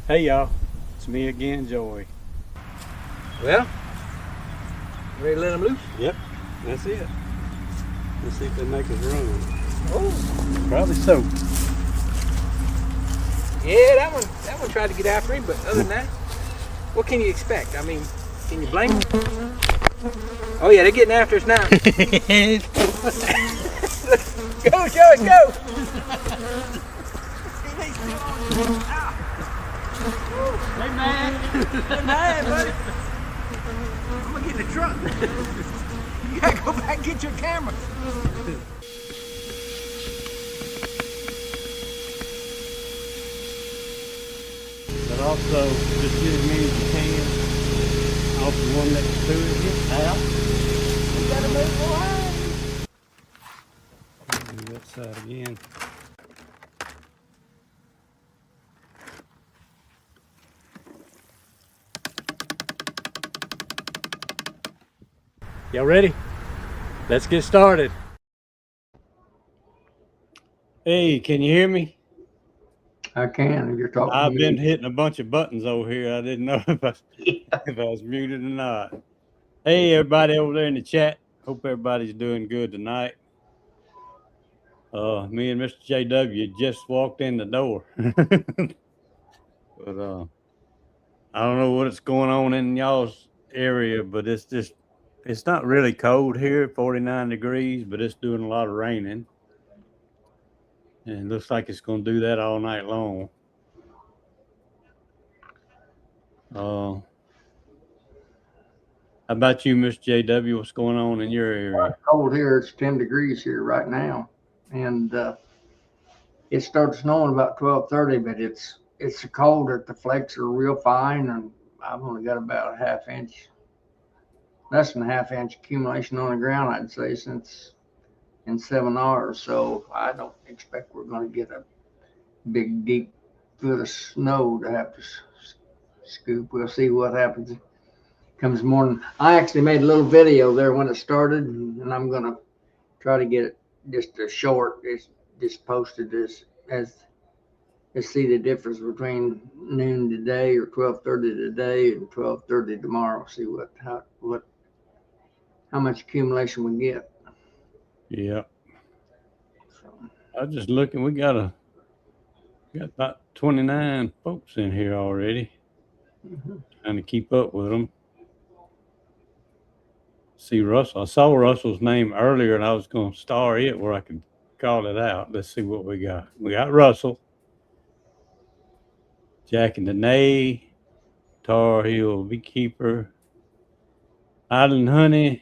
Hey y'all, it's me again, Joey. Well, ready to let them loose? Yep, that's it. Let's see if they make us run. Oh, Probably so. yeah, that one tried to get after him, but other than that, what can you expect? I mean, can you blame them? Oh yeah, they're getting after us now. Go, Joey, go! Hey man! Hey, man, buddy. I'm gonna get in the truck. You gotta go back and get your camera. But also, just get as many as you can off the one next to it. Get out. You gotta move forward. Do that side again. Y'all ready? Let's get started. Hey, can you hear me? I can if you're talking I've to been me. hitting a bunch of buttons over here. I didn't know if Yeah. if I was muted or not. Hey, everybody over there in the chat. Hope everybody's doing good tonight. Me and Mr. JW just walked in the door. But I don't know what's going on in y'all's area, but it's not really cold here, 49 degrees, but it's doing a lot of raining. And it looks like it's going to do that all night long. How about you, Mr. JW? What's going on in your area? Cold here. It's 10 degrees here right now, and it started snowing about 12:30. But it's so cold that the flakes are real fine, and I've only got about a half inch, less than a half inch accumulation on the ground. I'd say since in 7 hours. So I don't expect we're going to get a big deep foot of snow to have to scoop. We'll see what happens. Comes morning. I actually made a little video there when it started, and I'm gonna try to get it just a short. It's just posted as see the difference between noon today or 12:30 today and 12:30 tomorrow. See how much accumulation we get. Yeah, So, I was just looking. We got about 29 folks in here already. Trying to keep up with them. See Russell. I saw Russell's name earlier, and I was going to star it where I could call it out. Let's see what we got. We got Russell, Jack and Danae, Tar Heel Beekeeper, Island Honey,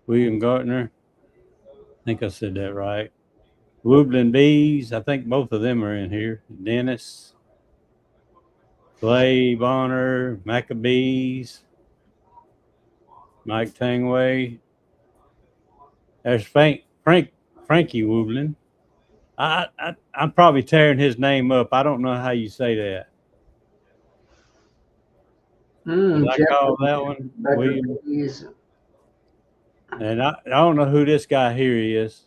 William Gartner. I think I said that right. Woodland Bees. I think both of them are in here. Dennis, Clay Bonner, Maccabees, Mike Tangway. There's Frankie Woodland. I'm probably tearing his name up. I don't know how you say that. Did I call that one William? And I don't know who this guy here is.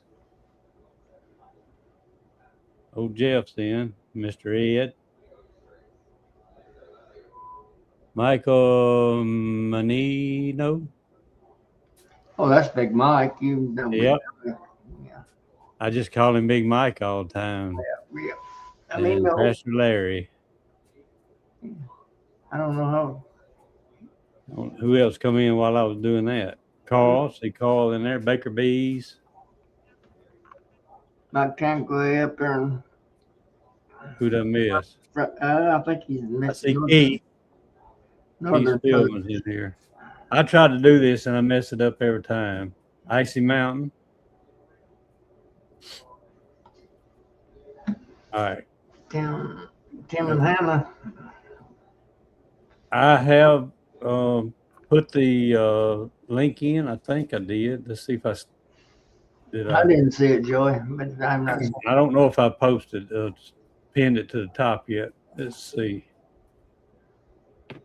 Old Jeff's in, Mr. Ed. Michael Manino. Oh, that's Big Mike. You know. Yep. Yeah. I just call him Big Mike all the time. Yeah. I And mean, Pastor Larry. I don't know how. Who else come in while I was doing that? Carl. See Carl in there. Baker Bees. Mike Tankway up there. And, Who done miss? I think he's I see Keith. Northern Keith Spillman's in here. I try to do this and I mess it up every time. Icy Mountain. All right. Tim and Hannah. I have put the link in. I think I did. Let's see if I did. I didn't see it, Joey, but I'm not. I don't know if I posted, pinned it to the top yet. Let's see.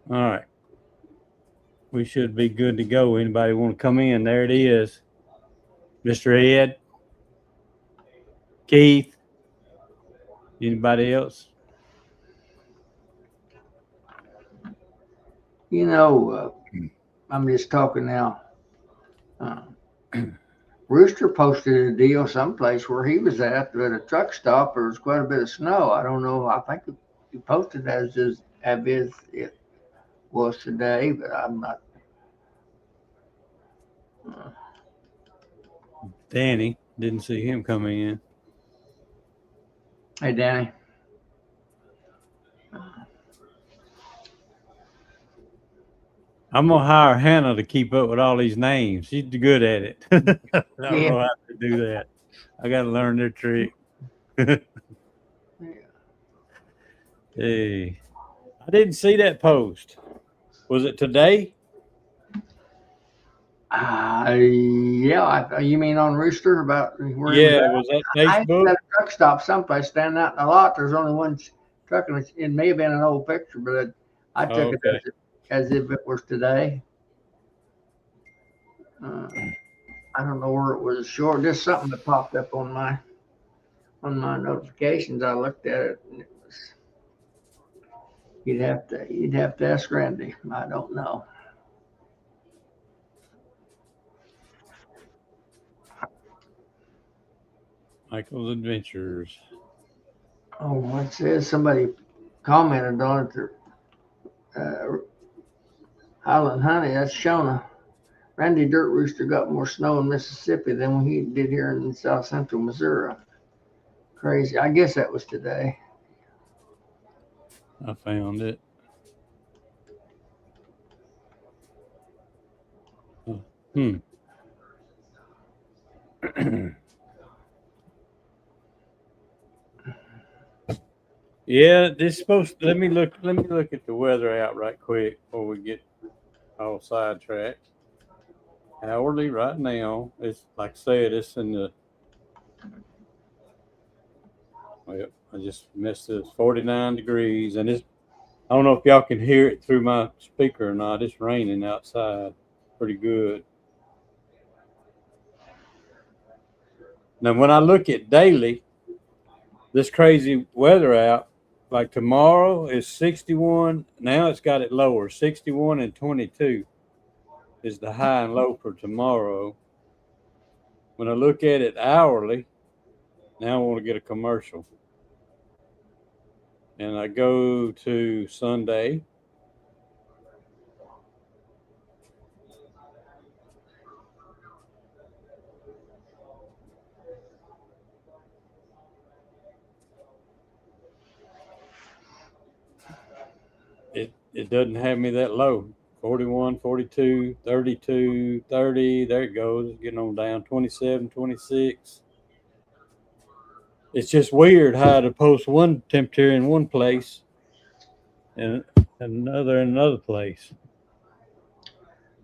All right. We should be good to go. Anybody want to come in? There it is. Mr. Ed. Keith. Anybody else? You know, I'm just talking now. Uh, Rooster posted a deal someplace where he was at a truck stop. There was quite a bit of snow. I don't know. I think he posted as it was today, but I'm not. Uh, Danny, didn't see him coming in. hey, Danny. I'm gonna hire Hannah to keep up with all these names. She's good at it. I don't Yeah. know how to do that. I got to learn their trick. Hey, I didn't see that post. Was it today? Yeah. You mean on Rooster about where he was Yeah, at? was that I was Facebook? at a truck stop someplace standing out in the lot. There's only one truck, and it may have been an old picture, but I took it Okay. as if it was today. Uh, I don't know where it was short. Just something that popped up on my notifications. I looked at it, and it was. You'd have to ask Randy. I don't know. Michael's Adventures. Oh, what says somebody commented on it. Highland Honey. That's Shona. Randy Dirt Rooster got more snow in Mississippi than he did here in South Central Missouri. Crazy. I guess that was today. I found it. Hmm. Yeah, this supposed to, let me look at the weather out right quick before we get all sidetracked. Hourly right now. It's like I said, it's in the well, I just missed this 49 degrees and it's I don't know if y'all can hear it through my speaker or not. It's raining outside pretty good. Now when I look at daily, this crazy weather out, like tomorrow is 61. Now it's got it lower. 61 and 22 is the high and low for tomorrow. When I look at it hourly, now I want to get a commercial. And I go to Sunday. It doesn't have me that low. 41, 42, 32, 30. There it goes. Getting on down 27, 26. It's just weird how to post one temperature in one place and another in another place.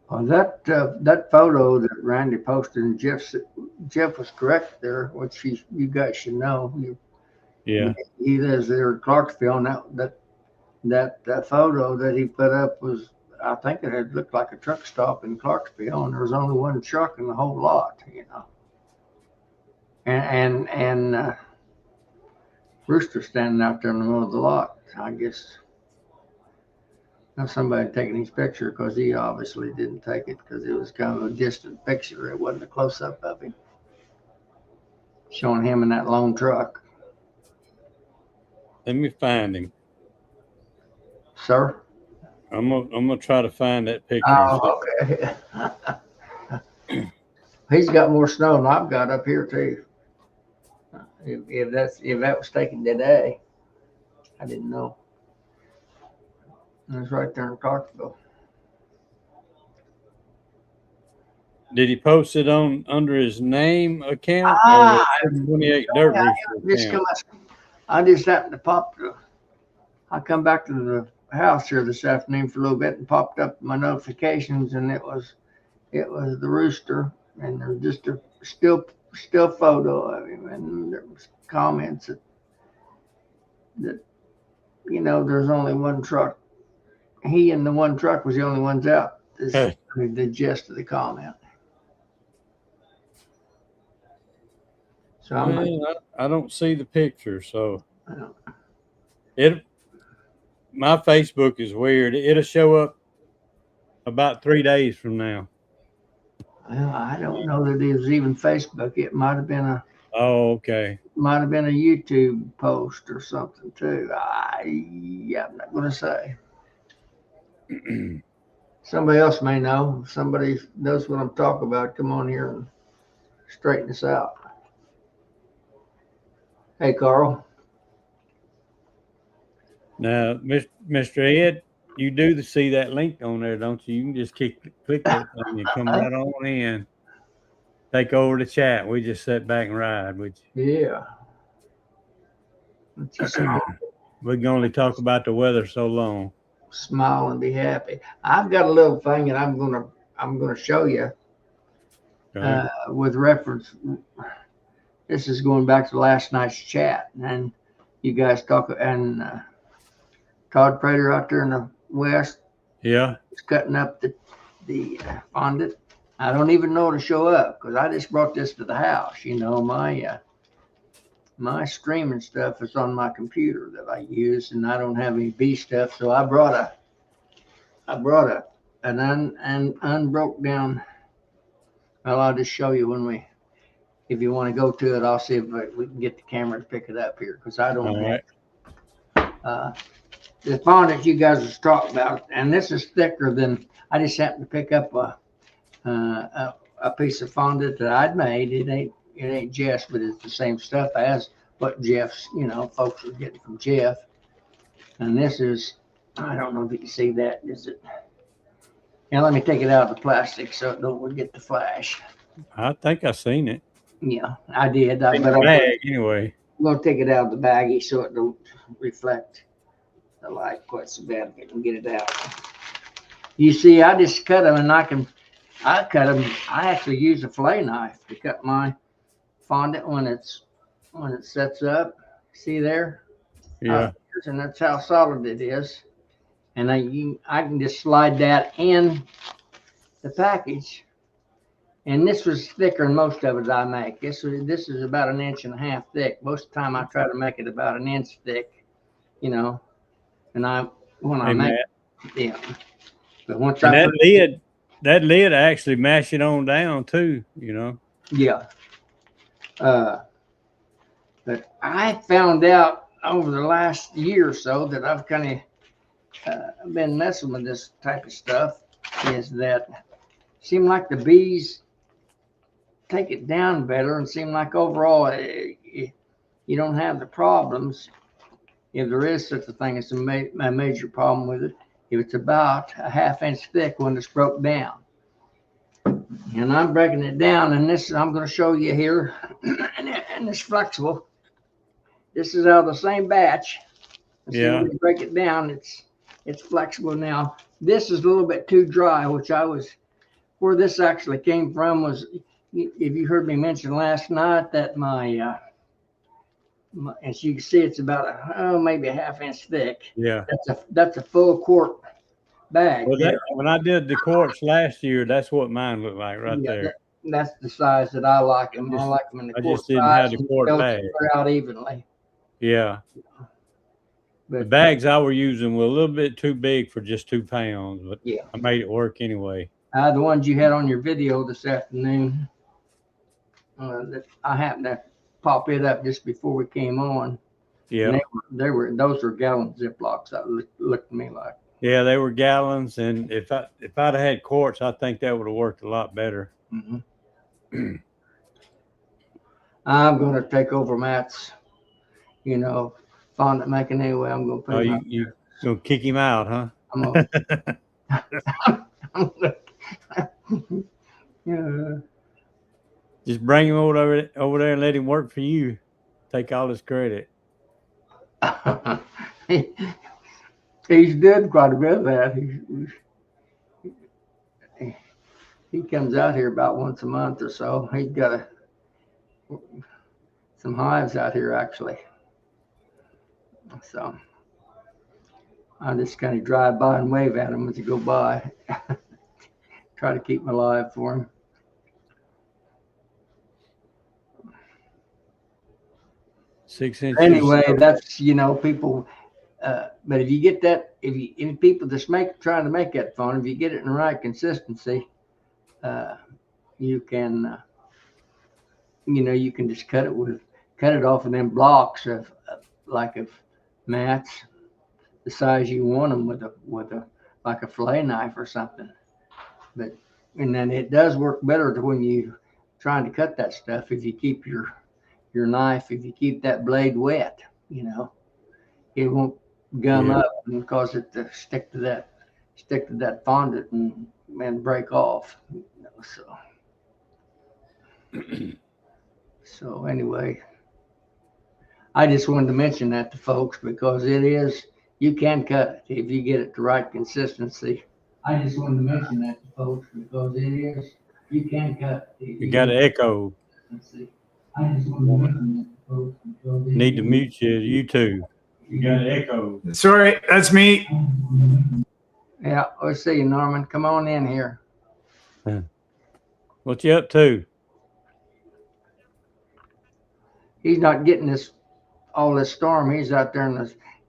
Well, that photo that Randy posted, and Jeff was correct there. What you guys should know. Yeah. He lives there in Clarksville, and that photo that he put up was. I think it had looked like a truck stop in Clarksville, and there was only one truck in the whole lot, And Rooster standing out there in the middle of the lot. I guess now somebody taking his picture because he obviously didn't take it because it was kind of a distant picture. It wasn't a close up of him showing him in that lone truck. Let me find him. Sir? I'm gonna try to find that picture and see. Oh, okay. He's got more snow than I've got up here too. If that was taken today, I didn't know. It was right there in Clarksville. Did he post it on under his name account or Ah, 28 Dirt I Rooster just account? I just happened to I come back to the house here this afternoon for a little bit and popped up my notifications, and it was the rooster, and there's just a still photo of him, and there was comments that there's only one truck. He and the one truck was the only ones out. Is the gist of the comment. So I don't see the picture, so uh, it my Facebook is weird. It'll show up About 3 days from now. Well, I don't know that it was even Facebook. It Oh, okay. might have been a YouTube post or something too. I'm not gonna say. Somebody else may know. If somebody knows what I'm talking about, come on here and straighten us out. Hey, Carl. Now, Mr. Ed, you do see that link on there, don't you? You can just click that thing and come right on in. Take over the chat. We just sit back and ride with Yeah. Just you. We can only talk about the weather so long. smile and be happy. I've got a little thing that I'm gonna show you Okay. with reference. This is going back to last night's chat, and you guys talk, and Todd Prater out there in the west Yeah. is cutting up the fondant. I don't even know to show up because I just brought this to the house. You know, my streaming stuff is on my computer that I use, and I don't have any bee stuff, so I brought an unbroke down. Well, I'll just show you if you want to go to it, I'll see if we can get the camera to pick it up here because I don't All have right. the fondant you guys are talking about, and this is thicker than. I just happened to pick up a piece of fondant that I'd made. It ain't Jeff's, but it's the same stuff as what Jeff's. Folks are getting from Jeff. And this is, I don't know if you can see that. Is it? Now let me take it out of the plastic so it don't get the flash. I think I seen it. Yeah, I did. In the bag, anyway. I'm gonna take it out of the baggie so it don't reflect the light quite so bad. If I can get it out. You see, I just cut them, and I cut them. I actually use a fillet knife to cut my fondant when it sets up. See there? Yeah. And that's how solid it is. And I can just slide that in the package. And this was thicker than most of it I make. This is about 1.5 inches thick. Most of the time I try to make it about 1 inch thick, And when I make it, yeah. But once And I that lid actually mash it on down too, Yeah. But I found out over the last year or so that I've kind of been messing with this type of stuff is that it seem like the bees take it down better and seem like overall you don't have the problems. If there is such a thing as a major problem with it, if it's about 1/2 inch thick when it's broke down. And I'm breaking it down, and this I'm going to show you here, and it's flexible. This is out of the same batch. Yeah. When you break it down, it's flexible now. This is a little bit too dry, where this actually came from was, if you heard me mention last night that as you can see, it's about maybe 1/2 inch thick. Yeah. That's a full quart bag. Well, when I did the quartz last year, that's what mine looked like there. That's the size that I like them. I like them in the quart size. I just didn't have the quart bag. Spread out evenly. Yeah. But the bags I were using were a little bit too big for just 2 pounds, but yeah, I made it work anyway. The ones you had on your video this afternoon, that I happened to pop it up just before we came on. Yeah. Those were gallon Ziplocs. That looked to me like. Yeah, they were gallons, and if I'd have had quarts, I think that would have worked a lot better. Mm-hmm. I'm going to take over Matt's, fondant making anyway. I'm going to put him you going to kick him out, huh? I'm gonna, Just bring him over there and let him work for you. Take all his credit. He's did quite a bit of that. He comes out here about once a month or so. He's got some hives out here actually. So I just kind of drive by and wave at him as he go by. Try to keep him alive for him. Six inches. Anyway, that's people. But if you get that, any people that's trying to make that phone, if you get it in the right consistency, you can, you can just cut it off of them blocks of mats, the size you want them with a like a fillet knife or something. And then it does work better when you trying to cut that stuff if you keep your knife, if you keep that blade wet, it won't gum up and cause it to stick to that fondant and break off. So anyway, I just wanted to mention that to folks because you can cut it if you get it the right consistency. I just wanted to mention that to folks because you can cut it. You got an echo. I just wanted to mention that to folks because Need to mute you too. You got an echo. Sorry, that's me. Yeah, let's see you, Norman. Come on in here. What you up to? He's not getting all this storm. He's out there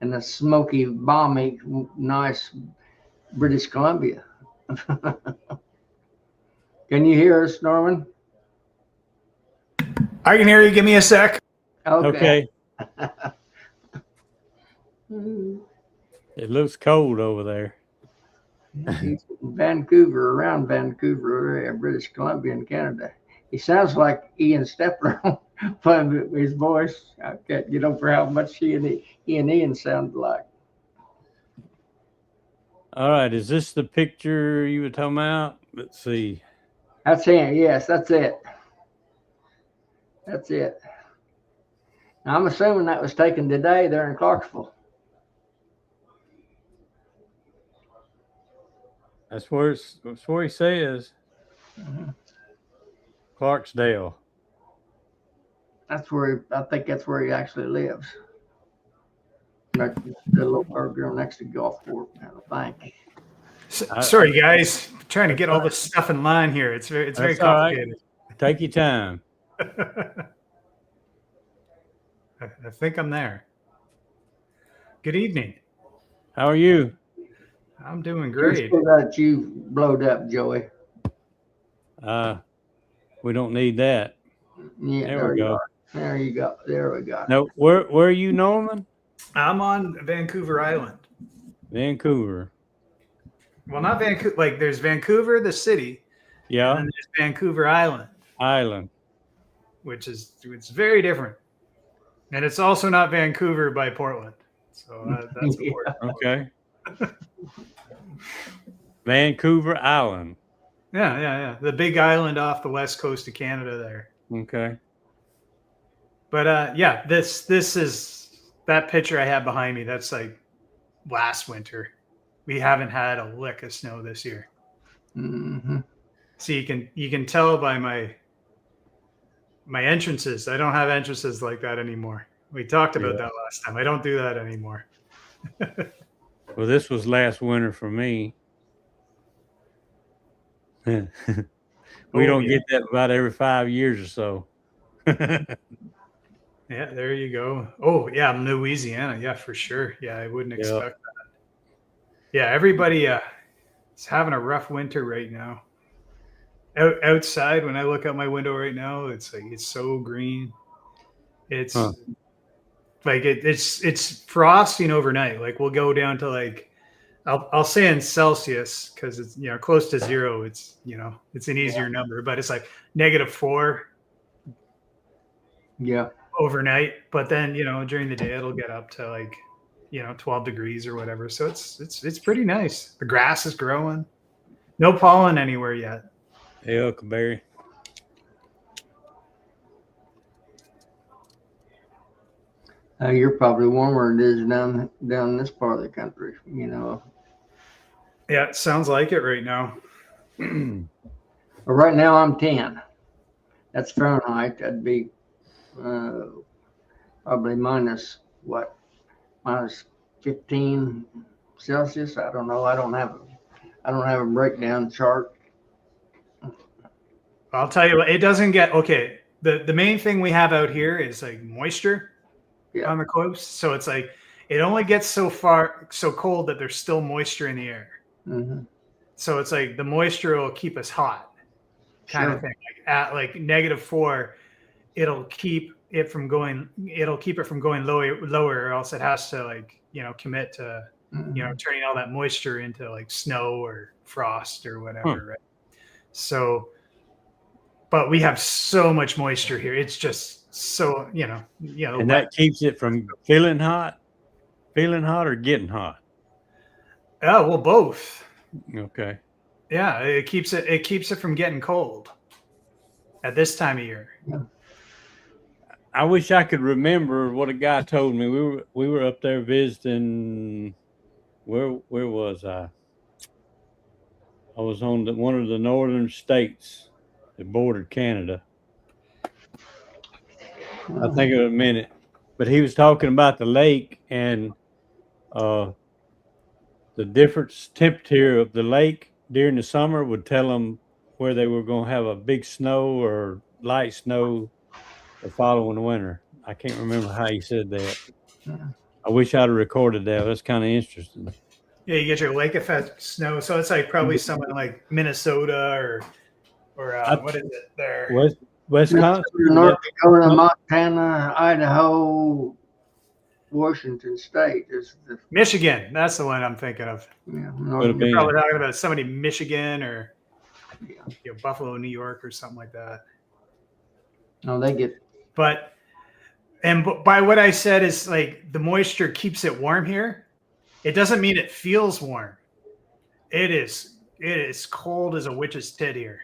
in the smoky, balmy, nice British Columbia. Can you hear us, Norman? I can hear you. Give me a sec. Okay. It looks cold over there. Vancouver, around Vancouver area, British Columbia and Canada. He sounds like Ian Stepler. His voice, I can't get over how much he and Ian sound like. All right, is this the picture you were talking about? Let's see. That's him. Yes, that's it. That's it. Now, I'm assuming that was taken today there in Clarksville. That's where he says. Clarksdale. I think that's where he actually lives. Like the little burger next to Gulfport, I think. Sorry, guys. I'm trying to get all this stuff in line here. It's very complicated. Right. Take your time. I think I'm there. Good evening. How are you? I'm doing great. That you blowed up, Joey. We don't need that. Yeah, there we go. There you go. There we go. No, where are you, Norman? I'm on Vancouver Island. Vancouver. Well, not Vancouver. Like there's Vancouver, the city. Yeah. And then there's Vancouver Island. It's very different. And it's also not Vancouver by Portland. So that's important. Okay. Vancouver Island. Yeah. The big island off the west coast of Canada there. Okay. But this is that picture I have behind me. That's like last winter. We haven't had a lick of snow this year. Mm-hmm. So you can tell by my entrances. I don't have entrances like that anymore. We talked about that last time. I don't do that anymore. Well, this was last winter for me. We don't get that about every 5 years or so. Yeah, there you go. Oh, yeah, Louisiana. Yeah, for sure. Yeah, I wouldn't expect that. Yeah, everybody is having a rough winter right now. Outside, when I look out my window right now, it's like it's so green. It's like it's frosting overnight. Like we'll go down to like I'll say in Celsius because it's close to zero. It's it's an easier number, but it's like -4. Yeah. Overnight, but then during the day it'll get up to like 12 degrees or whatever. So it's pretty nice. The grass is growing. No pollen anywhere yet. Hey, Huckleberry. You're probably warmer than it is down this part of the country. Yeah, it sounds like it right now. Well, right now I'm 10. That's Fahrenheit. That'd be probably minus 15 Celsius. I don't know. I don't have a breakdown chart. I'll tell you what, it doesn't get okay. The main thing we have out here is like moisture on the coast. So it's like it only gets so cold that there's still moisture in the air. Mm-hmm. So it's like the moisture will keep us hot, kind of thing. Like at like -4, it'll keep it from going lower, or else it has to like, commit to, turning all that moisture into like snow or frost or whatever, right? So, but we have so much moisture here. It's just so, And that keeps it from feeling hot or getting hot. Oh, well, both. Okay. Yeah, it keeps it from getting cold at this time of year. Yeah. I wish I could remember what a guy told me. We were up there visiting. Where was I? I was on one of the northern states that bordered Canada. I think of it a minute, but he was talking about the lake and the difference temperature of the lake during the summer would tell them where they were going to have a big snow or light snow the following winter. I can't remember how he said that. I wish I'd have recorded that. That's kind of interesting. Yeah, you get your lake effect snow, so it's like probably somewhere like Minnesota or what is it there? Wisconsin, North Dakota, Montana, Idaho, Washington State is the Michigan. That's the one I'm thinking of. yeah. You're probably talking about somebody Michigan or Buffalo, New York, or something like that. No, they get. But by what I said is like the moisture keeps it warm here. It doesn't mean it feels warm. It is cold as a witch's tit here.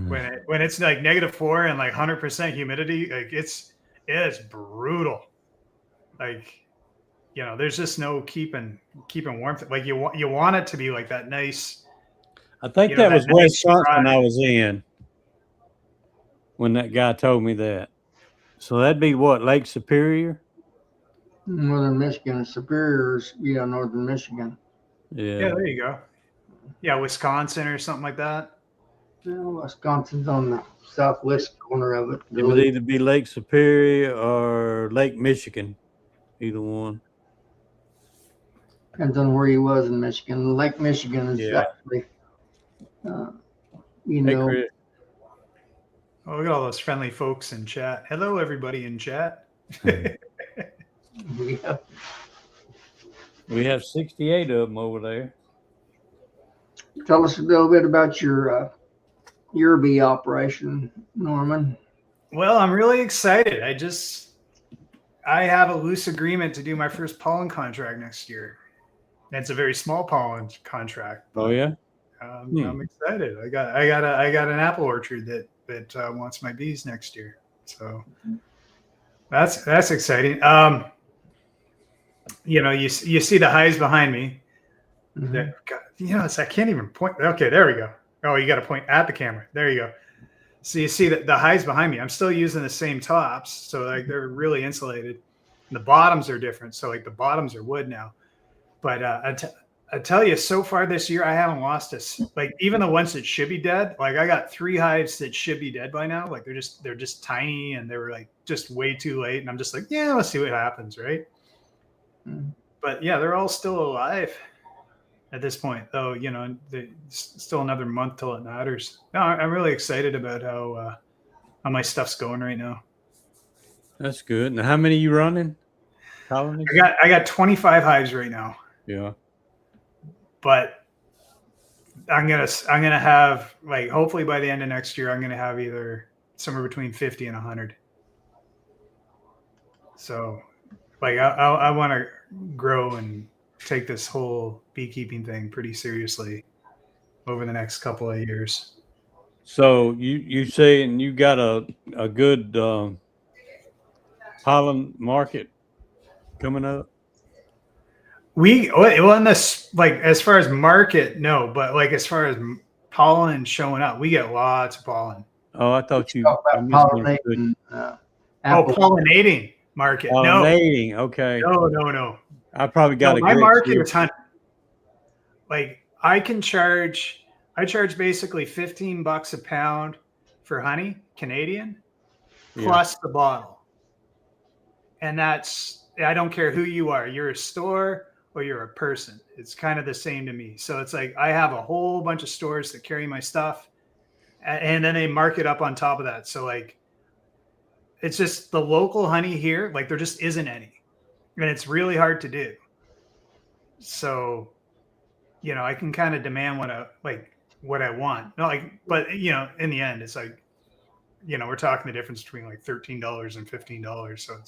When it's like -4 and like 100% humidity, like it's brutal. Like, there's just no keeping warmth. Like you want it to be like that nice. I think that was Wisconsin I was in when that guy told me that. So that'd be what, Lake Superior? Northern Michigan, Superior's, northern Michigan. Yeah, there you go. Yeah, Wisconsin or something like that. Well, Wisconsin's on the southwest corner of it. It would either be Lake Superior or Lake Michigan, either one. Depends on where he was in Michigan. Lake Michigan is actually, Hey, Chris. Oh, look at all those friendly folks in chat. Hello, everybody in chat. Yeah. We have 68 of them over there. Tell us a little bit about your bee operation, Norman. Well, I'm really excited. I have a loose agreement to do my first pollen contract next year. And it's a very small pollen contract. Oh yeah. I'm excited. I got an apple orchard that wants my bees next year. So that's exciting. You see the hives behind me. Mm-hmm. I can't even point. Okay, there we go. Oh, you got to point at the camera. There you go. So you see the hives behind me. I'm still using the same tops, so like they're really insulated. And the bottoms are different, so like the bottoms are wood now. But I tell you, so far this year, I haven't lost like even the ones that should be dead. Like I got 3 hives that should be dead by now. Like they're just tiny and they were like just way too late. And I'm just like, yeah, let's see what happens, right? Mm. But yeah, they're all still alive at this point, though. Still another month till it matters. No, I'm really excited about how my stuff's going right now. That's good. Now, how many are you running? Colonies? I got 25 hives right now. Yeah. But I'm gonna have, like, hopefully by the end of next year, I'm gonna have either somewhere between 50 and 100. So, like, I want to grow and take this whole beekeeping thing pretty seriously over the next couple of years. So you saying you got a good pollen market coming up? In this, like, as far as market, no, but like as far as pollen showing up, we get lots of pollen. Oh, I thought you talk about pollinating. Pollinating market. Pollinating, no. Okay. No. I probably got my market is honey. Like I charge basically $15 a pound for honey, Canadian, plus the bottle. And I don't care who you are. You're a store or you're a person. It's kind of the same to me. So it's like I have a whole bunch of stores that carry my stuff, and then they mark it up on top of that. So like, it's just the local honey here. Like there just isn't any, and it's really hard to do. So, I can kind of demand what I want. No, like, but in the end, it's like, we're talking the difference between like $13 and $15. So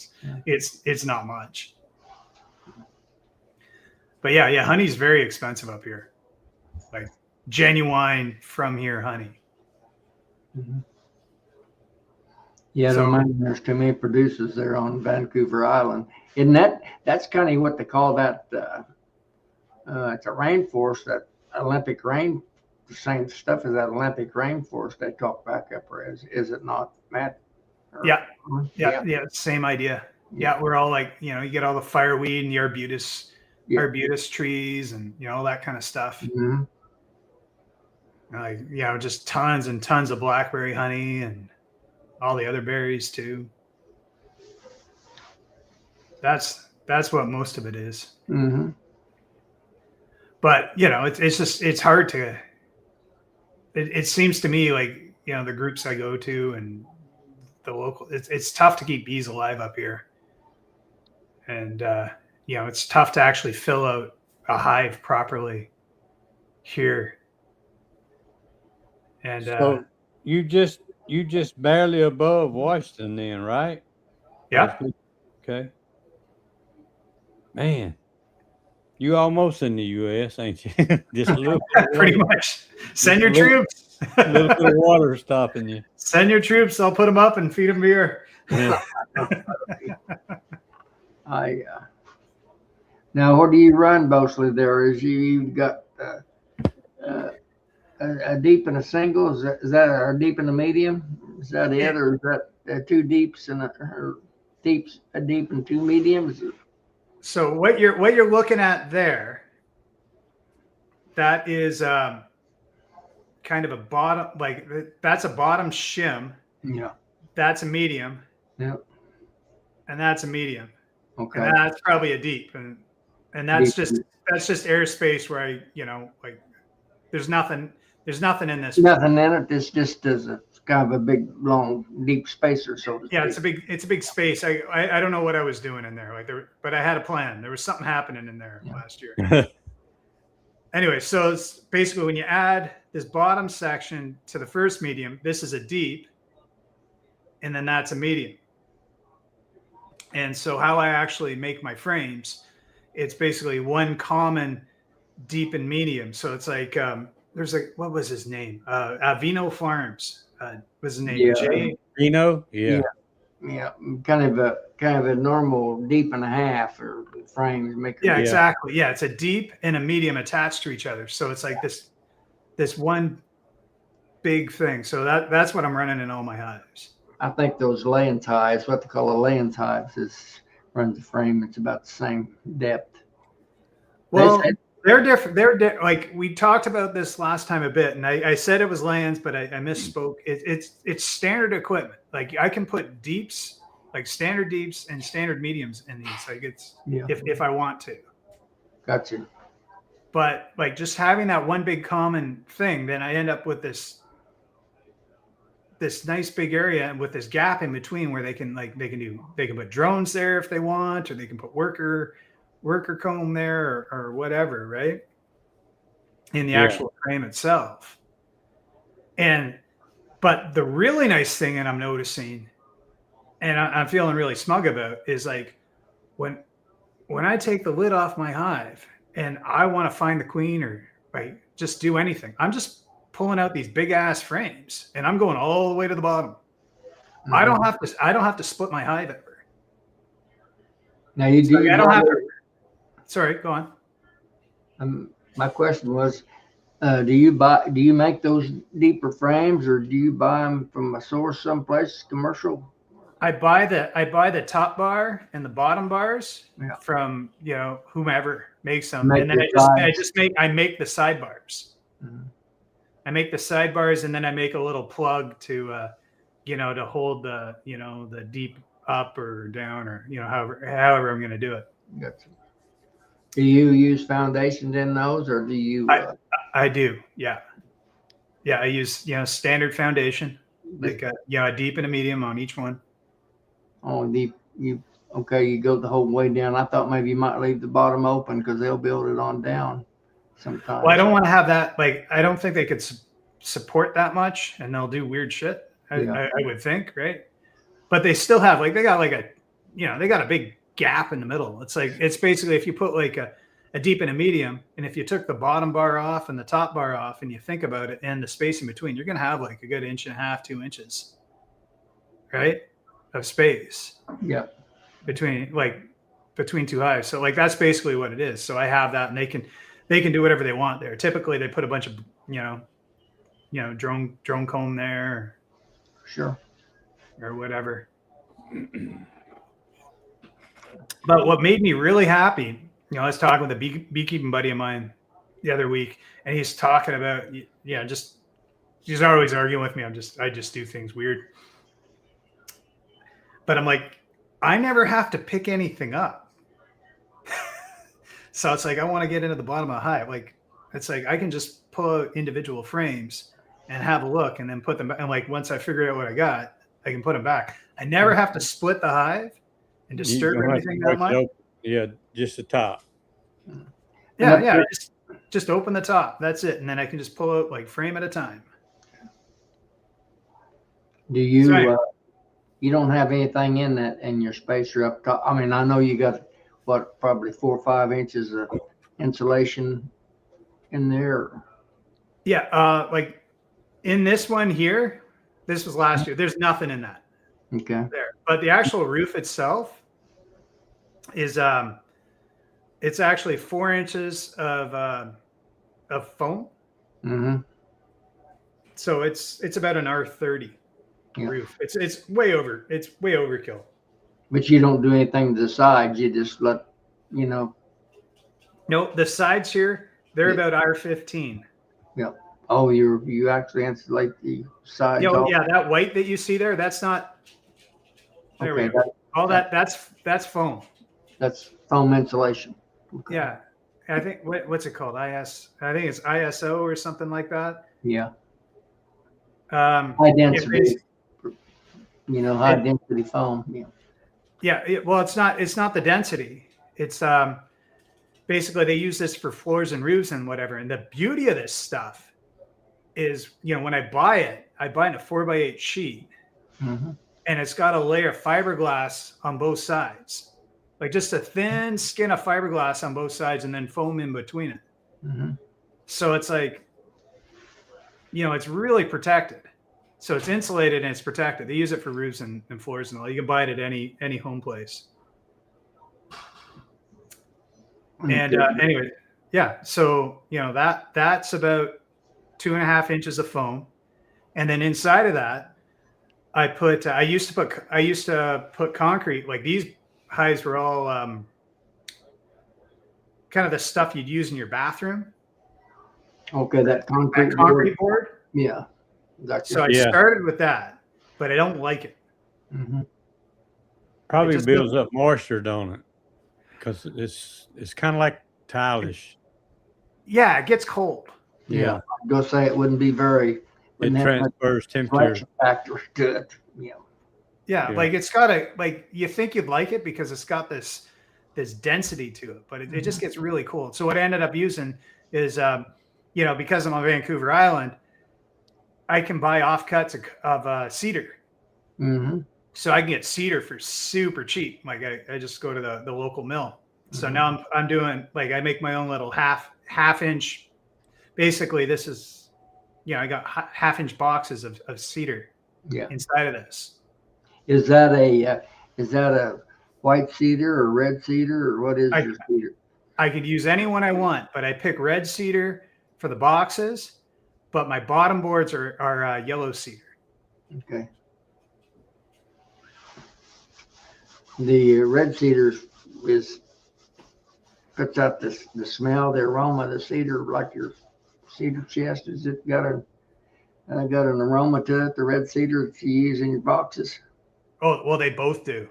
it's not much. But yeah, honey's very expensive up here. Like genuine from here honey. Mhm. Yeah, So- don't imagine there's too many producers there on Vancouver Island. Isn't that's kind of what they call that? It's a rainforest, that Olympic rain, the same stuff as that Olympic rainforest they talk back up there. Is it not, Matt? Yeah. Same idea. Yeah, we're all like, you get all the fireweed and the arbutus trees and all that kind of stuff. Mm-hmm. Like, just tons and tons of blackberry honey and all the other berries too. That's what most of it is. Mm-hmm. But it's hard to. It seems to me like the groups I go to and the local. It's tough to keep bees alive up here, and it's tough to actually fill out a hive properly here. And so you just barely above Washington, then, right? Yeah. Okay. Man, you almost in the U.S., ain't you? Just a little. Pretty much. Send your troops. A little bit of water stopping you. Send your troops. I'll put them up and feed them beer. Yeah. Now, what do you run mostly there? You've got a deep and a single? Is that a deep and a medium? Is that it, or is that two deeps and a deep and two mediums? So what you're looking at there, that is kind of a bottom, like that's a bottom shim. Yeah. That's a medium. Yep. And that's a medium. Okay. And that's probably a deep, and that's just airspace where like there's nothing in this. Nothing in it. This just is a kind of a big, long, deep spacer, so to speak. Yeah, it's a big space. I don't know what I was doing in there, but I had a plan. There was something happening in there last year. Anyway, so it's basically when you add this bottom section to the first medium, this is a deep, and then that's a medium. And so how I actually make my frames, it's basically one common deep and medium. So it's like there's what was his name? Avino Farms was his name. Yeah. Jay Vino? Yeah. Yeah, kind of a normal deep and a half or frames. Exactly. Yeah, it's a deep and a medium attached to each other. So it's like this one big thing. So that's what I'm running in all my hives. I think those laying ties, what they call a laying ties, runs the frame. It's about the same depth. Well, they're different. They're like we talked about this last time a bit, and I said it was layings, but I misspoke. It's standard equipment. Like I can put deeps, like standard deeps and standard mediums in these. Like if I want to. Gotcha. But like just having that one big common thing, then I end up with this nice big area with this gap in between where they can put drones there if they want, or they can put worker comb there or whatever, right? In the actual frame itself. But the really nice thing that I'm noticing, and I'm feeling really smug about, is like when I take the lid off my hive and I want to find the queen or just do anything, I'm just pulling out these big ass frames and I'm going all the way to the bottom. Mm-hmm. I don't have to split my hive ever. Now you do. I don't have to. Sorry, go on. My question was, do you make those deeper frames, or do you buy them from a source someplace commercial? I buy the top bar and the bottom bars from whomever makes them, and then I make the sidebars. Mm-hmm. I make the sidebars, and then I make a little plug to to hold the the deep up or down, or however I'm going to do it. Gotcha. Do you use foundations in those, or do you? I do. Yeah. I use standard foundation, like a deep and a medium on each one. Oh, deep. You go the whole way down. I thought maybe you might leave the bottom open because they'll build it on down sometimes. Well, I don't want to have that. Like, I don't think they could support that much, and they'll do weird shit. I would think, right? But they still have they got they got a big gap in the middle. It's basically if you put like a deep and a medium, and if you took the bottom bar off and the top bar off, and you think about it, and the space in between, you're gonna have like a good 1.5 2 inches, right, of space. Yeah. Between two hives. So like that's basically what it is. So I have that, and they can do whatever they want there. Typically they put a bunch of drone comb there. Sure. Or whatever. But what made me really happy, I was talking with a beekeeping buddy of mine the other week, and he's talking about he's always arguing with me. I just do things weird. But I'm like, I never have to pick anything up. So it's like, I want to get into the bottom of the hive. Like, it's like, I can just pull out individual frames and have a look, and then put them back. And like, once I figure out what I got, I can put them back. I never have to split the hive and disturb everything that much. Yeah, just the top. Yeah. Just open the top. That's it. And then I can just pull out like frame at a time. Do you, you don't have anything in your spacer up top? I mean, I know you got probably 4 or 5 inches of insulation in there. Yeah. Like in this one here, this was last year. There's nothing in that. Okay. There, but the actual roof itself is it's actually 4 inches of foam. Mm-hmm. So it's about an R30 Yeah. roof. It's way overkill. But you don't do anything to the sides. You just let No, the sides here, they're about R15. Yeah. Oh, you actually insulate the sides. Yeah, that white that you see there, that's not. There we go. All that's foam. That's foam insulation. Okay. Yeah, I think what's it called? I think it's ISO or something like that. Yeah. High density. High density foam. Yeah. Yeah. Well, it's not the density. It's basically they use this for floors and roofs and whatever. And the beauty of this stuff is, when I buy it in a 4x8 sheet, mm-hmm. and it's got a layer of fiberglass on both sides, like just a thin skin of fiberglass on both sides, and then foam in between it. Mm-hmm. So it's like, it's really protected. So it's insulated and it's protected. They use it for roofs and floors and all. You can buy it at any home place. And anyway, yeah. So that's about 2.5 inches of foam, and then inside of that, I used to put concrete. Like these hives were all kind of the stuff you'd use in your bathroom. Okay, that concrete board. Yeah. Exactly. So I started with that, but I don't like it. Mm-hmm. Probably builds up moisture, don't it? Because it's kind of like tile-ish. Yeah, it gets cold. Yeah. I'm going to say it wouldn't be very. It transfers temperature factor to it. Yeah. Like it's got you think you'd like it because it's got this density to it, but it just gets really cold. So what I ended up using is, because I'm on Vancouver Island, I can buy offcuts of cedar. Mm-hmm. So I can get cedar for super cheap. Like I just go to the local mill. So now I'm doing I make my own little half inch. Basically, this is, I got half-inch boxes of cedar inside of this. Is that a white cedar or red cedar, or what is your cedar? I could use any one I want, but I pick red cedar for the boxes, but my bottom boards are yellow cedar. Okay. The red cedar puts out the smell, the aroma of the cedar, like your cedar chest. Is it got an aroma to it? The red cedar that you use in your boxes. Oh well, they both do.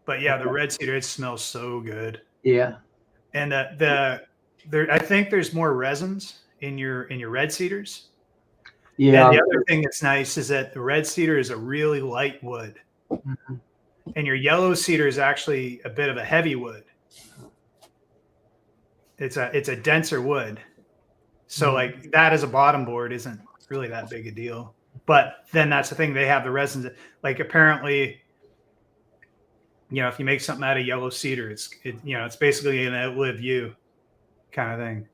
But yeah, the red cedar, it smells so good. Yeah. And I think there's more resins in your red cedars. Yeah. And the other thing that's nice is that the red cedar is a really light wood, Mhm. and your yellow cedar is actually a bit of a heavy wood. It's a denser wood. So like that as a bottom board isn't really that big a deal. But then that's the thing, they have the resins. Like apparently, if you make something out of yellow cedar, it's basically an outlive you kind of thing.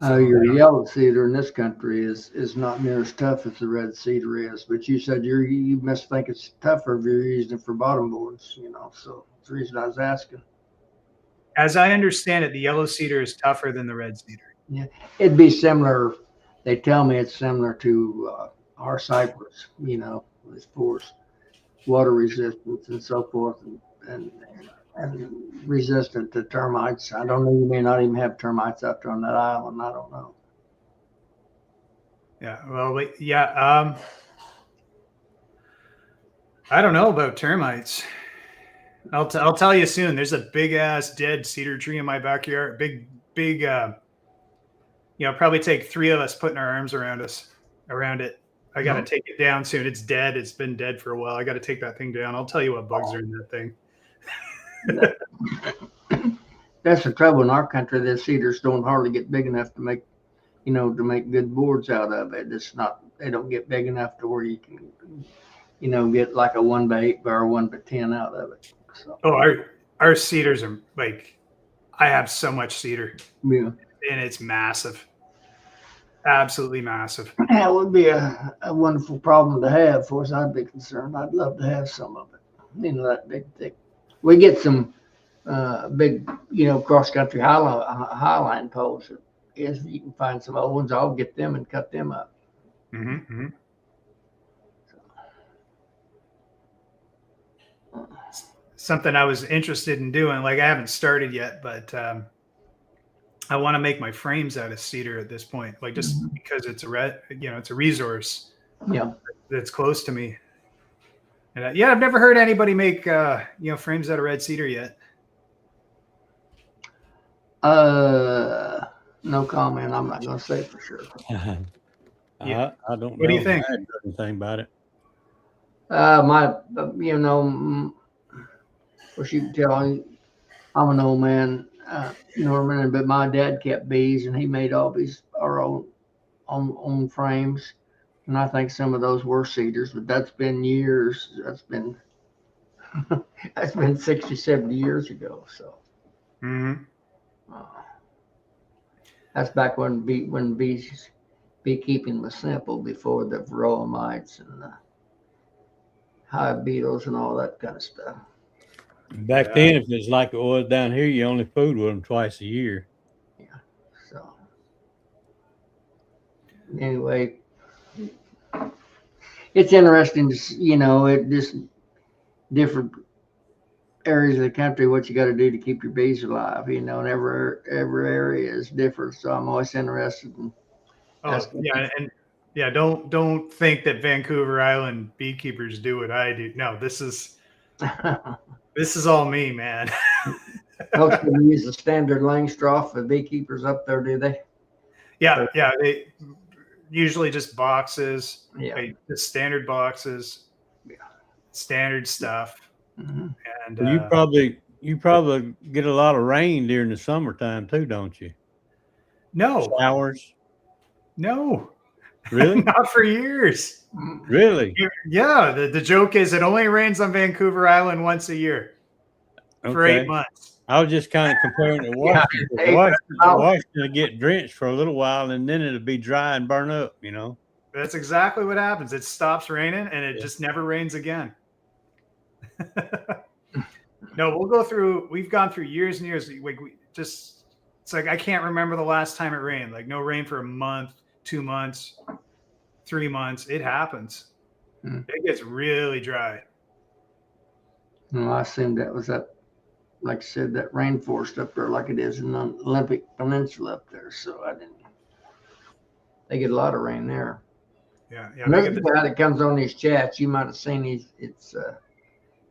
Your yellow cedar in this country is not near as tough as the red cedar is, but you said you must think it's tougher if you're using it for bottom boards, so that's the reason I was asking. As I understand it, the yellow cedar is tougher than the red cedar. Yeah, it'd be similar. They tell me it's similar to our cypress, as far as water resistance and so forth, and resistant to termites. I don't know. You may not even have termites out there on that island. I don't know. Yeah. Well, yeah. I don't know about termites. I'll tell you soon. There's a big ass dead cedar tree in my backyard. Big. Probably take 3 of us putting our arms around it. I got to take it down soon. It's dead. It's been dead for a while. I got to take that thing down. I'll tell you what bugs are in that thing. That's the trouble in our country. The cedars don't hardly get big enough to make, to make good boards out of it. It's not. They don't get big enough to where you can, get like a 1x8 or 1x10 out of it. So. Oh, our cedars are like, I have so much cedar. Yeah. And it's massive. Absolutely massive. That would be a wonderful problem to have, as far as I'd be concerned. I'd love to have some of it. That big thick. We get some big, cross-country highline poles. If you can find some old ones, I'll get them and cut them up. Mm-hmm. Something I was interested in doing, like I haven't started yet, but I want to make my frames out of cedar at this point, like just because it's it's a resource. Yeah. That's close to me. And I've never heard anybody make frames out of red cedar yet. No comment. I'm not going to say for sure. I don't know. What do you think? I hadn't heard anything about it. Of course you can tell I'm an old man, Norman, but my dad kept bees and he made all these our own frames. And I think some of those were cedars, but that's been years. That's been 60, 70 years ago. So that's back when beekeeping was simple, before the varroa mites and the hive beetles and all that kind of stuff. Back then, if it's like it was down here, you only food with them twice a year. Yeah. So anyway, it's interesting to it just different areas of the country, what you got to do to keep your bees alive. And every area is different. So I'm always interested in. Don't think that Vancouver Island beekeepers do what I do. No, this is all me, man. Most of them use the standard Langstroth for beekeepers up there, do they? Yeah. They usually just boxes. Yeah. Just standard boxes. Yeah. Standard stuff. Mm-hmm. And you probably get a lot of rain during the summertime too, don't you? No. Showers? No. Really? Not for years. Really? Yeah. The joke is it only rains on Vancouver Island once a year for 8 months. I was just kind of comparing to Washington. Washington will get drenched for a little while and then it'll be dry and burn up, That's exactly what happens. It stops raining and it just never rains again. No, we've gone through years and years. It's like I can't remember the last time it rained. Like no rain for a month, 2 months, 3 months. It happens. It gets really dry. Well, I assumed that was that, like I said, that rainforest up there, like it is in the Olympic Peninsula up there. So they get a lot of rain there. Yeah. Another guy that comes on these chats, you might have seen it's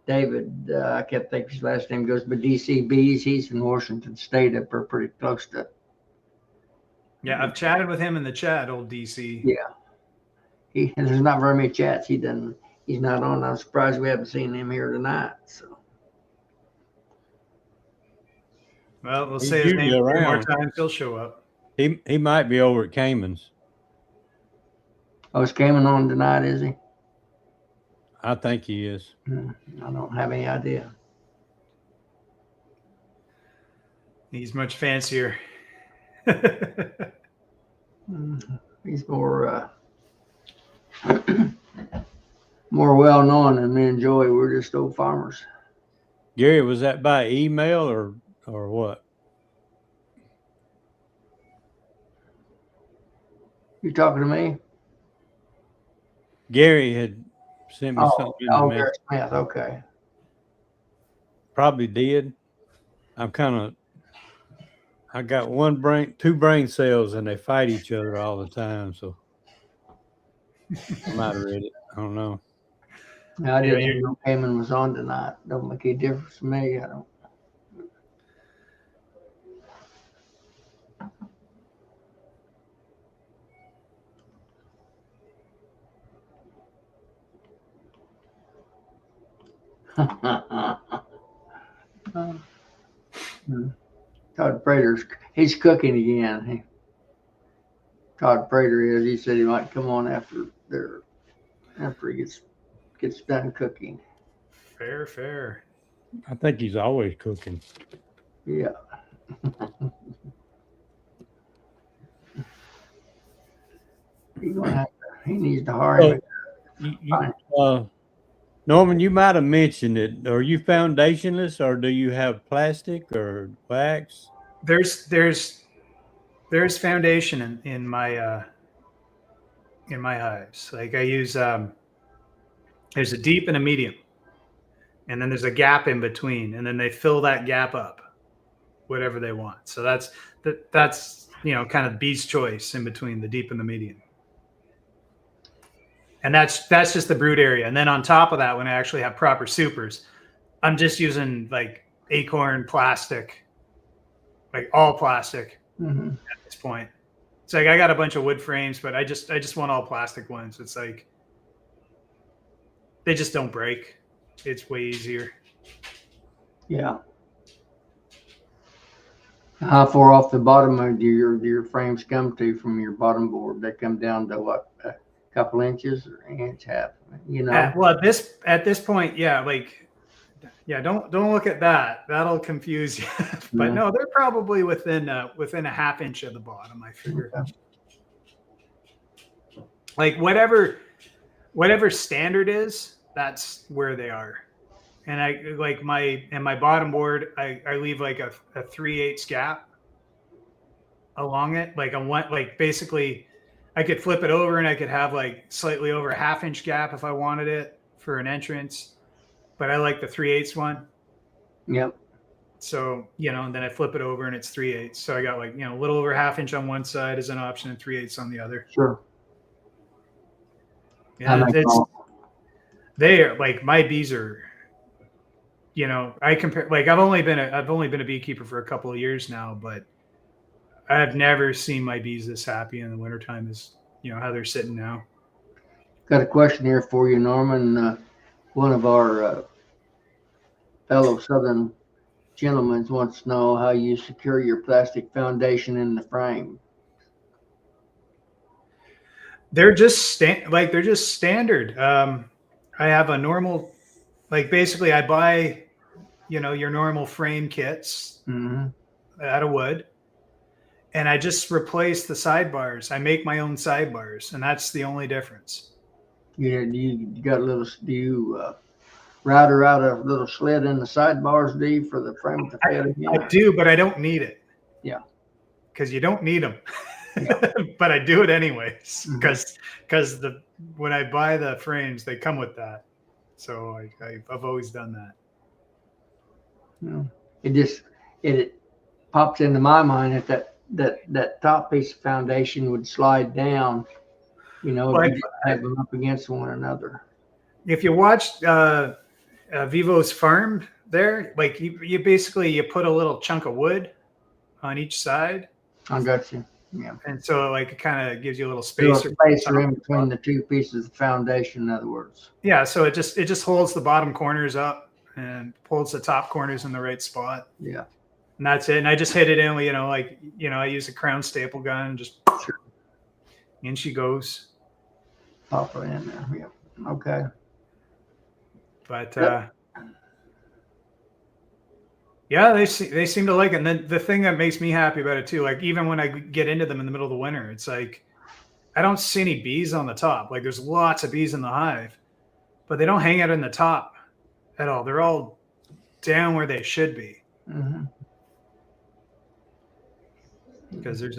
David, I can't think of his last name, goes by DCBs. He's in Washington State up there pretty close to. Yeah, I've chatted with him in the chat, old DC. Yeah. There's not very many chats. He's not on. I'm surprised we haven't seen him here tonight. So. Well, we'll He's say his name usually 3 more around. times. He'll show up. He might be over at Cayman's. Oh, is Cayman on tonight, is he? I think he is. I don't have any idea. He's much fancier. He's more more well known than me and Joey. We're just old farmers. Gary, was that by email or what? You talking to me? Gary had sent me something in the mail. Gary Smith. Okay. Probably did. I got two brain cells and they fight each other all the time. So I might have read it. I don't know. I didn't know Cayman was on tonight. Don't make any difference to me. I don't. Todd Prater's he's cooking again. Todd Prater is. He said he might come on after he gets done cooking. Fair. I think he's always cooking. Yeah. He needs to hire him. Norman, you might have mentioned it. Are you foundationless, or do you have plastic or wax? There's foundation in my hives. Like I use there's a deep and a medium, and then there's a gap in between, and then they fill that gap up, whatever they want. So that's kind of bee's choice in between the deep and the medium. And that's just the brood area. And then on top of that, when I actually have proper supers, I'm just using like acorn plastic, like all plastic at this point. It's like I got a bunch of wood frames, but I just want all plastic ones. It's like they just don't break. It's way easier. Yeah. How far off the bottom do your frames come to from your bottom board? They come down to what? Couple inches or inch, half, well, at this point, don't look at that. That'll confuse you. But no, they're probably within a half inch of the bottom, I figure. Okay. Like whatever standard is, that's where they are. And I like my bottom board, I leave like a 3/8 gap along it. Like basically I could flip it over and I could have like slightly over a half-inch gap if I wanted it for an entrance, but I like the 3/8 one. Yep. So, and then I flip it over and it's 3/8. So I got like, a little over half-inch on one side as an option and 3/8 on the other. Sure. Yeah, they are like my bees are, I compare, like I've only been a beekeeper for a couple of years now, but I've never seen my bees this happy in the wintertime as, how they're sitting now. Got a question here for you, Norman. One of our fellow Southern gentlemen wants to know how you secure your plastic foundation in the frame. They're just standard. I have a normal, like basically I buy, your normal frame kits out of wood. And I just replace the sidebars. I make my own sidebars, and that's the only difference. Yeah, do you router out a little slit in the sidebars, do you, for the frame to fit again? I do, but I don't need it. Yeah. Because you don't need them. Yeah. But I do it anyways, because when I buy the frames, they come with that. So I've always done that. Yeah. It pops into my mind that top piece of foundation would slide down, have them up against one another. If you watched Vivo's farm there. Like you basically you put a little chunk of wood on each side, I got you. Yeah. and so like it kind of gives you a little Little spacer. spacer in between the two pieces of foundation, in other words. Yeah, so it just holds the bottom corners up and pulls the top corners in the right spot. Yeah. And that's it. And I just hit it in with, I use a crown staple gun and just Sure. in she goes. Pop it in there. Yeah. Okay. But Yep. yeah, they seem to like it. And then the thing that makes me happy about it too, like even when I get into them in the middle of the winter, it's like I don't see any bees on the top. Like there's lots of bees in the hive, but they don't hang out in the top at all. They're all down where they should be. Mm-hmm. Because there's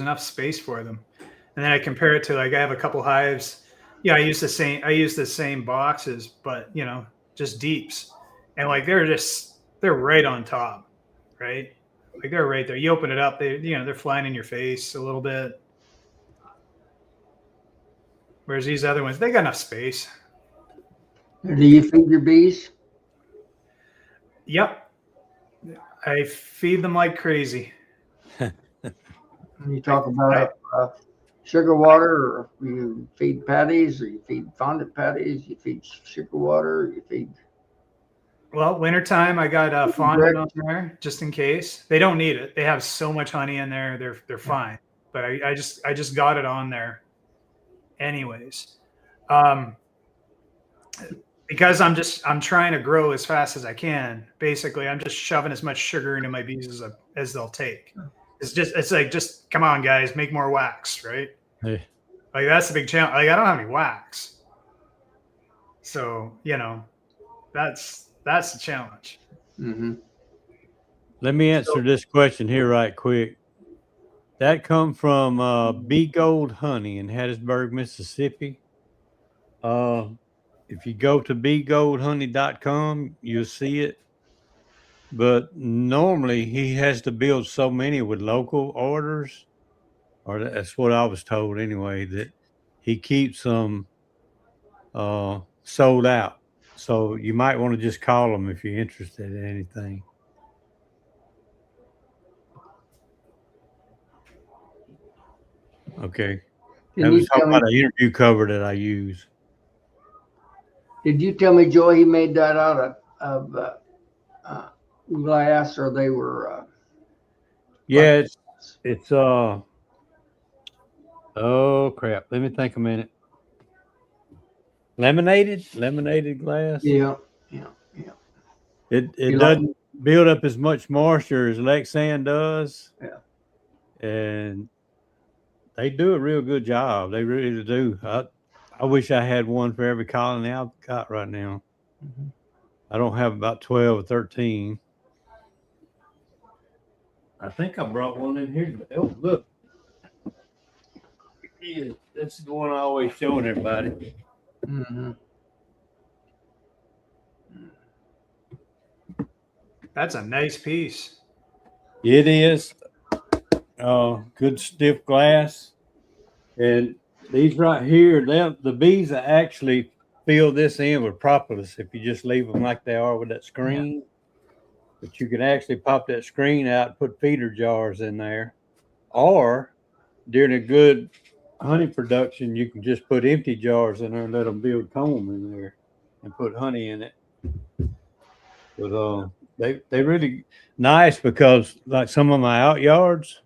enough space for them. And then I compare it to like I have a couple hives. Yeah, I use the same boxes, but just deeps. And like they're right on top, right? Like they're right there. You open it up, they're flying in your face a little bit. Whereas these other ones, they got enough space. Do you feed your bees? Yep. I feed them like crazy. You talk about sugar water, or you feed patties, or you feed fondant patties, you feed sugar water, you feed. Well, wintertime, I got fondant on there just in case. They don't need it. They have so much honey in there. They're fine. But I just got it on there anyways. Because I'm trying to grow as fast as I can. Basically, I'm just shoving as much sugar into my bees as they'll take. It's like, just come on, guys, make more wax, right? Hey. Like that's the big challenge. Like I don't have any wax, so that's the challenge. Mm-hmm. Let me answer this question here right quick. That come from Bee Gold Honey in Hattiesburg, Mississippi. If you go to beegoldhoney.com, you'll see it. But normally he has to build so many with local orders, or that's what I was told anyway, that he keeps them sold out. So you might want to just call him if you're interested in anything. Okay. That was talking about an interview cover that I use. Did you tell me, Joy, he made that out of glass, or they were? Yeah, it's oh crap. Let me think a minute. Laminated glass. Yeah. It doesn't build up as much moisture as Lexan does. Yeah. And they do a real good job. They really do. I wish I had one for every colony I've got right now. Mm-hmm. I don't have about 12 or 13. I think I brought one in here. Oh, look. Yeah, that's the one I always showing everybody. Mm-hmm. That's a nice piece. It is. Good stiff glass. And these right here, the bees actually fill this in with propolis if you just leave them like they are with that screen. Yeah. But you can actually pop that screen out and put feeder jars in there. Or during a good honey production, you can just put empty jars in there and let them build comb in there and put honey in it. But they really nice, because like some of my out yards,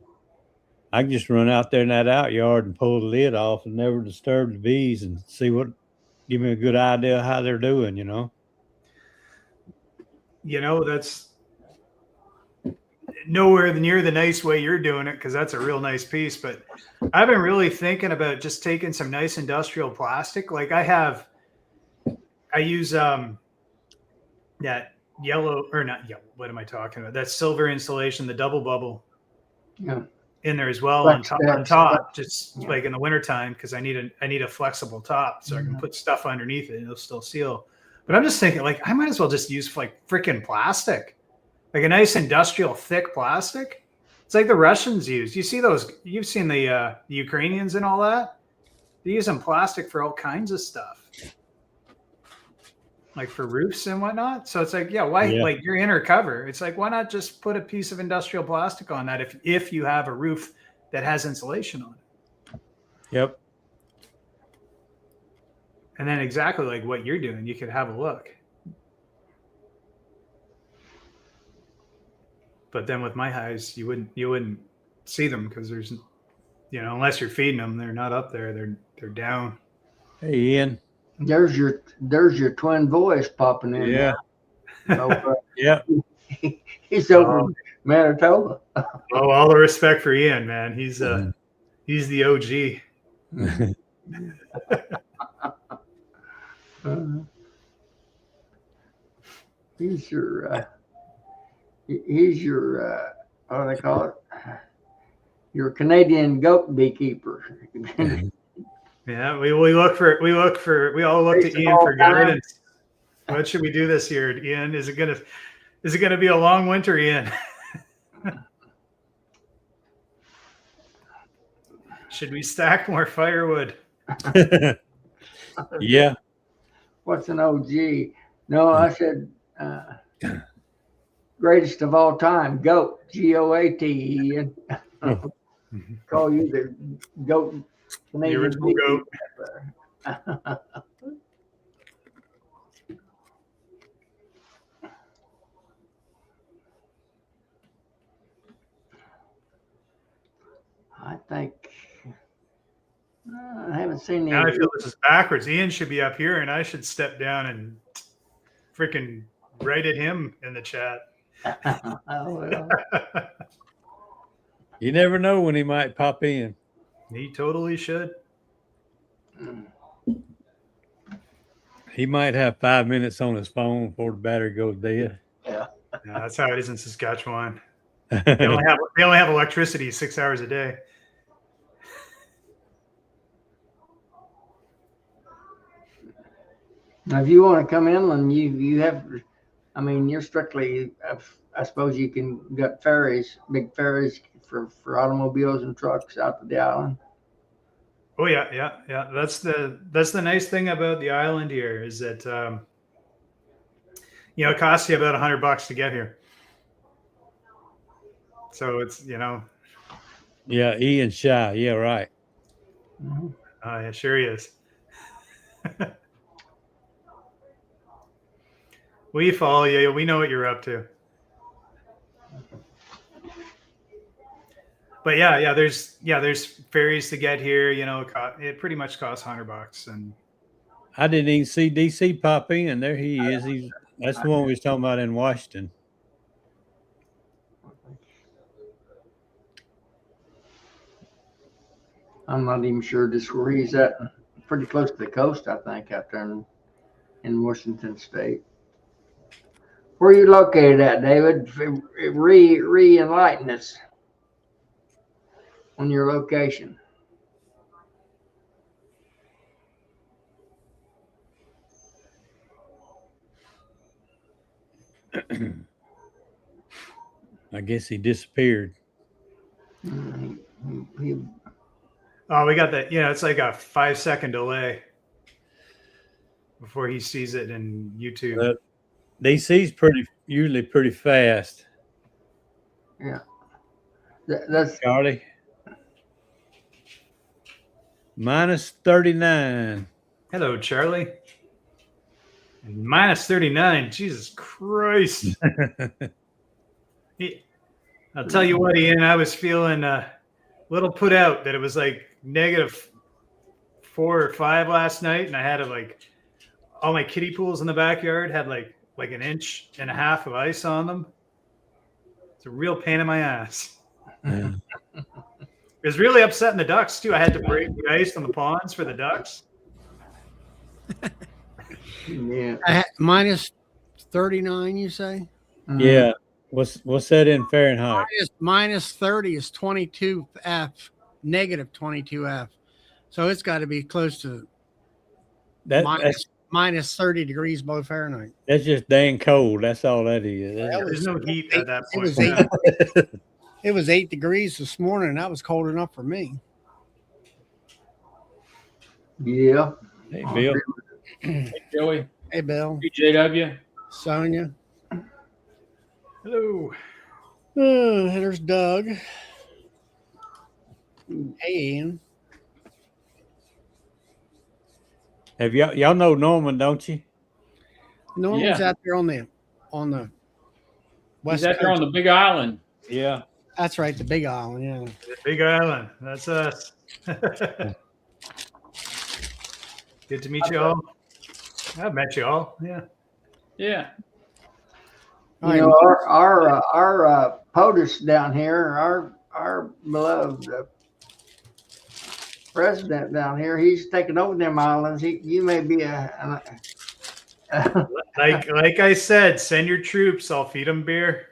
I can just run out there in that out yard and pull the lid off and never disturb the bees and give me a good idea of how they're doing, That's nowhere near the nice way you're doing it, because that's a real nice piece. But I've been really thinking about just taking some nice industrial plastic. Like I use that yellow, or not yellow, what am I talking about? That silver insulation, the double bubble. Yeah. In there as well, on top, just like in the wintertime, because I need a flexible top so I can put stuff underneath it and it'll still seal. But I'm just thinking, like, I might as well just use like freaking plastic, like a nice industrial thick plastic. It's like the Russians use. You see those? You've seen the Ukrainians and all that. They use plastic for all kinds of stuff. like for roofs and whatnot. So it's like, yeah, why? Yeah. Like your inner cover. It's like, why not just put a piece of industrial plastic on that if you have a roof that has insulation on it? Yep. And then exactly like what you're doing, you could have a look. But then with my hives, you wouldn't see them because there's, unless you're feeding them, they're not up there. They're down. Hey, Ian. There's your twin voice popping in. Yeah. Now. Yeah. He's over Manitoba. Oh, all the respect for Ian, man. He's the OG. He's your what do they call it? Your Canadian goat beekeeper. Yeah, we all look to Ian for guidance. What should we do this year, Ian? Is it gonna be a long winter, Ian? Should we stack more firewood? Yeah. What's an OG? No, I said greatest of all time, goat. GOAT. Ian. Call you the goat. The original goat. I think I haven't seen any. Now I feel this is backwards. Ian should be up here, and I should step down and freaking write at him in the chat. Oh, well. You never know when he might pop in. He totally should. He might have 5 minutes on his phone before the battery goes dead. Yeah. Yeah, that's how it is in Saskatchewan. They only have electricity 6 hours a day. Now, if you want to come inland, you have. I mean, you're strictly. I suppose you can got ferries, big ferries for automobiles and trucks out to the island. Oh yeah. That's the nice thing about the island here is that it costs you about $100 to get here. So it's Yeah, Ian Shy. Yeah, right. Mm-hmm. Yeah, sure he is. We follow you. We know what you're up to. But yeah, there's ferries to get here. It pretty much costs $100. And I didn't even see DC pop in. There he is. That's the one we was talking about in Washington. I'm not even sure just where he's at. Pretty close to the coast, I think, out there in Washington State. Where are you located at, David? Re-enlighten us on your location. I guess he disappeared. He- oh, we got that. It's like a 5-second delay before he sees it in YouTube. DC's usually pretty fast. Yeah. That's Charlie. Minus 39. Hello, Charlie. And minus 39. Jesus Christ. I'll tell you what, Ian, I was feeling a little put out that it was like -4 or 5 last night. And I had all my kiddie pools in the backyard had like 1.5 inches of ice on them. It's a real pain in my ass. Yeah. It was really upsetting the ducks too. I had to break the ice on the ponds for the ducks. yeah. Minus 39, you say? Yeah. What's that in Fahrenheit? Minus 30 is 22F, negative 22F. So it's got to be close to minus 30 degrees below Fahrenheit. That's just dang cold. That's all that is. There's no heat at that point. It was 8 degrees this morning, and that was cold enough for me. Yeah. Hey, Bill. Hey, Joey. Hey, Bill. Hey, JW. Sonia. Hello. There's Doug. Hey, Ian. Have y'all know Norman, don't you? Norman's Yeah. out there on the He's west out there on coast. the Big Island. Yeah. That's right, the Big Island. Yeah. The Big Island. That's us. Good to meet you all. I've met you all. Yeah. Yeah. All You right, know, our POTUS down here, our beloved president down here, he's taking over them islands. You may be Like I said, send your troops. I'll feed them beer.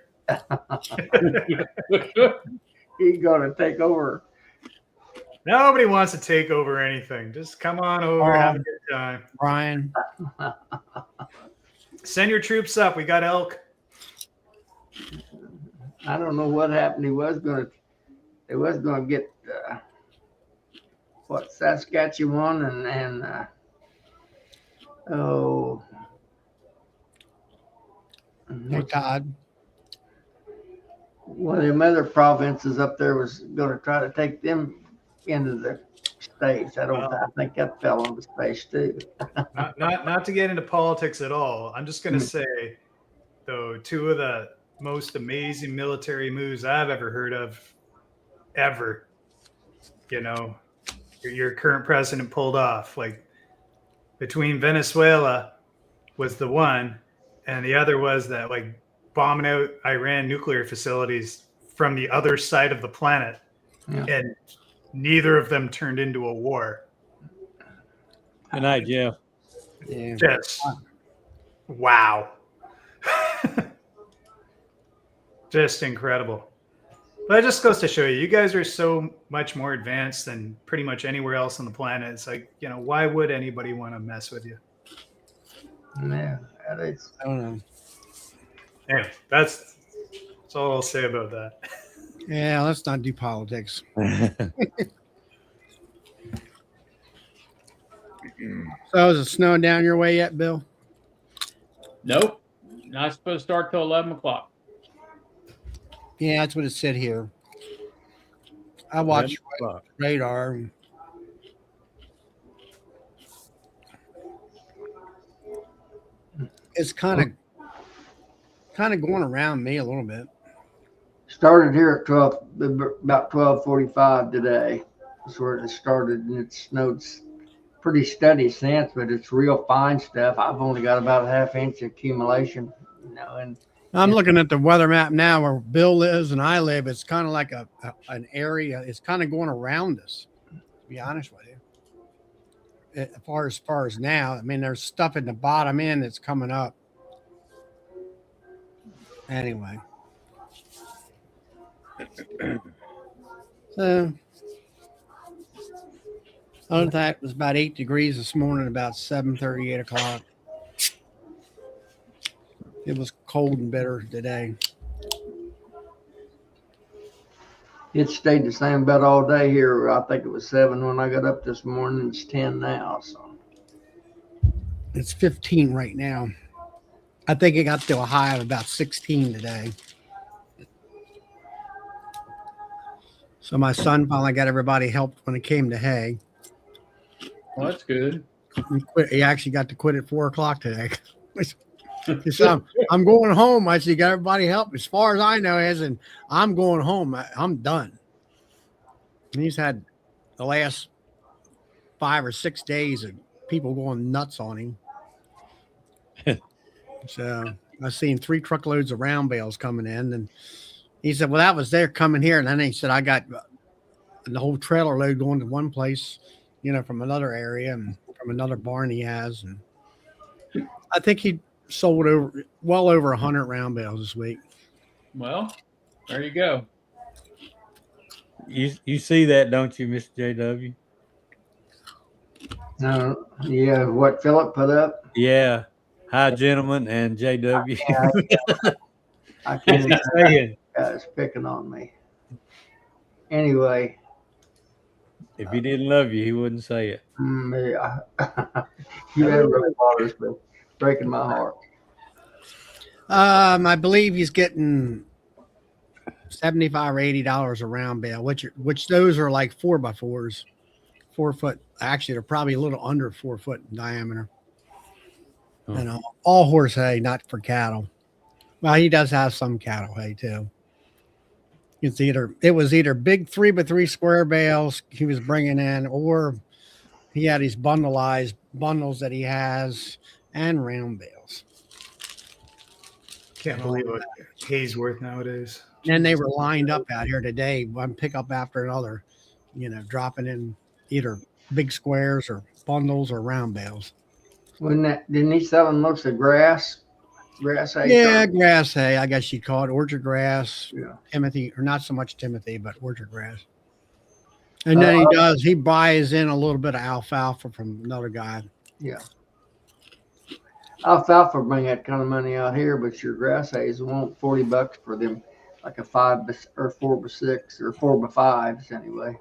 he's going to take over. Nobody wants to take over anything. Just come on over, have a good time. Brian. Send your troops up. We got elk. I don't know what happened. They was going to get Saskatchewan and oh, Hey, Todd. one of them other provinces up there was going to try to take them into the states. I think that fell on the space too. Not to get into politics at all. I'm just going to say, though, two of the most amazing military moves I've ever heard of, ever. You know, your current president pulled off. Like between Venezuela was the one, and the other was that like bombing out Iran nuclear facilities from the other side of the planet, and neither of them turned into a war. Good night, Jeff. Yeah. Just wow. Just incredible. But it just goes to show you guys are so much more advanced than pretty much anywhere else on the planet. It's like, you know, why would anybody want to mess with you? Yeah, that is. I don't know. Anyway, that's all I'll say about that. Yeah, let's not do politics. So is it snowing down your way yet, Bill? Nope. Not supposed to start till 11 o'clock. Yeah, that's what it said here. I watched radar. It's kind of going around me a little bit. Started here at about 12:45 today. That's where it started, and it snowed pretty steady since, but it's real fine stuff. I've only got about a half-inch accumulation, you know. And I'm looking at the weather map now where Bill lives and I live. It's kind of like an area. It's kind of going around us, to be honest with you. As far as now, I mean, there's stuff in the bottom end that's coming up. Anyway. So, other than that, it was about 8 degrees this morning, about 7:30, 8 o'clock. It was cold and bitter today. it stayed the same about all day here. I think it was 7 when I got up this morning. It's 10 now. So It's 15 right now. I think it got to a high of about 16 today. So my son finally got everybody helped when it came to hay. Well, that's good. He actually got to quit at 4 o'clock today. He said, I'm going home. I said, you got everybody help. As far as I know, as in I'm going home. I'm done. And he's had the last 5 or 6 days of people going nuts on him. So I've seen 3 truckloads of round bales coming in, and he said, well, that was there coming here. And then he said, I got the whole trailer load going to one place, you know, from another area and from another barn he has. And I think he sold well over 100 round bales this week. Well, there you go. You see that, don't you, Mr. JW? yeah, what Philip put up. Yeah. Hi, gentlemen, and JW. I can't What's he saying? guys picking on me. Anyway, If he didn't love you, he wouldn't say it. yeah. You have no fathers, but breaking my heart. I believe he's getting $75 or $80 a round bale, which those are like 4x4s, 4 foot. Actually, they're probably a little under 4 foot in diameter. Oh. And all horse hay, not for cattle. Well, he does have some cattle hay too. It was either big 3x3 square bales he was bringing in, or he had these bundleized bundles that he has, and round bales. Can't believe what hay's worth nowadays. And they were lined up out here today, one pickup after another, dropping in either big squares or bundles or round bales. Didn't he sell them most of grass hay? Yeah, grass hay, I guess you'd call it orchard grass. Yeah. Timothy, or not so much Timothy, but orchard grass. And then he buys in a little bit of alfalfa from another guy. Yeah. Alfalfa bring that kind of money out here, but your grass hays won't $40 for them, like a 5 or 4x6 or 4x5s anyway.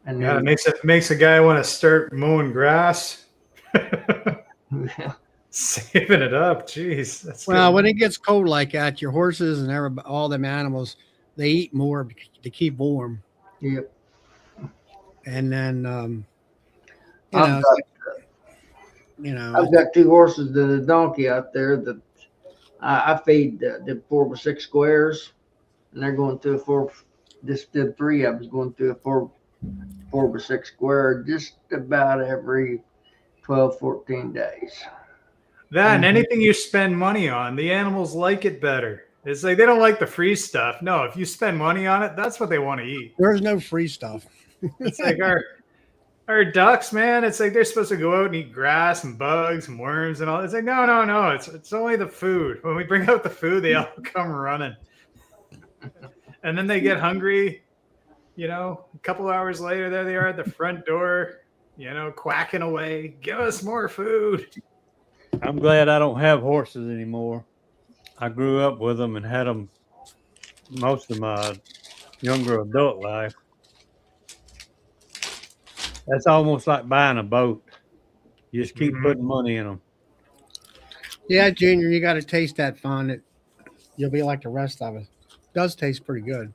And Yeah, then, it makes a guy want to start mowing grass. yeah. Saving it up, jeez. That's Well, good. when it gets cold like that, your horses and all them animals, they eat more to keep warm. Yep. And then, I've got 2 horses and a donkey out there that I feed the 4x6 squares, and they're going through just did 3 of them going through a 4x6 square just about every 12, 14 days. That and anything you spend money on, the animals like it better. It's like they don't like the free stuff. No, if you spend money on it, that's what they want to eat. There's no free stuff. It's like our ducks, man. It's like they're supposed to go out and eat grass and bugs and worms and all. It's like no. It's only the food. When we bring out the food, they all come running, and then they get hungry. A couple hours later, there they are at the front door. Quacking away. Give us more food. I'm glad I don't have horses anymore. I grew up with them and had them most of my younger adult life. That's almost like buying a boat. You just keep putting money in them. Yeah, Junior, you got to taste that fun. You'll be like the rest of us. It does taste pretty good.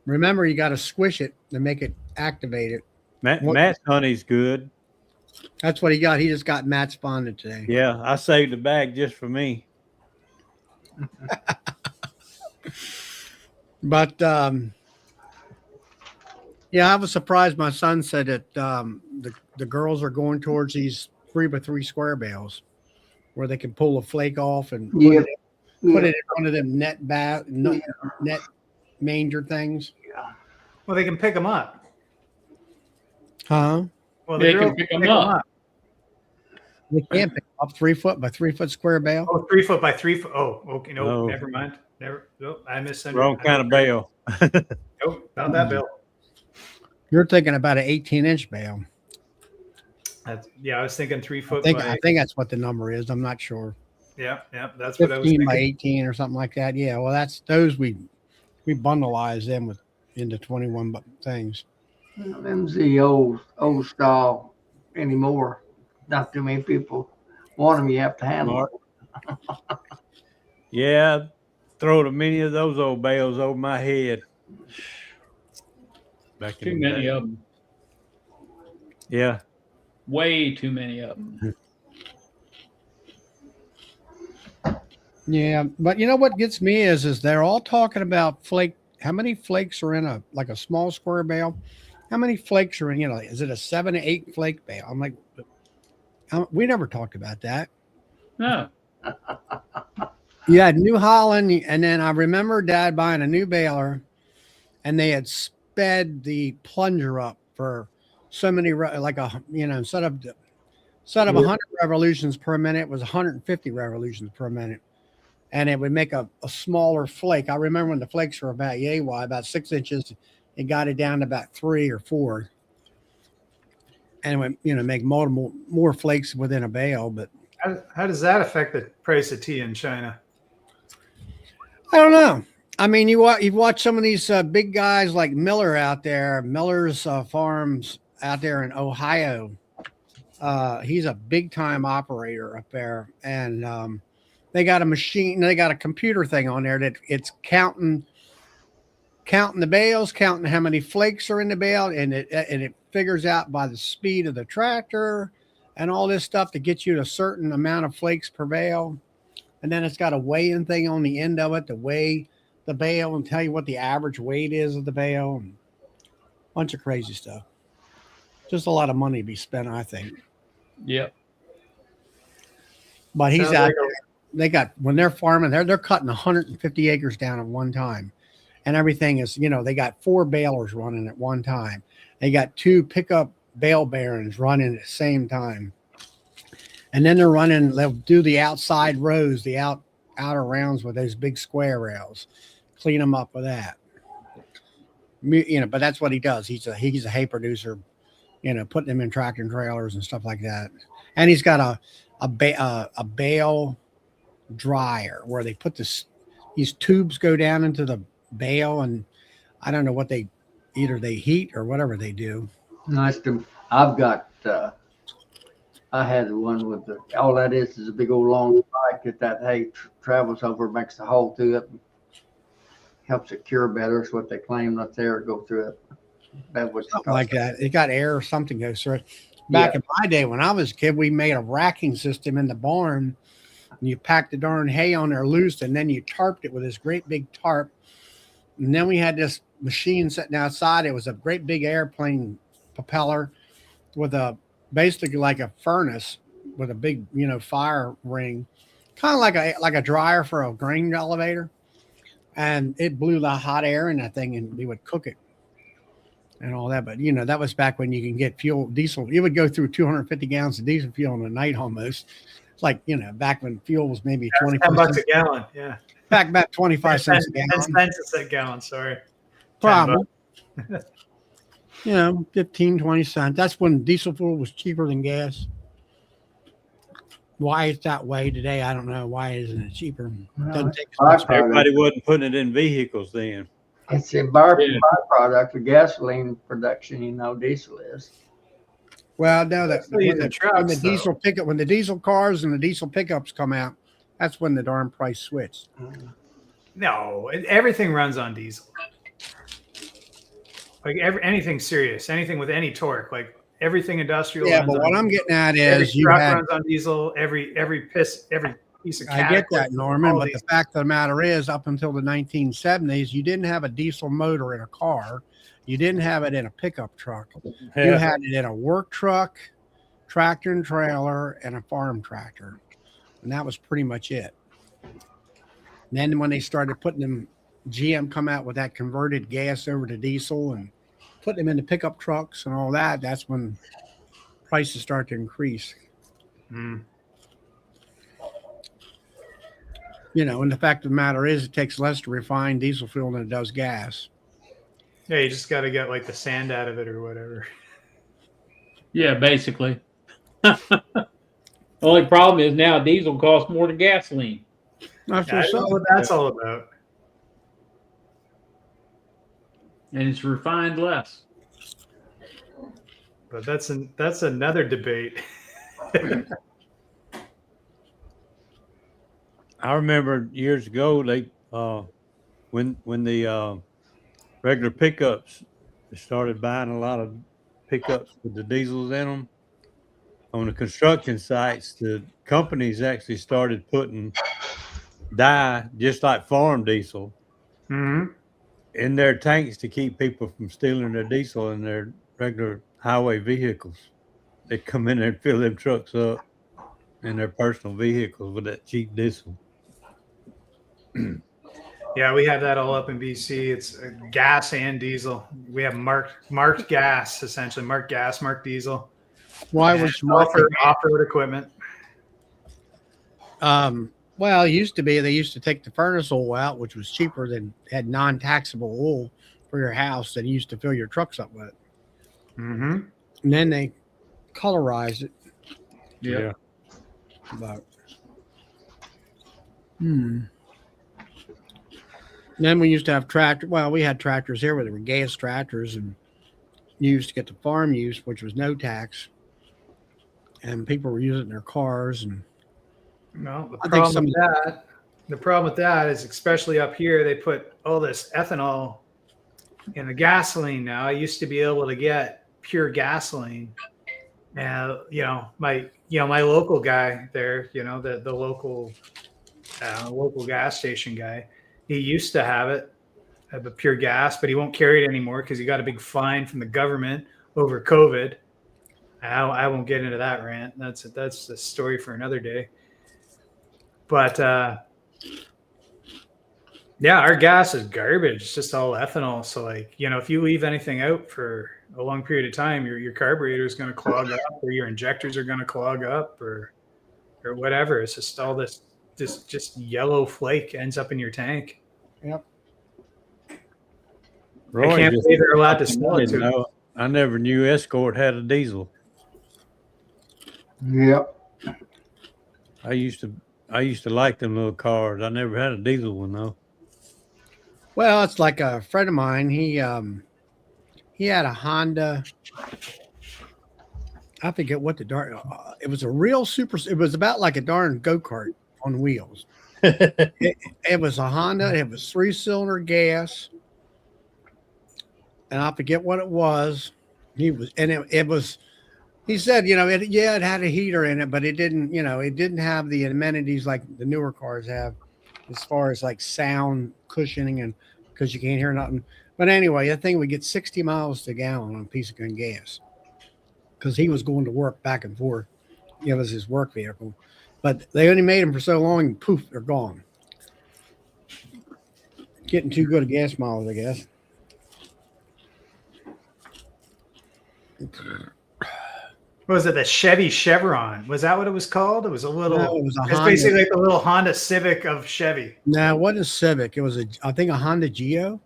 Remember, you got to squish it to make it activate it. Matt's honey's good. That's what he got. He just got Matt's fondant today. Yeah, I saved a bag just for me. But yeah, I was surprised. My son said that the girls are going towards these 3x3 square bales where they can pull a flake off and put it in one of them net manger things. Yeah. Well, they can pick them up. Huh? Well, They the can girls pick 'em up. They can't pick up 3 foot by 3 foot square bale. Oh, 3 foot by 3 foot. Oh, okay. No, No. never mind. No, I misunderstood. Wrong kind of bale. Nope, not that bill. You're thinking about an 18-inch bale. Yeah, I was thinking 3 foot. I think that's what the number is. I'm not sure. Yeah, that's what I was 15 thinking. by 18 or something like that. Yeah, well, that's those we bundleize them into 21 things. Them's the old style anymore. Not too many people want them. You have to handle it. Yeah, throwed many of those old bales over my head. Back in Too the many day. of them. Yeah. Way too many of them. Yeah, but you know what gets me is they're all talking about flake. How many flakes are in a small square bale? How many flakes are in? Is it a 7 to 8 flake bale? I'm like, we never talked about that. No. You had New Holland, and then I remember Dad buying a new baler, and they had sped the plunger up for so many, instead of 100 revolutions per minute, it was 150 revolutions per minute. And it would make a smaller flake. I remember when the flakes were about yay wide, about 6 inches, it got it down to about 3 or 4. And it would, make more flakes within a bale. But How does that affect the price of tea in China? I don't know. I mean, you've watched some of these big guys like Miller out there, Miller's farms out there in Ohio. He's a big time operator up there, and they got a machine. They got a computer thing on there that it's counting the bales, counting how many flakes are in the bale, and it figures out by the speed of the tractor and all this stuff to get you a certain amount of flakes per bale. And then it's got a weighing thing on the end of it to weigh the bale and tell you what the average weight is of the bale, and a bunch of crazy stuff. Just a lot of money to be spent, I think. Yep. But he's Sounds out like there. They got when they're farming, they're cutting 150 acres down at one time, and everything is, they got 4 balers running at one time. They got 2 pickup bale bearings running at the same time, and then they'll do the outside rows, the outer rounds with those big square rails, clean them up with that. But that's what he does. He's a hay producer, putting them in tractor and trailers and stuff like that. And he's got a bale dryer where they put these tubes go down into the bale, and I don't know what either they heat or whatever they do. Nice to. I've got. I had the one with all that is a big old long spike that hay travels over, makes the hole through it, helps it cure better. Is what they claim. Let the air go through it. That was Something like that. It got air or something goes through it. Back in my day when I was a kid, we made a racking system in the barn. And you packed the darn hay on there loose, and then you tarped it with this great big tarp. And then we had this machine sitting outside. It was a great big airplane propeller with basically like a furnace with a big, fire ring, kind of like a dryer for a grain elevator. And it blew the hot air in that thing, and we would cook it and all that. But that was back when you can get diesel. You would go through 250 gallons of diesel fuel in a night almost. It's like, back when fuel was maybe 25 bucks a gallon. Yeah. Back about 25 cents a gallon. 10 cents a gallon, sorry. Probably. 15, 20 cents. That's when diesel fuel was cheaper than gas. Why it's that way today, I don't know. Why isn't it cheaper? Doesn't take as much. Everybody wasn't putting it in vehicles then. It's a byproduct of gasoline production. Diesel is. Well, no, when the diesel cars and the diesel pickups come out, that's when the darn price switched. No, everything runs on diesel. Like anything serious, anything with any torque, like everything industrial. Yeah, but what I'm getting at is runs on diesel. Every piece of. I get that, Norman, but the fact of the matter is, up until the 1970s, you didn't have a diesel motor in a car. You didn't have it in a pickup truck. Yeah. You had it in a work truck, tractor and trailer, and a farm tractor. And that was pretty much it. And then when they started putting them, GM come out with that converted gas over to diesel and put them into pickup trucks and all that, that's when prices start to increase. And the fact of the matter is, it takes less to refine diesel fuel than it does gas. Yeah, you just got to get like the sand out of it or whatever. Yeah, basically. Only problem is now diesel costs more than gasoline. That's what that's all about. And it's refined less. But that's another debate. I remember years ago, they when the regular pickups, they started buying a lot of pickups with the diesels in them. On the construction sites, the companies actually started putting dye, just like farm diesel, in their tanks to keep people from stealing their diesel in their regular highway vehicles. They come in there and fill them trucks up in their personal vehicles with that cheap diesel. Yeah, we have that all up in BC. It's gas and diesel. We have marked gas, essentially marked gas, marked diesel. Why was off-road equipment? Well, it used to be they used to take the furnace oil out, which was cheaper than had non-taxable oil for your house that you used to fill your trucks up with. And then they colorized it. Yeah. But then we used to have tractors. Well, we had tractors here where they were gas tractors and used to get the farm use, which was no tax. and people were using it in their cars. And No, the I think problem with that, is especially up here, they put all this ethanol in the gasoline now. I used to be able to get pure gasoline. And my local guy there, the local gas station guy, he used to have the pure gas, but he won't carry it anymore because he got a big fine from the government over COVID. I won't get into that rant. That's a story for another day. But yeah, our gas is garbage. It's just all ethanol. So like, if you leave anything out for a long period of time, your carburetor is going to clog up, or your injectors are going to clog up, or whatever. It's just all this just yellow flake ends up in your tank. Yep. Roy I can't just- believe they're allowed to sell it to. know. I never knew Escort had a diesel. Yep. I used to like them little cars. I never had a diesel one though. Well, it's like a friend of mine. He had a Honda. I forget what the darn. It was a real super. It was about like a darn go-kart on wheels. It was a Honda. It was 3-cylinder gas, and I forget what it was. It was. He said, it had a heater in it, but it didn't. It didn't have the amenities like the newer cars have, as far as like sound cushioning and because you can't hear nothing. But anyway, that thing would get 60 miles to a gallon on a piece of gun gas because he was going to work back and forth. It was his work vehicle. But they only made them for so long, and poof, they're gone. Getting too good at gas miles, I guess. What was it? The Chevy Chevron? Was that what it was called? It was a little. No, it was a it's Honda. basically like the little Honda Civic of Chevy. No, it wasn't a Civic. It was I think a Honda Geo.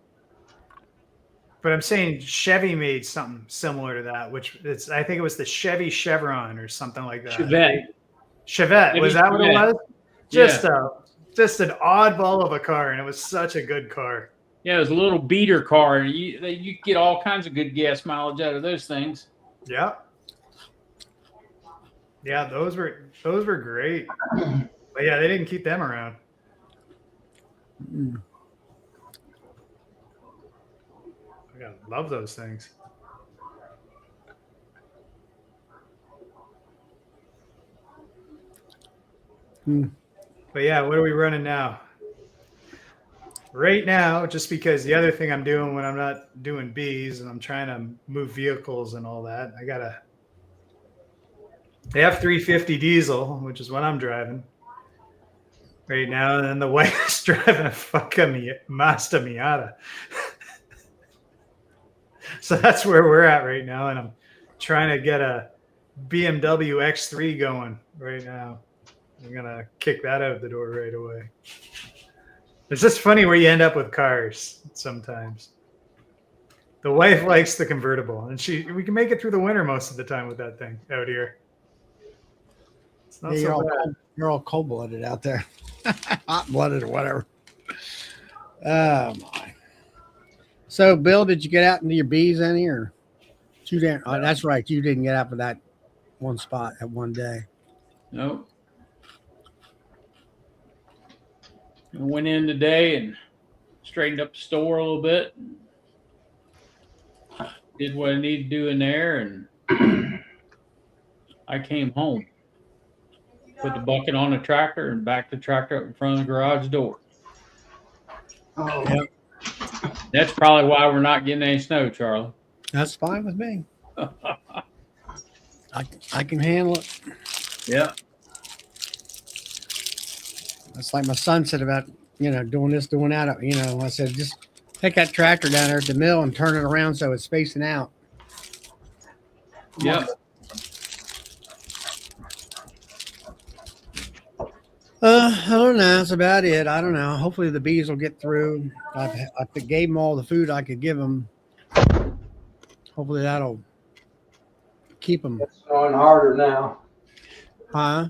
But I'm saying Chevy made something similar to that, I think it was the Chevy Chevron or something like that. Chevette. Was that what it was? Just an oddball of a car, and it was such a good car. Yeah, it was a little beater car. You get all kinds of good gas mileage out of those things. Yeah. Yeah, those were great. But yeah, they didn't keep them around. I love those things. But yeah, what are we running now? Right now, just because the other thing I'm doing when I'm not doing bees and I'm trying to move vehicles and all that, they have 350 diesel, which is what I'm driving right now. And then the wife's driving a fucking Mazda Miata. So that's where we're at right now. And I'm trying to get a BMW X3 going right now. I'm going to kick that out the door right away. It's just funny where you end up with cars sometimes. The wife likes the convertible, and we can make it through the winter most of the time with that thing out here. It's not so bad. You're all cold-blooded out there. Hot-blooded or whatever. Oh, my. So, Bill, did you get out into your bees any? Or you didn't? Oh, that's right. You didn't get out for that one spot at one day. Nope. I went in today and straightened up the store a little bit. Did what I needed to do in there, and I came home. Put the bucket on the tractor and backed the tractor up in front of the garage door. Oh, Yep. That's probably why we're not getting any snow, Charlie. That's fine with me. I can handle it. Yeah. That's like my son said about, doing this, doing that. I said, just take that tractor down there at the mill and turn it around so it's spacing out. Yeah. I don't know. That's about it. I don't know. Hopefully the bees will get through. I gave them all the food I could give them. Hopefully that'll keep them. it's snowing harder now. Huh?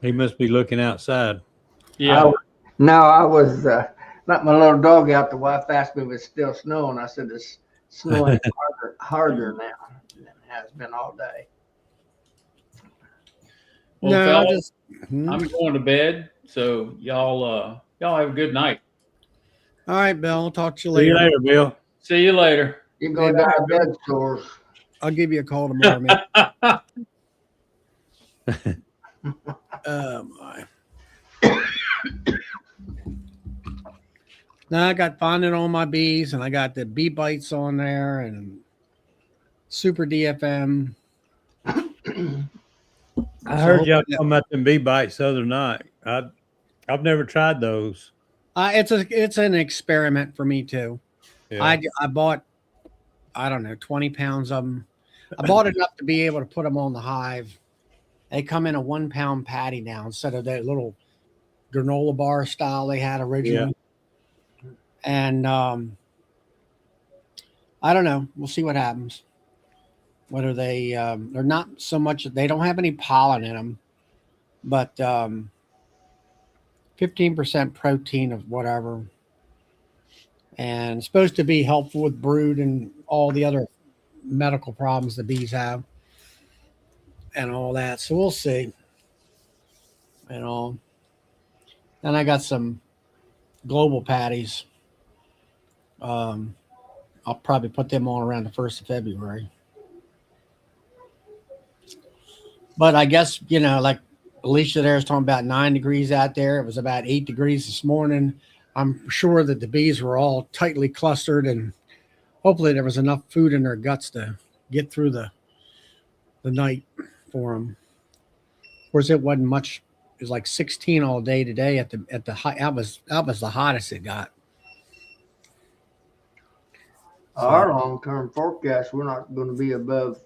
He must be looking outside. Yeah. I was let my little dog out. The wife asked me if it's still snowing. I said it's snowing harder now. has been all day. Well, No, fellas, Hmm? I'm going to bed. So y'all have a good night. All right, Bill. I'll talk to you See you later. later, Bill. See you later. You're gonna Yeah. die of bed sores. I'll give you a call tomorrow, man. My. Now I got fondant on my bees, and I got the bee bites on there, and super DFM. I So heard y'all hopefully- talking about them bee bites the other night. I've never tried those. it's an experiment for me too. Yeah. I bought, I don't know, 20 pounds of them. I bought enough to be able to put them on the hive. They come in a 1 pound patty now instead of that little granola bar style they had originally. And I don't know. We'll see what happens. Whether they're not so much, they don't have any pollen in them, but 15% protein of whatever. And it's supposed to be helpful with brood and all the other medical problems the bees have and all that. So we'll see. And all. Then I got some global patties. I'll probably put them on around the 1st of February. But I guess, like Alicia there was talking about 9 degrees out there. It was about 8 degrees this morning. I'm sure that the bees were all tightly clustered, and hopefully there was enough food in their guts to get through the night for them. Of course, it wasn't much. It was like 16 all day today at the high. That was the hottest it got. Our long-term forecast, we're not going to be above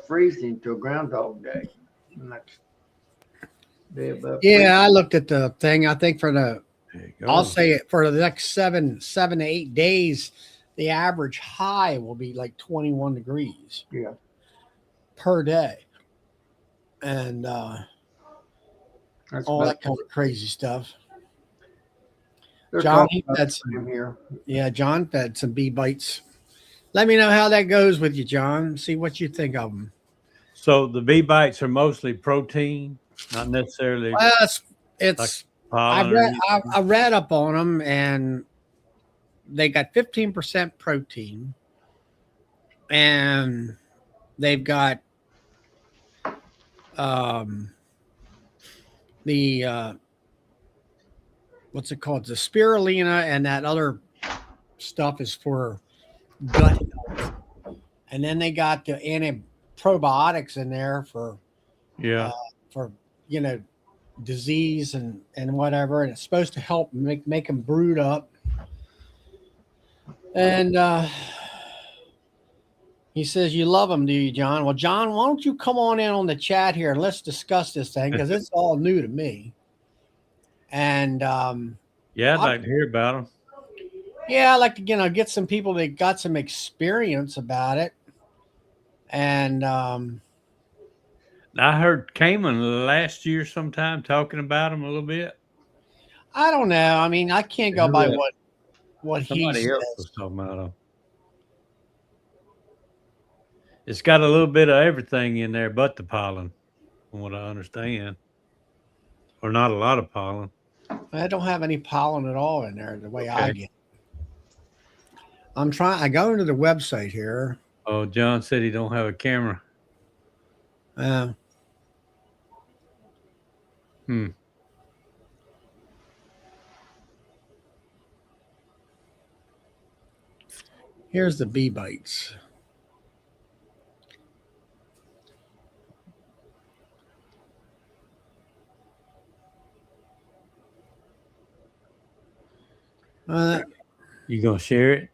freezing till Groundhog Day. Next day above. Yeah, I looked at the thing. I think There you go. I'll say it for the next 7 to 8 days, the average high will be like 21 degrees. Yeah. Per day, and That's all about that kind of crazy stuff. They're John, talking he about fed the some. same here. Yeah, John fed some bee bites. Let me know how that goes with you, John. See what you think of them. So the bee bites are mostly protein, not necessarily Well, like it's pollen or anything. I read up on them, and they got 15% protein, and they've got the what's it called? The spirulina, and that other stuff is for gut health. And then they got the anti-probiotics in there for Yeah. disease and whatever, and it's supposed to help make them brood up. And he says, you love them, do you, John? Well, John, why don't you come on in on the chat here and let's discuss this thing, because it's all new to me. And Yeah, I'd like to hear about them. yeah, I like to get some people that got some experience about it. And I heard Cayman last year sometime talking about them a little bit. I don't know. I mean, I can't go by what he Somebody else says. was talking about them. It's got a little bit of everything in there but the pollen, from what I understand. Or not a lot of pollen. I don't have any pollen at all in there the way I Okay. get. I go into the website here. Oh, John said he don't have a camera. Here's the bee bites. You gonna share it?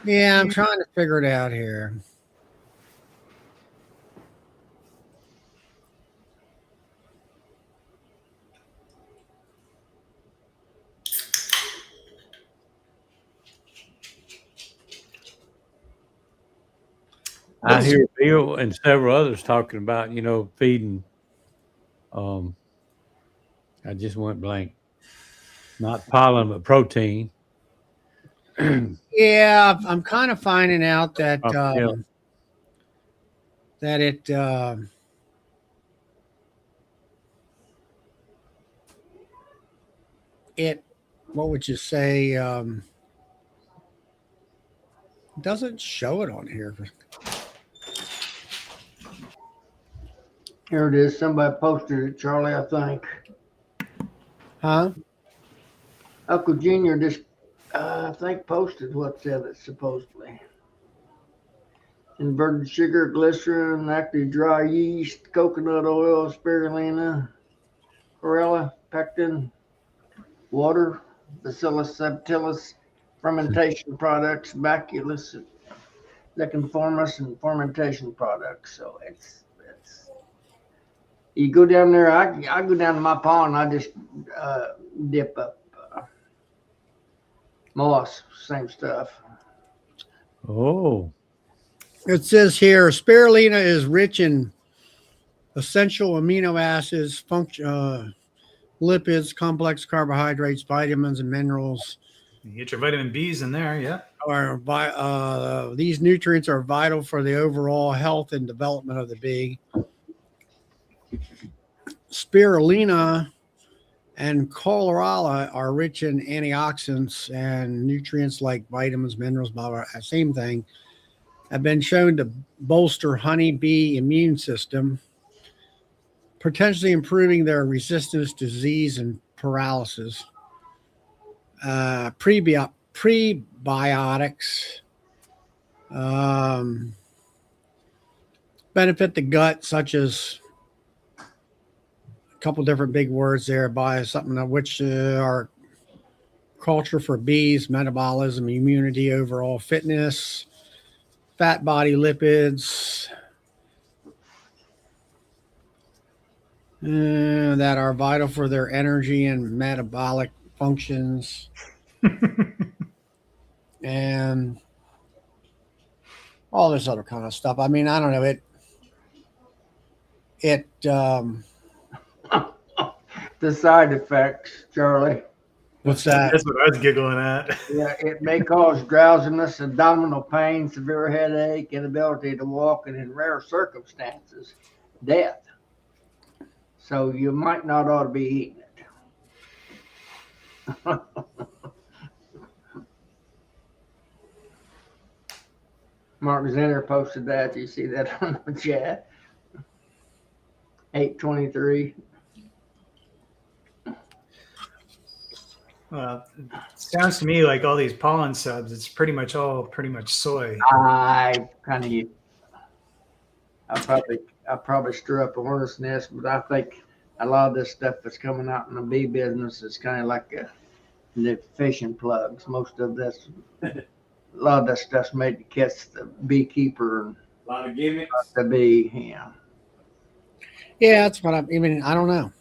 Yeah, I'm trying to figure it out here. I hear Bill and several others talking about, feeding. I just went blank. Not pollen, but protein. Yeah, I'm kind of finding out that Yeah. that it what would you say doesn't show it on here. Here it is. Somebody posted it, Charlie, I think. Huh? Uncle Junior just, I think, posted what's in it supposedly. Inverted sugar, glycerin, active dry yeast, coconut oil, spirulina, chlorella, pectin, water, bacillus subtilis, fermentation products, baculus, licheniformis, and fermentation products. So it's you go down there. I go down to my pond. I just dip up moss, same stuff. Oh, It says here spirulina is rich in essential amino acids, lipids, complex carbohydrates, vitamins, and minerals. You get your vitamin B's in there, yeah. These nutrients are vital for the overall health and development of the bee. Spirulina and chlorella are rich in antioxidants and nutrients like vitamins, minerals, blah, blah, blah, same thing, have been shown to bolster honeybee immune system, potentially improving their resistance to disease and paralysis. Prebiotics benefit the gut, such as a couple different big words there by something of which are culture for bees, metabolism, immunity, overall fitness, fat body lipids that are vital for their energy and metabolic functions. And all this other kind of stuff. I mean, I don't know. The side effects, Charlie. What's that? That's what I was giggling at. Yeah, it may cause drowsiness, abdominal pain, severe headache, inability to walk, and in rare circumstances, death. So you might not ought to be eating it. Mark Zinner posted that. Do you see that on the chat? 823. Well, it sounds to me like all these pollen subs, it's pretty much soy. I probably stir up a hornet's nest, but I think a lot of this stuff that's coming out in the bee business is kind of like the fishing plugs. Most of this, a lot of that stuff's made to catch the beekeeper and a lot of gimmicks. the bee. Yeah. Yeah, that's what I mean. I don't know.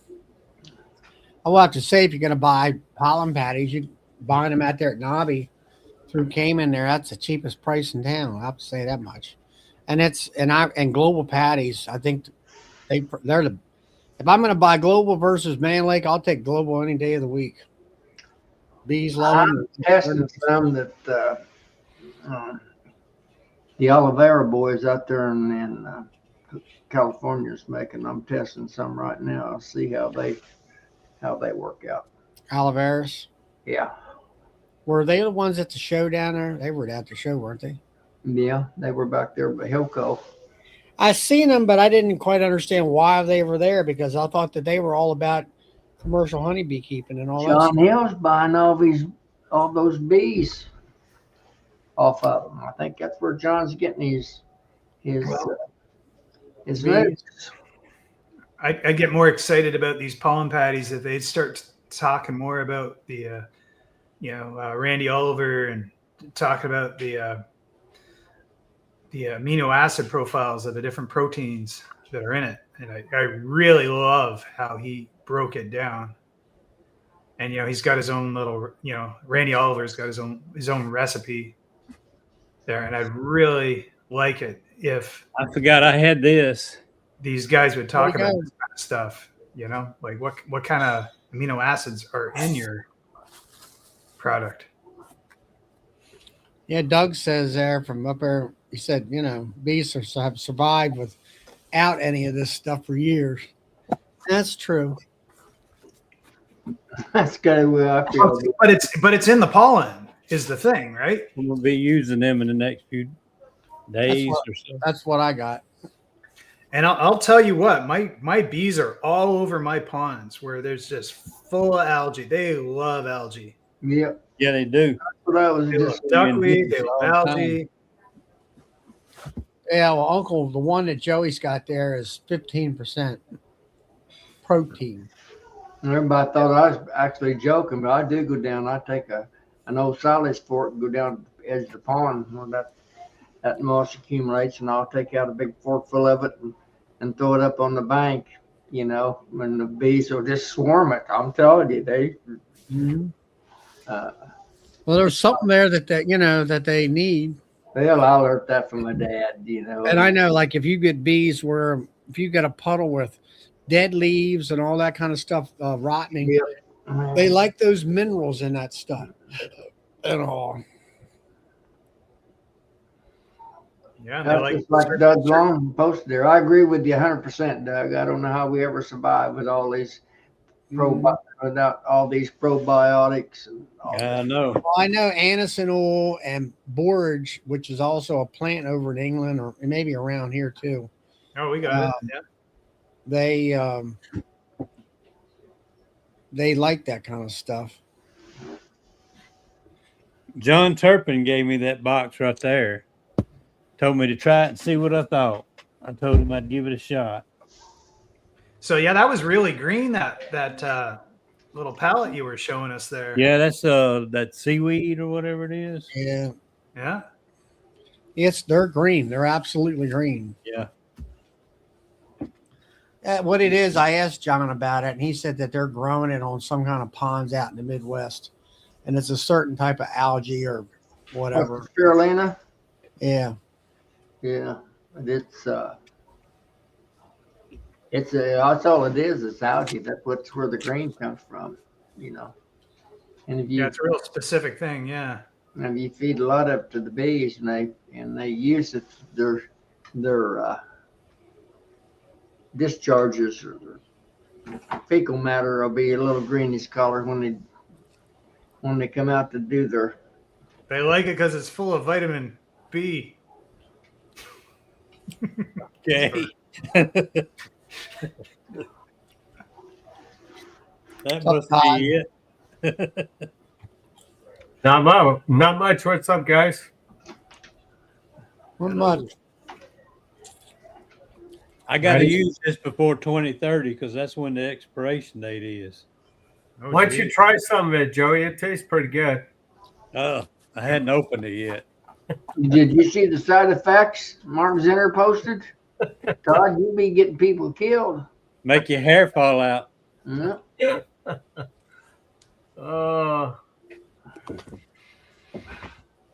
I will have to say, if you're going to buy pollen patties, you buying them out there at Nobby through Cayman there. That's the cheapest price in town. I have to say that much. And Global patties, I think they're the. If I'm going to buy Global versus Man Lake, I'll take Global any day of the week. Bees love them. I'm testing some that the Oliveira boys out there in California is making. I'm testing some right now. I'll see how they work out. Oliveira's. Yeah. Were they the ones at the show down there? They were at the show, weren't they? Yeah, they were back there by Hilco. I seen them, but I didn't quite understand why they were there, because I thought that they were all about commercial honeybee keeping and all that. John Hill's buying all those bees off of them. I think that's where John's getting his Bees. I get more excited about these pollen patties if they start talking more about the, Randy Oliver, and talking about the amino acid profiles of the different proteins that are in it. And I really love how he broke it down. And, he's got his own little, Randy Oliver's got his own recipe there. And I'd really like it if I forgot I had this. these guys would talk about this kind of stuff, like what kind of amino acids are in your product. Yeah, Doug says there from up there, he said, bees have survived with out any of this stuff for years. That's true. That's kind of where I feel. But it's in the pollen is the thing, right? We'll be using them in the next few days or so. That's what I got. And I'll tell you what, my bees are all over my ponds where there's just full of algae. They love algae. Yep. Yeah, they do. That's what I was They just love duckweed. They love algae. Yeah, well, Uncle, the one that Joey's got there is 15% protein. Everybody thought I was actually joking, but I do go down. I take an old silage fork and go down the edge of the pond where that moss accumulates, and I'll take out a big fork full of it and throw it up on the bank, you know, and the bees will just swarm it. I'm telling you, they. Mm-hmm. Well, there's something there that they need. Well, I learned that from my dad, you know. And I know, like, if you get bees if you get a puddle with dead leaves and all that kind of stuff rotting, Yep. they like those minerals in that stuff and all. Yeah, they That's just like Doug Long posted there. I agree with you 100%, Doug. I don't know how we ever survive with all these without all these probiotics and all I know. Well, I know Anison oil and borage, which is also a plant over in England or maybe around here too. Oh, we got it. Yeah. They like that kind of stuff. John Turpin gave me that box right there. Told me to try it and see what I thought. I told him I'd give it a shot. So yeah, that was really green. That little palette you were showing us there. Yeah, that's that seaweed or whatever it is. Yeah. Yeah. Yes, they're green. They're absolutely green. Yeah. What it is, I asked John about it, and he said that they're growing it on some kind of ponds out in the Midwest, and it's a certain type of algae or whatever. Spirulina. Yeah. Yeah, it's that's all it is. It's algae. That's where the green comes from, you know. And if you it's a real specific thing. Yeah. And you feed a lot of it to the bees, and they use it their discharges or their fecal matter will be a little greenish color when they come out to do their. They like it because it's full of vitamin B. Okay. That must be it. Not much. What's up, guys? Not much. I got to use this before 2030 because that's when the expiration date is. Oh, Why don't you try some of it, Joey? It tastes pretty good. Oh, I hadn't opened it yet. Did you see the side effects Martin Zinner posted? Todd, you be getting people killed. Make your hair fall out. Yeah.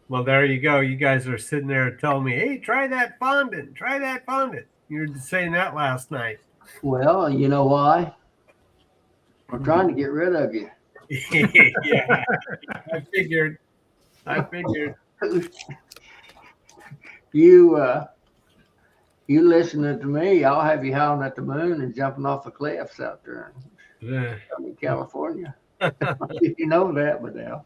Well, there you go. You guys are sitting there telling me, hey, try that fondant. Try that fondant. You were saying that last night. Well, you know why? We're trying to get rid of you. Yeah, I figured. You listening to me, I'll have you howling at the moon and jumping off the cliffs out there in California. You know that, but now.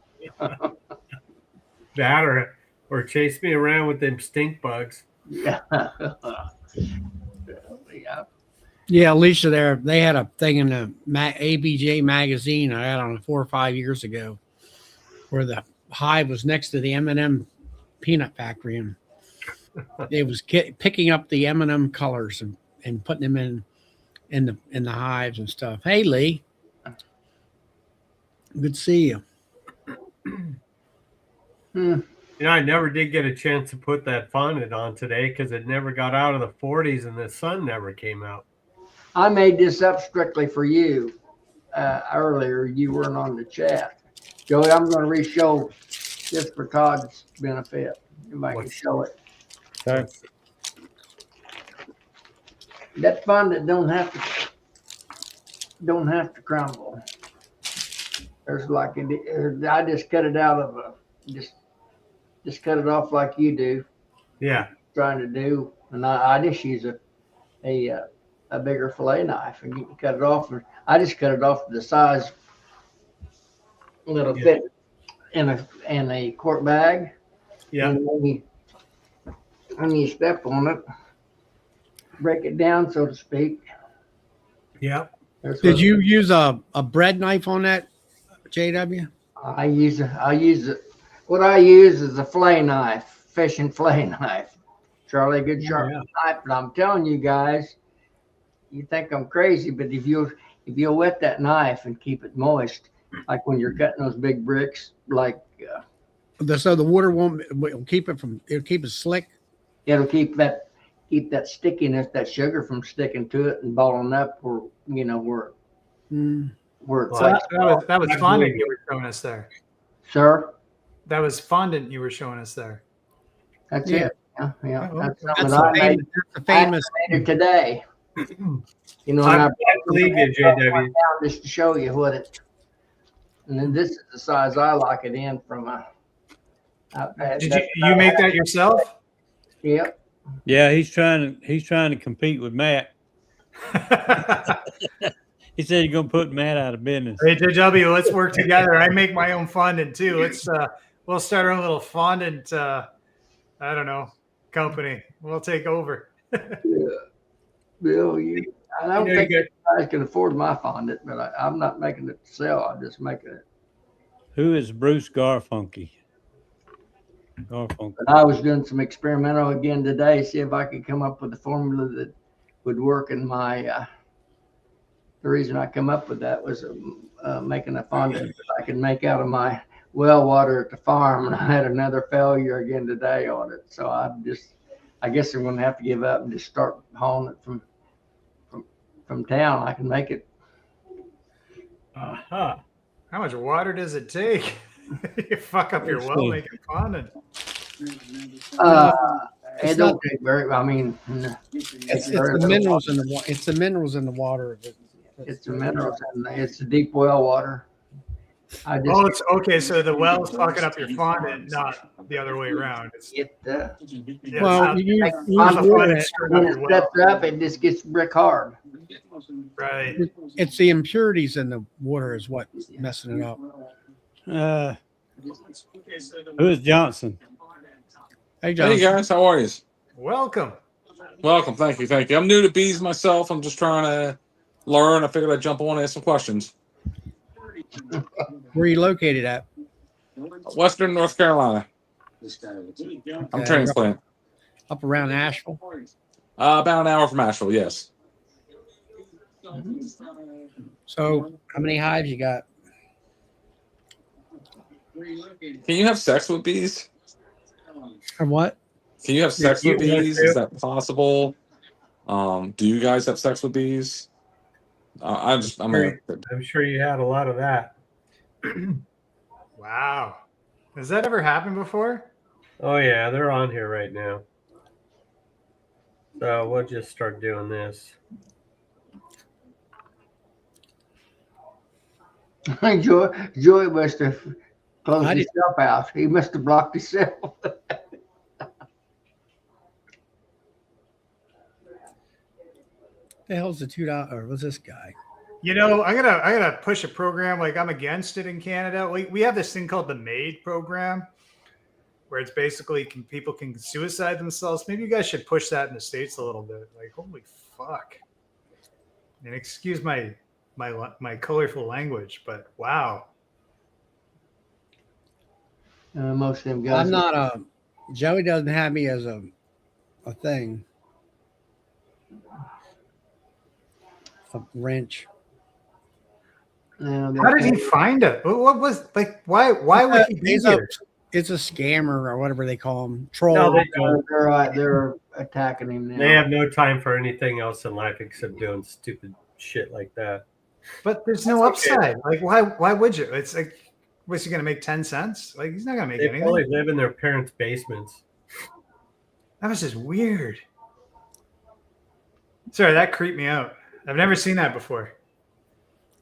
That or chase me around with them stink bugs. Yeah. Yeah, Alicia, they had a thing in the ABJ magazine I had on 4 or 5 years ago where the hive was next to the M&M peanut factory, and it was picking up the M&M colors and putting them in the hives and stuff. Hey, Lee. Good to see you. I never did get a chance to put that fondant on today because it never got out of the 40s and the sun never came out. I made this up strictly for you earlier. You weren't on the chat. Joey, I'm going to re-show this for Todd's benefit. If I can show it. Okay. That fondant don't have to crumble. There's like I just cut it out of just cut it off like you do. Yeah. Trying to do, and I just use a bigger fillet knife and you cut it off. I just cut it off to the size that'll fit in a quart bag. Yeah. And when you step on it, break it down, so to speak. Yeah. Did you use a bread knife on that, JW? I use it. What I use is a fillet knife, fishing fillet knife. Charlie, good sharp knife. But I'm telling you guys, you think I'm crazy, but if you wet that knife and keep it moist, like when you're cutting those big bricks, like So the water won't it'll keep it slick. it'll keep that stickiness, that sugar from sticking to it and balling up, where where Well, That was I fondant believe you were showing us there. Sir, That was fondant you were showing us there. that's Yeah. it. Yeah. Oh, That's That's something I the famous. made it today. And I I believe you, JW. down just to show you what it. And then this is the size I like it in from a. Did you make that yourself? Yep. Yeah, he's trying to compete with Matt. He said he's gonna put Matt out of business. Hey, JW, let's work together. I make my own fondant too. We'll start our own little fondant. I don't know, company. We'll take over. Yeah. Bill, I don't think you guys can afford my fondant, but I'm not making it to sell. I'm just making it. Who is Bruce Garfunkel? Garfunkel. But I was doing some experimental again today, see if I could come up with a formula that would work in my. The reason I come up with that was making a fondant that I could make out of my well water at the farm, and I had another failure again today on it. So I guess I'm going to have to give up and just start hauling it from town. I can make it. Uh-huh. How much water does it take? You fuck up your well making fondant. It don't take very. I mean, It's the minerals in the water. It's the minerals in the water. It's the minerals and it's the deep well water. It's okay. So the well's fucking up your fondant, not the other way around. Well, you when it steps up, it just gets brick hard. Right. It's the impurities in the water is what messing it up. Who is Johnson? Hey, Johnson. Hey guys, how are you? Welcome. Welcome. Thank you. I'm new to bees myself. I'm just trying to learn. I figured I'd jump on and ask some questions. Where are you located at? Western North Carolina. I'm transplant. Up around Asheville. About an hour from Asheville. Yes. So, how many hives you got? Can you have sex with bees? Or what? Can you have sex with bees? Is that possible? Do you guys have sex with bees? I'm sure you had a lot of that. Wow. Has that ever happened before? Oh yeah, they're on here right now. So we'll just start doing this. Joey must have closed himself out. He must have blocked himself. The hell's the $2? Or was this guy? You know, I gotta push a program. Like I'm against it in Canada. We have this thing called the MAID program, where it's basically people can suicide themselves. Maybe you guys should push that in the States a little bit. Like, holy fuck! And excuse my colorful language, but wow. Most of them guys. I'm not Joey doesn't have me as a thing. A wrench. How did he find it? What was like? Why would he be here? It's a scammer or whatever they call them. Troll. No, they're attacking him now. They have no time for anything else in life except doing stupid shit like that. But there's no upside. Like, why would you? It's like, was he going to make 10 cents? Like, he's not going to make They anything. probably live in their parents' basements. That was just weird. Sorry, that creeped me out. I've never seen that before.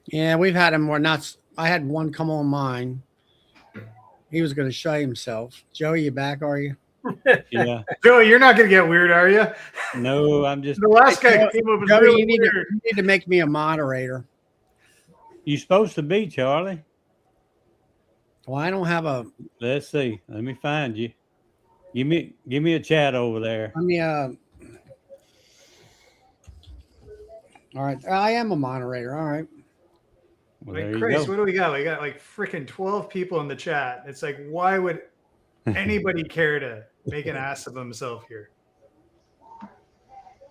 Yeah, we've had him more nuts. I had one come on mine. He was going to show himself. Joey, you back, are you? Yeah. Joey, you're not gonna get weird, are you? No, I'm just. The last guy Joey, came up with Joey, really you need weird. to make me a moderator. You supposed to be, Charlie. Well, I don't have a. Let's see. Let me find you. Give me a chat over there. Let me. All right, I am a moderator. All right. Well, Like there you Chris, go. what do we got? We got like freaking 12 people in the chat. It's like, why would anybody care to make an ass of himself here?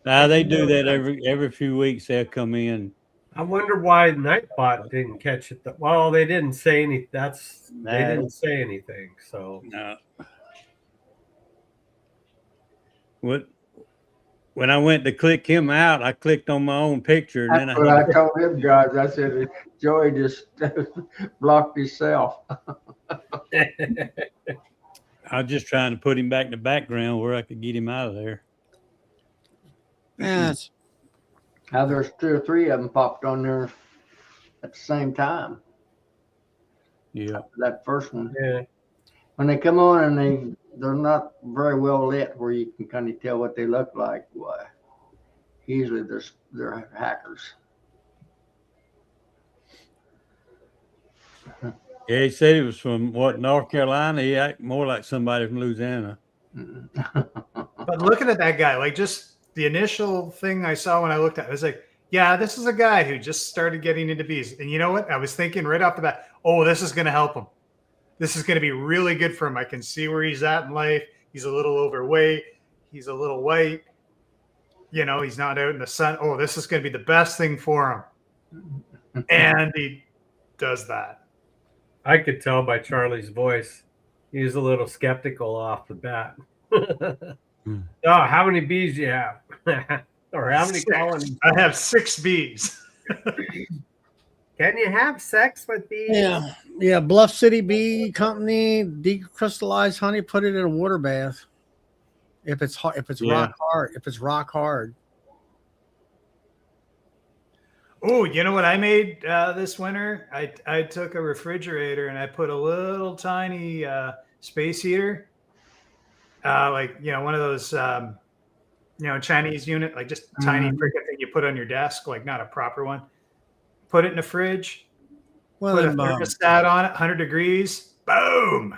They do that every few weeks. They'll come in. I wonder why Nightbot didn't catch it. Well, they didn't say any. They didn't say anything. So No. When I went to click him out, I clicked on my own picture, and That's then what I told him, guys. I said, Joey just blocked himself. I was just trying to put him back in the background where I could get him out of there. Yes. Now there's 2 or 3 of them popped on there at the same time. Yeah. That first one. yeah, When they come on and they're not very well lit where you can kind of tell what they look like. Why? Usually they're hackers. Yeah, he said he was from North Carolina. He act more like somebody from Louisiana. But looking at that guy, like just the initial thing I saw when I looked at it, I was like, yeah, this is a guy who just started getting into bees. And you know what? I was thinking right off the bat, oh, this is going to help him. This is going to be really good for him. I can see where he's at in life. He's a little overweight. He's a little white. You know, he's not out in the sun. Oh, this is going to be the best thing for him. And he does that. I could tell by Charlie's voice. He was a little skeptical off the bat. Oh, how many bees do you have? Or how many 6. colonies? I have 6 bees. Can you have sex with bees? Yeah. Yeah. Bluff City Bee Company, decrystallized honey, put it in a water bath. If it's hot, if it's rock hard. Oh, you know what I made this winter? I took a refrigerator and I put a little tiny space heater, like one of those Chinese unit, like just tiny freaking thing you put on your desk, like not a proper one. Put it in the fridge. Well, Put a thermostat on it, 100 degrees. Boom!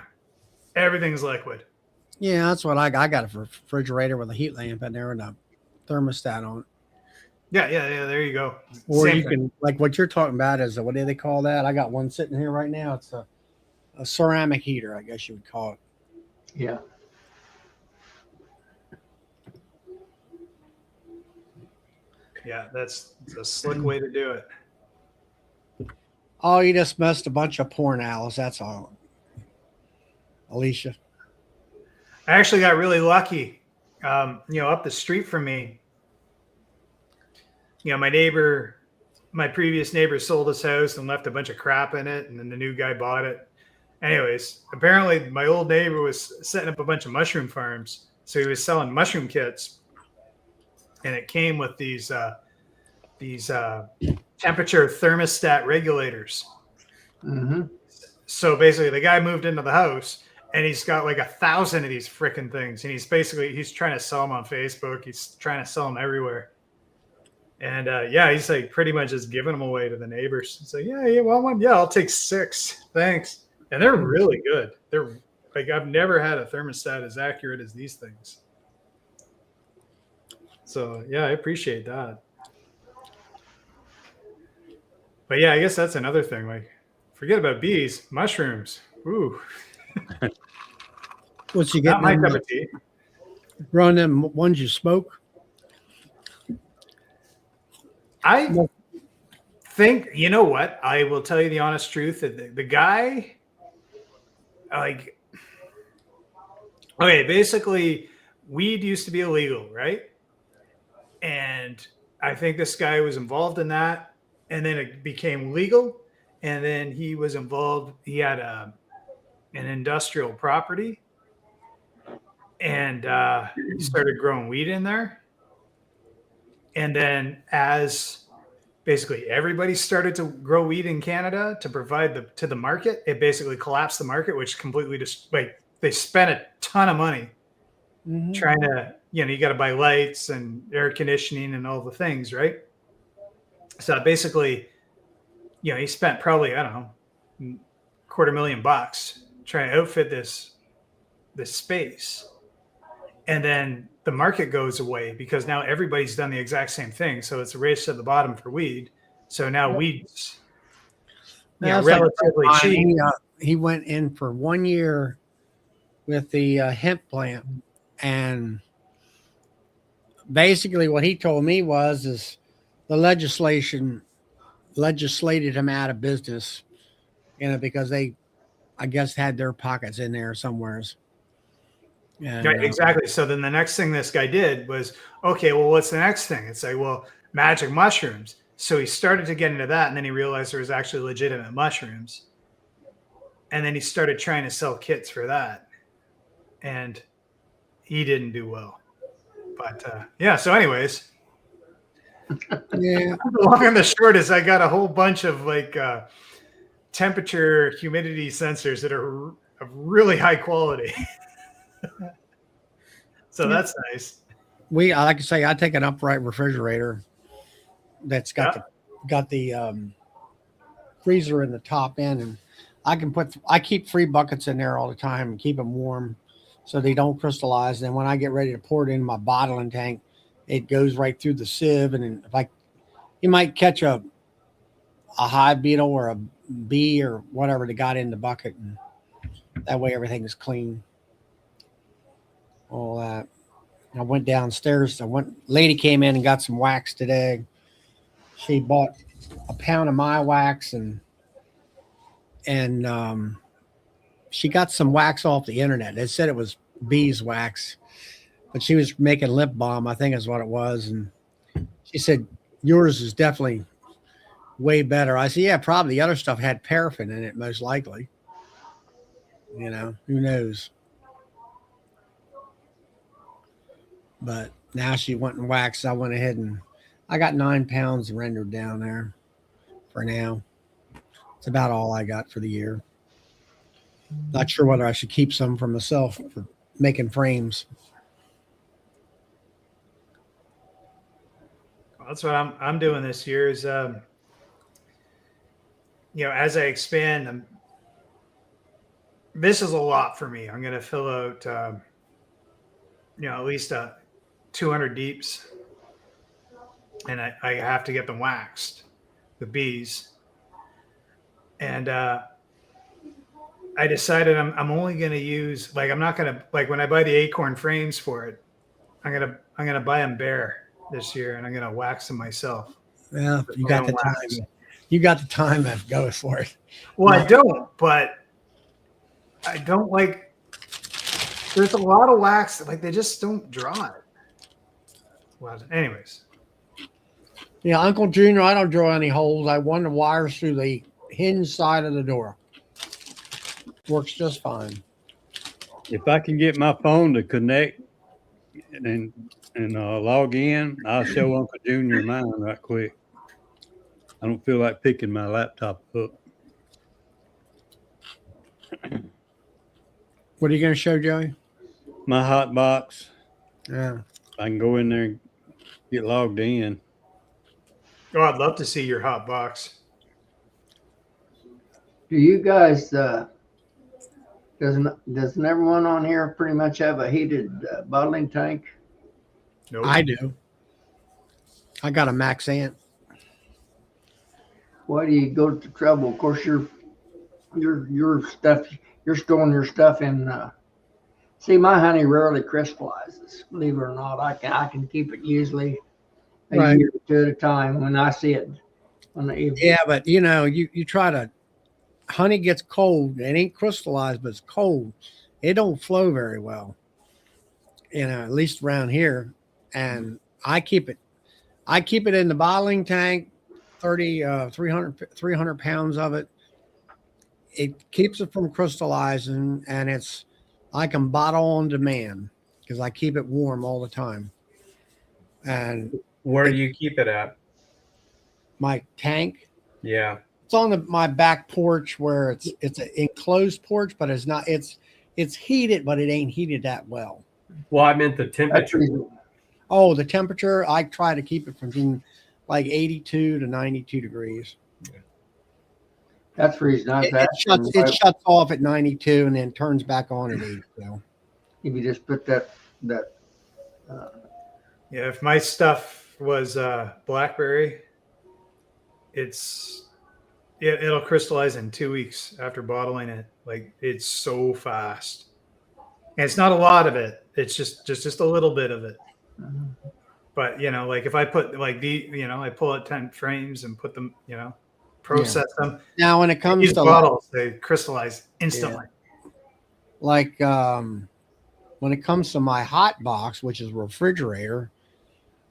Everything's liquid. Yeah, that's what I got. I got a refrigerator with a heat lamp in there and a thermostat on it. Yeah. There you go. Or Same you thing. can, like what you're talking about is what do they call that? I got one sitting here right now. It's a ceramic heater, I guess you would call it. Yeah. Yeah, that's a slick way to do it. Oh, you just missed a bunch of porn owls. That's all. Alicia. I actually got really lucky. Up the street from me, my previous neighbor sold his house and left a bunch of crap in it, and then the new guy bought it. Anyways, apparently my old neighbor was setting up a bunch of mushroom farms, so he was selling mushroom kits, and it came with these temperature thermostat regulators. Mm-hmm. So basically, the guy moved into the house. And he's got like 1,000 of these freaking things. And he's trying to sell them on Facebook. He's trying to sell them everywhere. And he's like pretty much just giving them away to the neighbors. It's like, yeah, I'll take 6. Thanks. And they're really good. They're like, I've never had a thermostat as accurate as these things. So yeah, I appreciate that. But yeah, I guess that's another thing. Like, forget about bees, mushrooms. Ooh. What's you Not getting? my cup of tea. Run them ones you smoke. I think, you know what? I will tell you the honest truth that the guy, like, okay, basically, weed used to be illegal, right? And I think this guy was involved in that, and then it became legal, and then he was involved. He had an industrial property, and he started growing weed in there. And then as basically everybody started to grow weed in Canada to provide to the market, it basically collapsed the market, which completely just like they spent a ton of money trying to, you got to buy lights and air conditioning and all the things, right? So basically, he spent probably, I don't know, $250,000 trying to outfit this space. And then the market goes away because now everybody's done the exact same thing. So it's a race to the bottom for weed. So now weed's relatively cheap. He went in for 1 year with the hemp plant, and basically what he told me is the legislated him out of business, because they, I guess, had their pockets in there somewheres. And, right, exactly. So then the next thing this guy did was, okay, well, what's the next thing? It's like, well, magic mushrooms. So he started to get into that, and then he realized there was actually legitimate mushrooms. And then he started trying to sell kits for that. And he didn't do well. But yeah, so anyways. Yeah. The long and the short is I got a whole bunch of like temperature, humidity sensors that are of really high quality. So that's nice. I like to say, I take an upright refrigerator that's got the freezer in the top end, and I keep 3 buckets in there all the time and keep them warm so they don't crystallize. And then when I get ready to pour it in my bottling tank, it goes right through the sieve. And if you might catch a hive beetle or a bee or whatever that got in the bucket, and that way everything is clean. All that. I went downstairs. Lady came in and got some wax today. She bought a pound of my wax, and she got some wax off the internet. They said it was beeswax, but she was making lip balm, I think is what it was. And she said, yours is definitely way better. I said, yeah, probably the other stuff had paraffin in it, most likely. Who knows? But now she went and waxed. I went ahead and I got 9 pounds rendered down there for now. It's about all I got for the year. Not sure whether I should keep some for myself for making frames. Well, that's what I'm doing this year is, as I expand, this is a lot for me. I'm going to fill out, at least 200 deeps, and I have to get them waxed, the bees. And I decided I'm only going to use, I'm not going to, when I buy the acorn frames for it, I'm going to buy them bare this year, and I'm going to wax them myself. Well, you got the time. You got the time to go for it. Well, I don't, but I don't like, there's a lot of wax, they just don't draw it. Well, anyways. Yeah, Uncle Junior, I don't draw any holes. I run the wires through the hinge side of the door. Works just fine. If I can get my phone to connect and log in, I'll show Uncle Junior mine right quick. I don't feel like picking my laptop up. What are you going to show, Joey? My hot box. Yeah. I can go in there and get logged in. Oh, I'd love to see your hot box. Do you guys, doesn't everyone on here pretty much have a heated bottling tank? Nope. I do. I got a Max Ant. Why do you go to trouble? Of course, your stuff, you're storing your stuff in. See, my honey rarely crystallizes. Believe it or not, I can keep it usually a year or two at a time when I see it. Yeah, but you try to. Honey gets cold. It ain't crystallized, but it's cold. It don't flow very well. At least around here. And I keep it in the bottling tank, 300 pounds of it. It keeps it from crystallizing, and I can bottle on demand because I keep it warm all the time. And where do you keep it at? My tank. Yeah. It's on my back porch where it's an enclosed porch, but it's not. It's heated, but it ain't heated that well. Well, I meant the That's temperature. reason- Oh, the temperature, I try to keep it from being like 82 to 92 degrees. That's the reason I was It asking. shuts off at 92 and then turns back on at 82. If you just put that Yeah, if my stuff was blackberry, it'll crystallize in 2 weeks after bottling it. Like it's so fast. And it's not a lot of it. It's just a little bit of it. But like if I put like I pull out 10 frames and put them, process them. Now, when it comes These to bottles, they crystallize instantly. like when it comes to my hot box, which is a refrigerator,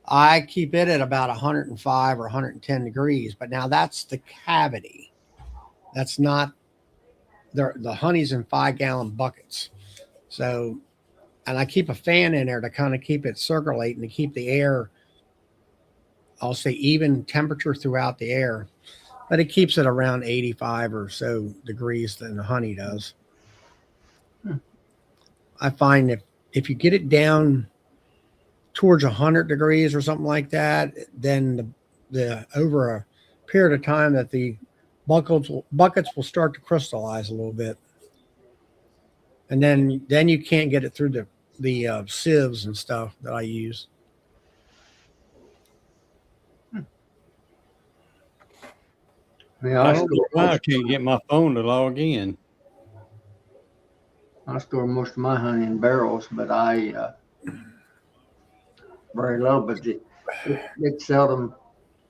I keep it at about 105 or 110 degrees. But now that's the cavity. That's not the honey's in 5-gallon buckets. So, and I keep a fan in there to kind of keep it circulating, to keep the air, I'll say, even temperature throughout the air. But it keeps it around 85 or so degrees than the honey does. I find if you get it down towards 100 degrees or something like that, then the over a period of time that the buckets will start to crystallize a little bit, and then you can't get it through the sieves and stuff that I use. Yeah, I don't know why I can't get my phone to log in. I store most of my honey in barrels, but I very little. But it's seldom.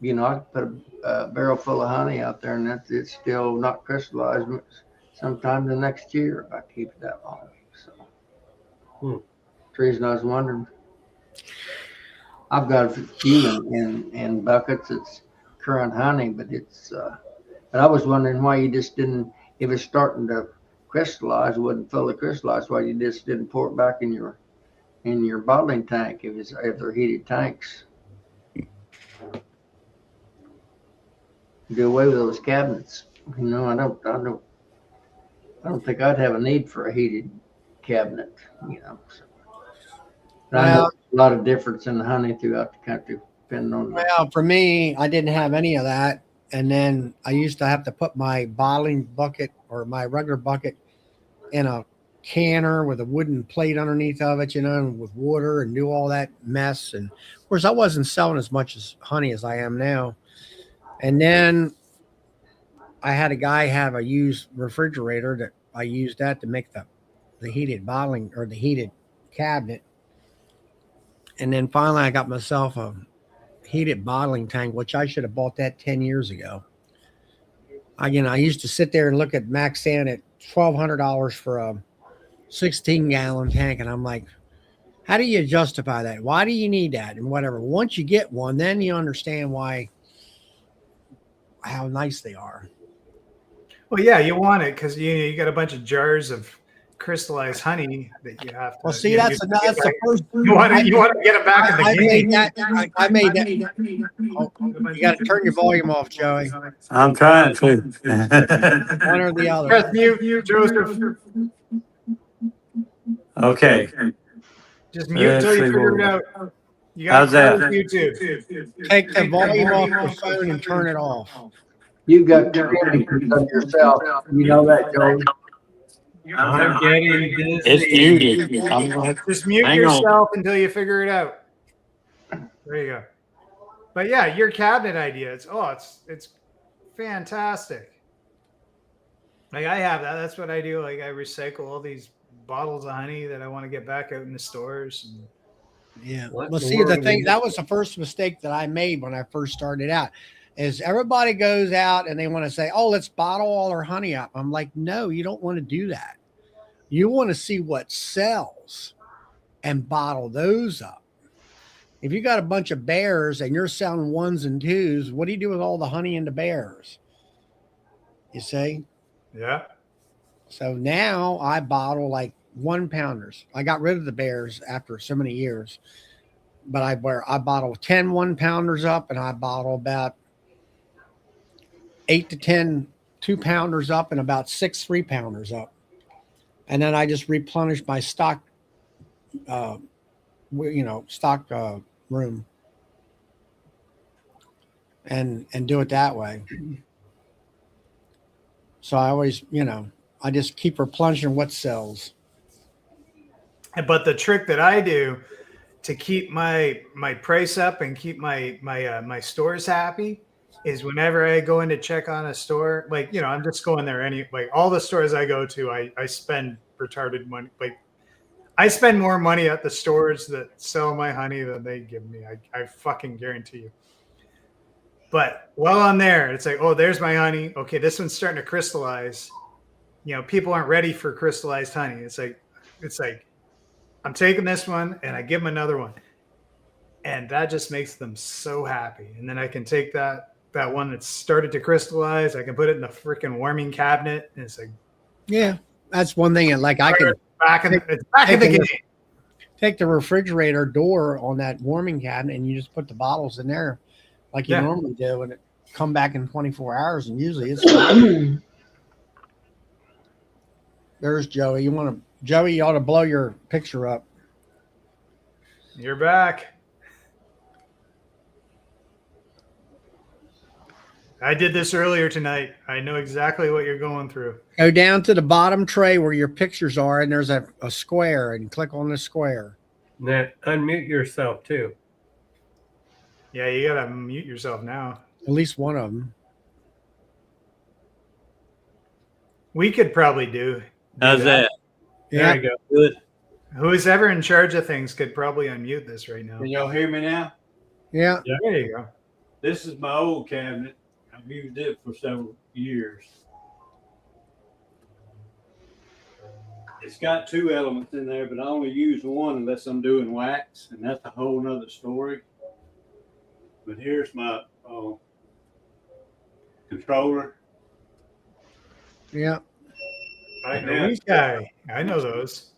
I put a barrel full of honey out there, and it's still not crystallized. Sometime the next year, if I keep it that long. So, the reason I was wondering. I've got a few in buckets. It's current honey, but But I was wondering why you just didn't, if it's starting to crystallize, wasn't fully crystallized, why you just didn't pour it back in your bottling tank if they're heated tanks. Do away with those cabinets. I don't think I'd have a need for a heated cabinet. So. But I know a lot of difference in the honey throughout the country, depending on. Well, for me, I didn't have any of that. And then I used to have to put my bottling bucket or my regular bucket in a canner with a wooden plate underneath of it, and with water, and do all that mess. And of course, I wasn't selling as much as honey as I am now. And then I had a guy have a used refrigerator that I used that to make the heated bottling or the heated cabinet. And then finally I got myself a heated bottling tank, which I should have bought that 10 years ago. I used to sit there and look at Maxan at $1,200 for a 16-gallon tank. And I'm like, how do you justify that? Why do you need that? And whatever. Once you get one, then you understand how nice they are. Well, yeah, you want it because you got a bunch of jars of crystallized honey that you have to. Well, see, that's the first. You want to get it back in the game. I made that. Oh, you got to turn your volume off, Joey. I'm trying to. One or the other. Press mute, Joseph. Okay. Just mute until you figure it out. You got How's that? YouTube. Take the volume off your phone and turn it off. You got to of yourself. You know that, Joey. I'm getting dizzy. It's muted. Just mute yourself until you figure it out. There you go. But yeah, your cabinet idea. It's fantastic. Like I have that. That's what I do. Like I recycle all these bottles of honey that I want to get back out in the stores. Yeah. Well, see, the thing that was the first mistake that I made when I first started out. Is everybody goes out and they want to say, oh, let's bottle all our honey up. I'm like, no, you don't want to do that. You want to see what sells and bottle those up. If you got a bunch of bears and you're selling 1s and 2s, what do you do with all the honey in the bears? You see? Yeah. So now I bottle like 1-pounders. I got rid of the bears after so many years, but I bottle 10 1-pounders up, and I bottle about 8 to 10 2-pounders up, and about 6 3-pounders up. And then I just replenish my stock stock room, and do it that way. So I always, I just keep replenishing what sells. But the trick that I do to keep my price up and keep my my stores happy is whenever I go in to check on a store, like, I'm just going there like all the stores I go to, I spend retarded money. Like, I spend more money at the stores that sell my honey than they give me. I fucking guarantee you. But while I'm there, it's like, oh, there's my honey. Okay, this one's starting to crystallize. People aren't ready for crystallized honey. It's like I'm taking this one and I give them another one. And that just makes them so happy. And then I can take that one that's started to crystallize, I can put it in the freaking warming cabinet. And it's like, yeah, that's one thing. And like I can it's back in the game. Take the refrigerator door on that warming cabinet and you just put the bottles in there like you normally do, and it come back in 24 hours. And usually it's fine. There's Joey. Joey, you ought to blow your picture up. You're back. I did this earlier tonight. I know exactly what you're going through. Go down to the bottom tray where your pictures are, and there's a square, and click on the square. And then unmute yourself too. Yeah, you gotta mute yourself now. At least one of them. We could probably do How's that? Yeah. There you go. Good. Who's ever in charge of things could probably unmute this right now. Can y'all hear me now? Yeah. There you go. This is my old cabinet. I've used it for several years. It's got 2 elements in there, but I only use one unless I'm doing wax, and that's a whole nother story. But here's my controller. Yeah. I know these guy. I know those.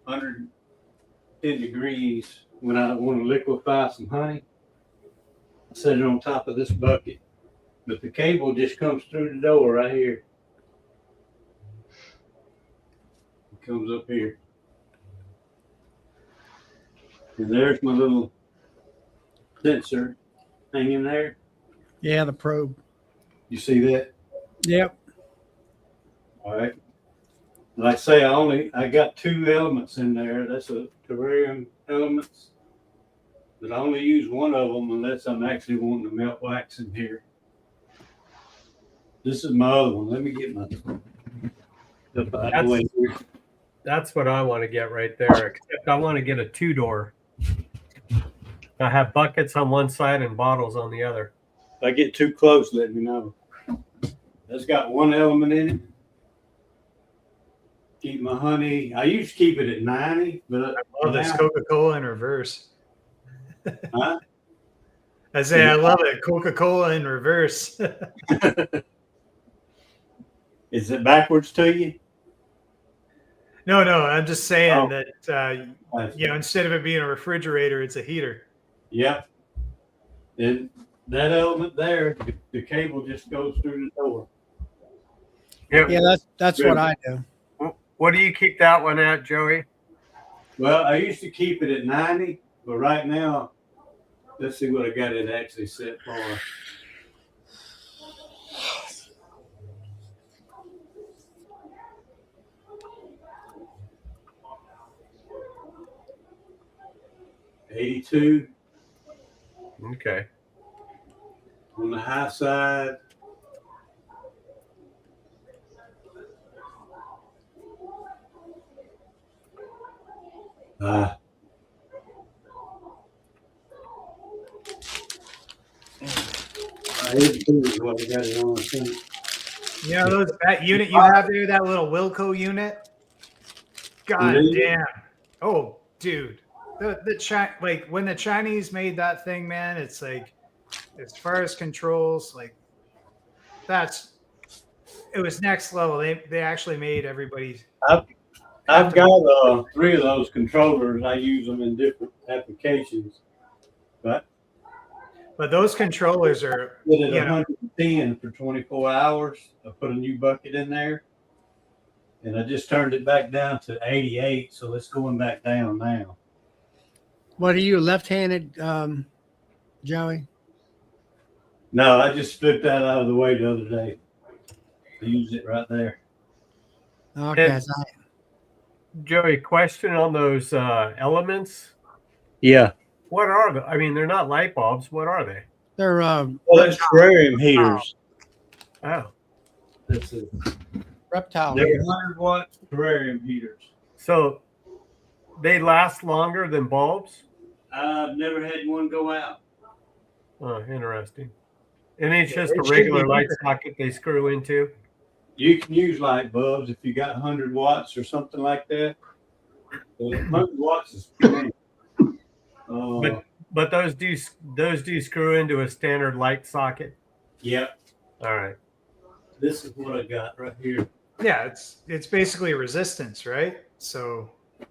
110 degrees when I want to liquefy some honey. I set it on top of this bucket, but the cable just comes through the door right here. It comes up here. And there's my little sensor hanging there. Yeah, the probe. You see that? Yep. All right. Like I say, I got 2 elements in there. That's a terrarium elements. But I only use one of them unless I'm actually wanting to melt wax in here. This is my other one. Let me get my stuff out of the way here. That's what I want to get right there. Except I want to get a 2-door. I have buckets on one side and bottles on the other. If I get too close, let me know. That's got 1 element in it. Keep my honey. I used to keep it at 90, but I love this Coca-Cola in reverse. Huh? I say I love it. Coca-Cola in reverse. Is it backwards to you? No. I'm just saying that instead of it being a refrigerator, it's a heater. Yep. And that element there, the cable just goes through the door. Yeah, that's what I do. What do you keep that one at, Joey? Well, I used to keep it at 90, but right now, let's see what I got it actually set for. $82 Okay. on the high side. What I got it on, I think. That unit you have there, that little Wilco unit. God damn. Oh, dude. Like when the Chinese made that thing, man, it's like, as far as controls, like it was next level. They actually made everybody. I've got 3 of those controllers. I use them in different applications, but those controllers are put it 110 for 24 hours. I put a new bucket in there. And I just turned it back down to 88, so it's going back down now. What are you, left-handed, Joey? No, I just flipped that out of the way the other day. I used it right there. Okay. And- Joey, question on those elements. Yeah. What are they? I mean, they're not light bulbs. What are they? They're Well, that's terrarium heaters. Oh, This is reptile. they're 100-watt terrarium heaters. so they last longer than bulbs? I've never had one go out. Oh, interesting. And it's just It a should regular be light different. socket they screw into. You can use light bulbs if you got 100 watts or something like that. 100 watts is plenty. But those do screw into a standard light socket. Yep. All right. This is what I got right here. Yeah, it's basically resistance, right? So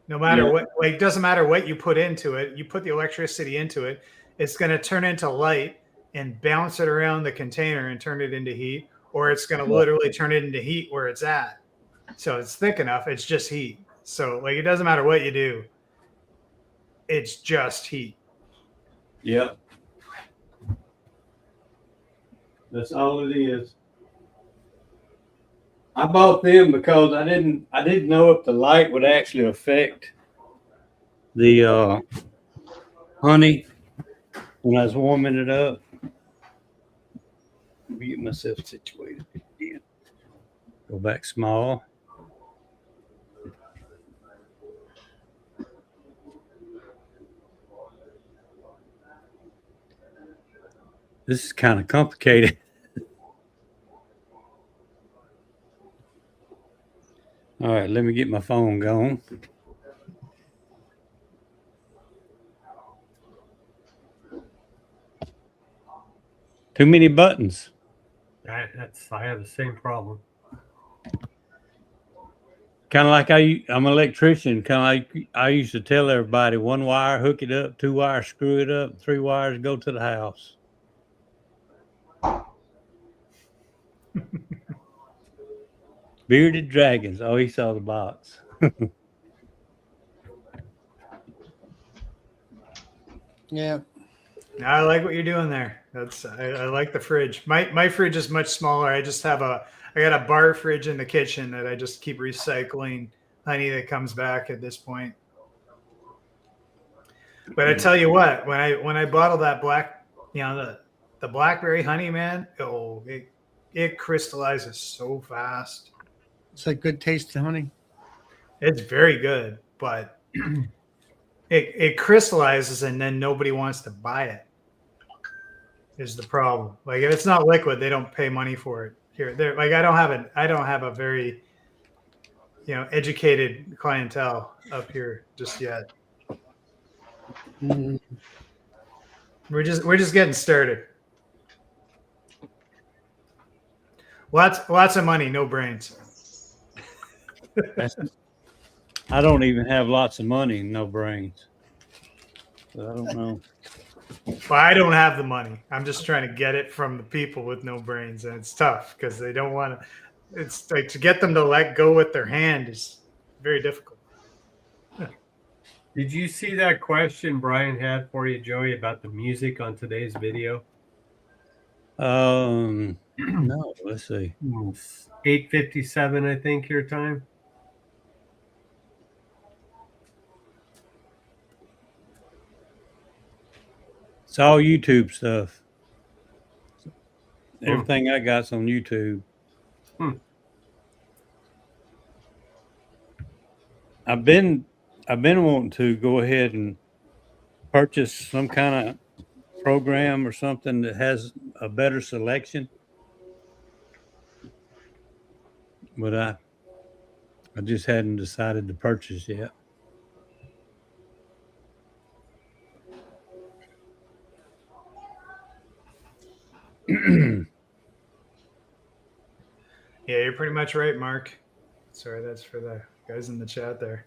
no matter what, like, doesn't matter what you put into it, you put the electricity into it, it's going to turn into light and bounce it around the container and turn it into heat, or it's going to literally turn it into heat where it's at. So it's thick enough, it's just heat. So like it doesn't matter what you do, it's just heat. Yep. That's all it is. I bought them because I didn't know if the light would actually affect the honey when I was warming it up. Let me get myself situated again. Go back small. This is kind of complicated. All right, let me get my phone going. Too many buttons. I have the same problem. Kind of like I'm an electrician. Kind of like I used to tell everybody: 1 wire, hook it up; 2 wires, screw it up; 3 wires, go to the house. Bearded dragons. Oh, he saw the box. Yeah. I like what you're doing there. I like the fridge. My fridge is much smaller. I got a bar fridge in the kitchen that I just keep recycling honey that comes back at this point. But I tell you what, when I bottle that black, the blackberry honey, man, it crystallizes so fast. It's like good taste of honey. It's very good, but it crystallizes and then nobody wants to buy it. Is the problem. Like if it's not liquid, they don't pay money for it here. They're like I don't have a very educated clientele up here just yet. Mm-hmm. We're just getting started. Lots of money, no brains. I don't even have lots of money and no brains. So I don't know. Well, I don't have the money. I'm just trying to get it from the people with no brains, and it's tough because they don't want to. It's like to get them to let go with their hand is very difficult. Did you see that question Brian had for you, Joey, about the music on today's video? No, let's see. 8:57, I think, your time. It's all YouTube stuff. Everything I got's on YouTube. I've been wanting to go ahead and purchase some kind of program or something that has a better selection. But I just hadn't decided to purchase yet. Yeah, you're pretty much right, Mark. Sorry, that's for the guys in the chat there.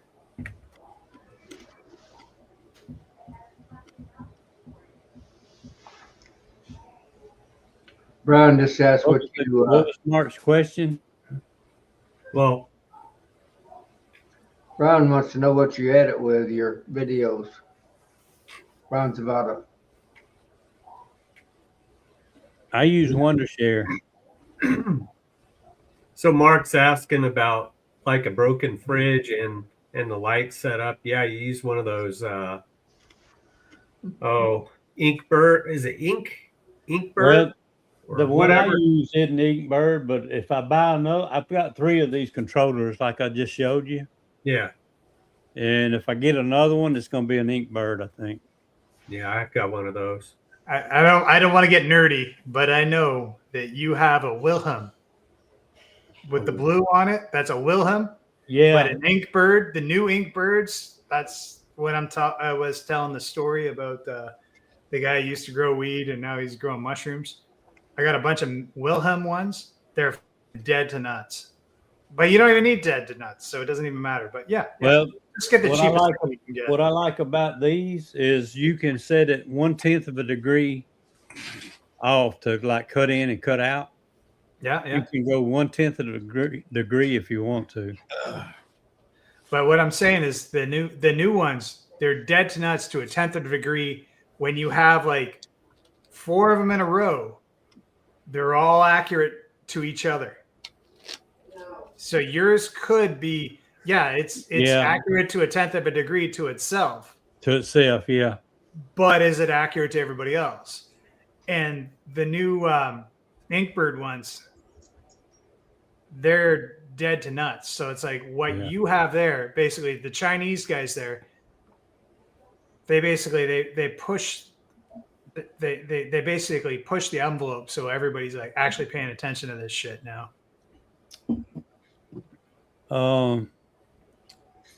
Brian just asked what was Mark's question? Well, Ron wants to know what you edit with your videos. Ron's about a I use Wondershare. So Mark's asking about like a broken fridge and the light set up. Yeah, you use one of those Inkbird. Is it Inkbird Well, or the one I whatever? use isn't Inkbird, but if I buy another, I've got 3 of these controllers like I just showed you. Yeah. And if I get another one, it's going to be an Inkbird, I think. Yeah, I've got one of those. I don't want to get nerdy, but I know that you have a Wilhelm with the blue on it. That's a Wilhelm. Yeah. But an Inkbird, the new Inkbirds, that's what I was telling the story about the guy who used to grow weed and now he's growing mushrooms. I got a bunch of Wilhelm ones. They're dead to nuts. But you don't even need dead to nuts, so it doesn't even matter. But yeah. Well, just get the what cheapest I like, one you can get. what I like about these is you can set it 1/10 of a degree off to like cut in and cut out. Yeah. You can go 1/10 of a degree if you want to. But what I'm saying is the new ones, they're dead to nuts to 1/10 of a degree. When you have like 4 of them in a row, they're all accurate to each other. So yours could be, it's accurate to 1/10 of a degree to itself. To itself, yeah. But is it accurate to everybody else? And the new Inkbird ones, they're dead to nuts. So it's like what you have there, basically the Chinese guys there, they basically they push they basically push the envelope so everybody's like actually paying attention to this shit now.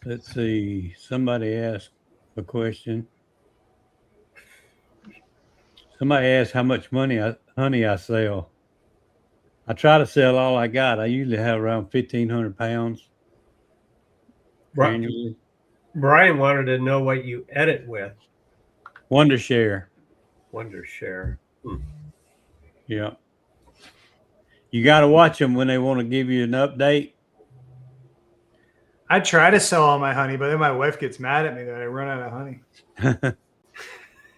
Let's see. Somebody asked a question. Somebody asked how much honey I sell. I try to sell all I got. I usually have around 1,500 pounds annually. Brian wanted to know what you edit with. Wondershare. Wondershare. Yeah. You got to watch them when they want to give you an update. I try to sell all my honey, but then my wife gets mad at me that I run out of honey.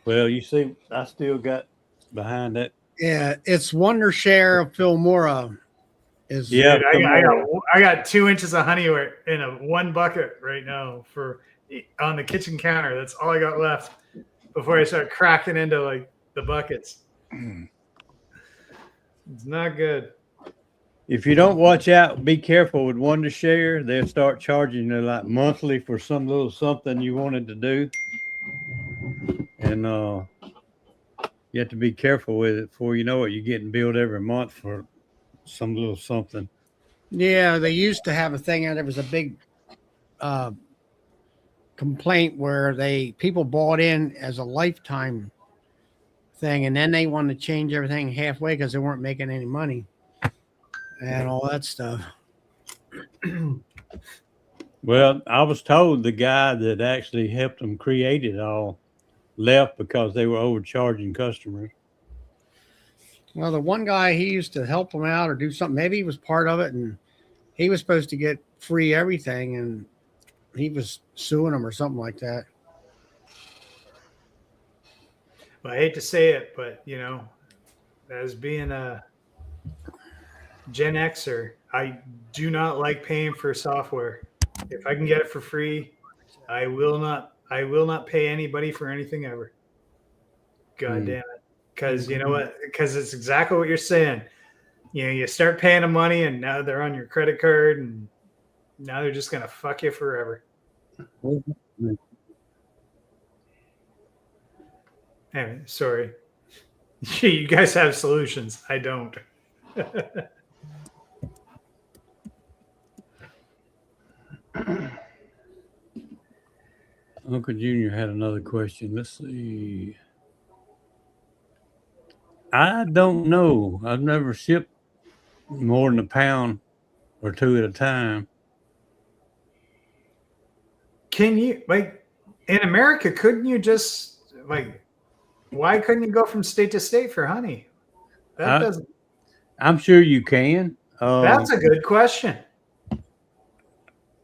Well, you see, I still got behind that. Yeah, it's Wondershare of Filmora. Yeah, dude, I got 2 inches of honey in one bucket right now on the kitchen counter. That's all I got left before I start cracking into like the buckets. It's not good. If you don't watch out, be careful with Wondershare. They'll start charging you like monthly for some little something you wanted to do. And you have to be careful with it before you know it. You're getting billed every month for some little something. Yeah, they used to have a thing, and there was a big complaint where people bought in as a lifetime thing, and then they wanted to change everything halfway because they weren't making any money and all that stuff. Well, I was told the guy that actually helped them create it all left because they were overcharging customers. Well, the one guy, he used to help them out or do something. Maybe he was part of it, and he was supposed to get free everything, and he was suing them or something like that. Well, I hate to say it, but as being a Gen Xer, I do not like paying for software. If I can get it for free, I will not pay anybody for anything ever. God damn it. Because you know what? Because it's exactly what you're saying. You start paying them money and now they're on your credit card and now they're just going to fuck you forever. Anyway, sorry. You guys have solutions. I don't. Uncle Junior had another question. Let's see. I don't know. I've never shipped more than a pound or 2 at a time. Can you, like, in America, couldn't you just, like, why couldn't you go from state to state for honey? That doesn't. I'm sure you can. That's a good question.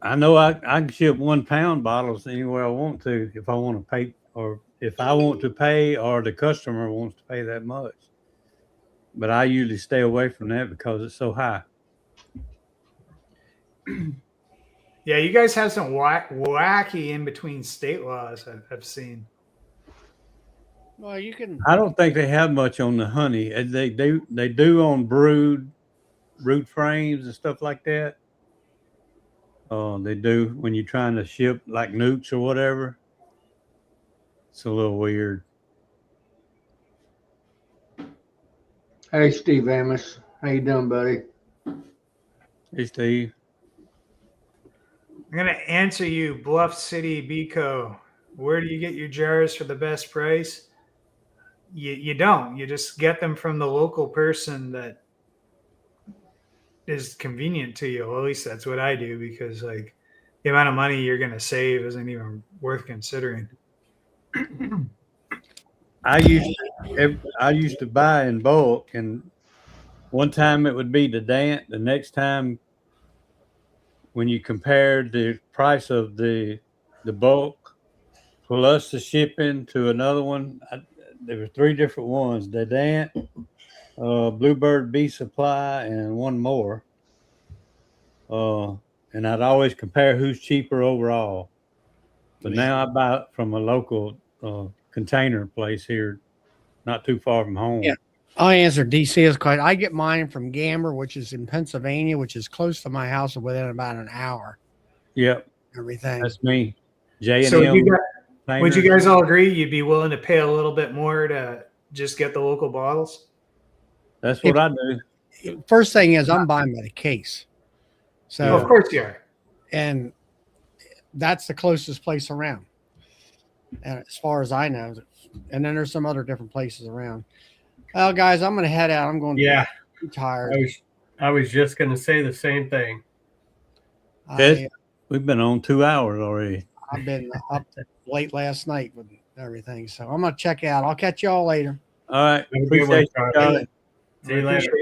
I know I can ship 1 pound bottles anywhere I want to if I want to pay, or if I want to pay, or the customer wants to pay that much. But I usually stay away from that because it's so high. Yeah, you guys have some wacky in between state laws I've seen. Well, you can. I don't think they have much on the honey. They do on brood frames and stuff like that. They do when you're trying to ship like nukes or whatever. It's a little weird. Hey, Steve Amos. How you doing, buddy? Hey, Steve. I'm gonna answer you, Bluff City Beco. Where do you get your jars for the best price? You don't. You just get them from the local person that is convenient to you. Well, at least that's what I do, because like the amount of money you're gonna save isn't even worth considering. I used to buy in bulk, and one time it would be the Dant. The next time, when you compared the price of the bulk plus the shipping to another one, there were 3 different ones: the Dant, Bluebird Bee Supply, and one more. And I'd always compare who's cheaper overall. But now I buy it from a local container place here, not too far from home. Yeah. I'll answer DC's question. I get mine from Gamber, which is in Pennsylvania, which is close to my house, within about an hour. Yep, Everything. that's me. J&M. So would you guys all agree you'd be willing to pay a little bit more to just get the local bottles? That's what I do. First thing is, I'm buying by the case. So of course you are. And that's the closest place around. And as far as I know, and then there's some other different places around. Well, guys, I'm going to head out. I'm going to be tired. I was just going to say the same thing. We've been on 2 hours already. I've been up late last night with everything. So I'm going to check out. I'll catch y'all later. All right. Appreciate you. See you later.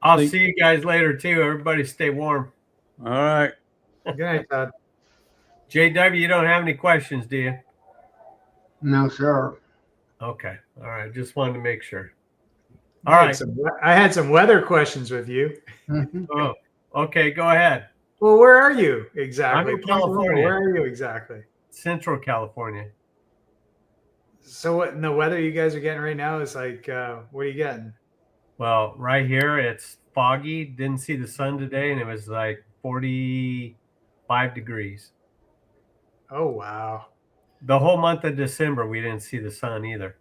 I'll see you guys later too. Everybody stay warm. All right. Good night, Todd. JW, you don't have any questions, do you? No, sir. Okay. All right. Just wanted to make sure. All right. I had some weather questions with you. Oh, okay. Go ahead. Well, where are you exactly? I'm in California. Where are you exactly? Central California. So what in the weather you guys are getting right now is like, what are you getting? Well, right here it's foggy. Didn't see the sun today, and it was like 45 degrees. Oh, wow. The whole month of December, we didn't see the sun either.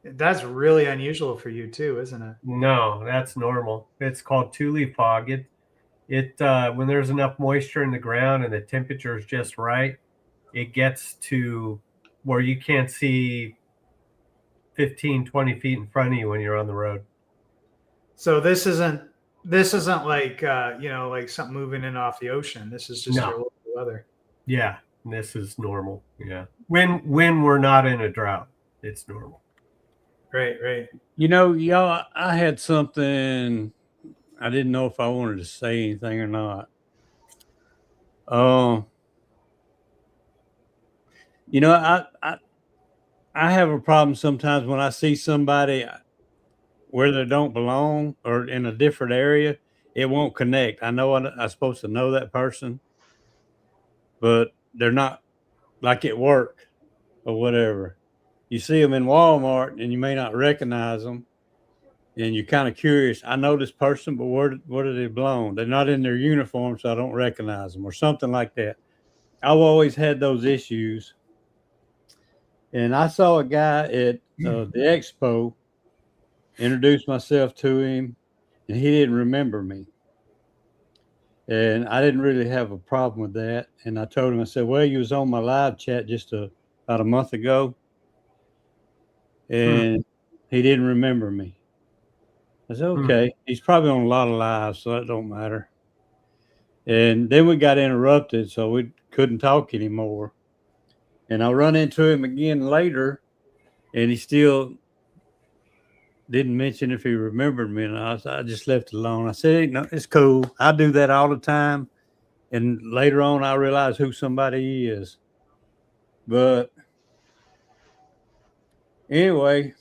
That's really unusual for you too, isn't it? No, that's normal. It's called two-leaf fog. It when there's enough moisture in the ground and the temperature is just right, it gets to where you can't see 15, 20 feet in front of you when you're on the road. So this isn't like like something moving in off the ocean. This is just your local weather. Yeah, this is normal. Yeah, when we're not in a drought, it's normal. Right. You know, y'all, I had something. I didn't know if I wanted to say anything or not. You know, I have a problem sometimes when I see somebody where they don't belong or in a different area, it won't connect. I know I'm supposed to know that person, but they're not, like at work or whatever. You see them in Walmart and you may not recognize them, and you're kind of curious. I know this person, but where do they belong? They're not in their uniform, so I don't recognize them, or something like that. I've always had those issues. And I saw a guy at the expo, introduced myself to him, and he didn't remember me. And I didn't really have a problem with that. And I told him, I said, well, you was on my live chat just about a month ago. And he didn't remember me. I said, okay. He's probably on a lot of lives, so that don't matter. And then we got interrupted, so we couldn't talk anymore. And I run into him again later, and he still didn't mention if he remembered me. And I just left it alone. I said, no, it's cool. I do that all the time. And later on, I realized who somebody is. But anyway,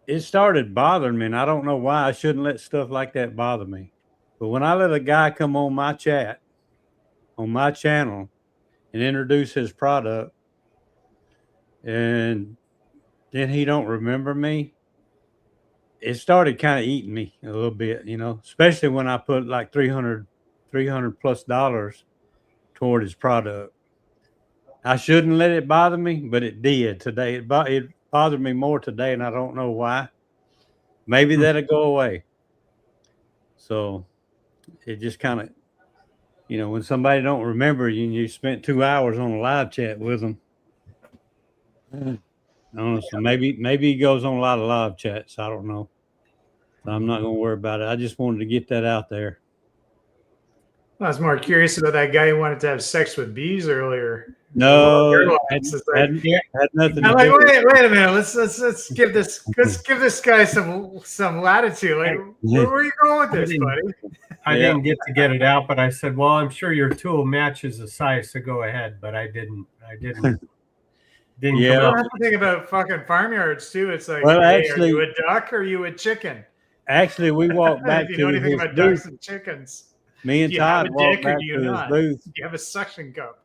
it started bothering me, and I don't know why I shouldn't let stuff like that bother me. But when I let a guy come on my chat, on my channel, and introduce his product, and then he don't remember me, it started kind of eating me a little bit, especially when I put like $300 plus toward his product. I shouldn't let it bother me, but it did today. It bothered me more today, and I don't know why. Maybe that'll go away. So it just kind of, when somebody don't remember you and you spent 2 hours on a live chat with them. I don't know, so maybe he goes on a lot of live chats. I don't know. So I'm not going to worry about it. I just wanted to get that out there. I was more curious about that guy who wanted to have sex with bees earlier. No, had nothing to I'm like, do with it. wait a minute. Let's give this guy some latitude. Like, where are you going with this, buddy? I didn't get to get it out, but I said, well, I'm sure your tool matches the size, so go ahead. But I didn't Yeah. You don't have to think about fucking farmyards too. It's like, Well, hey, actually, are you a duck or are you a chicken? Actually, we walked back if you to know anything his about booth. ducks and chickens. Me and Todd walked back to his booth. Do you have a suction cup?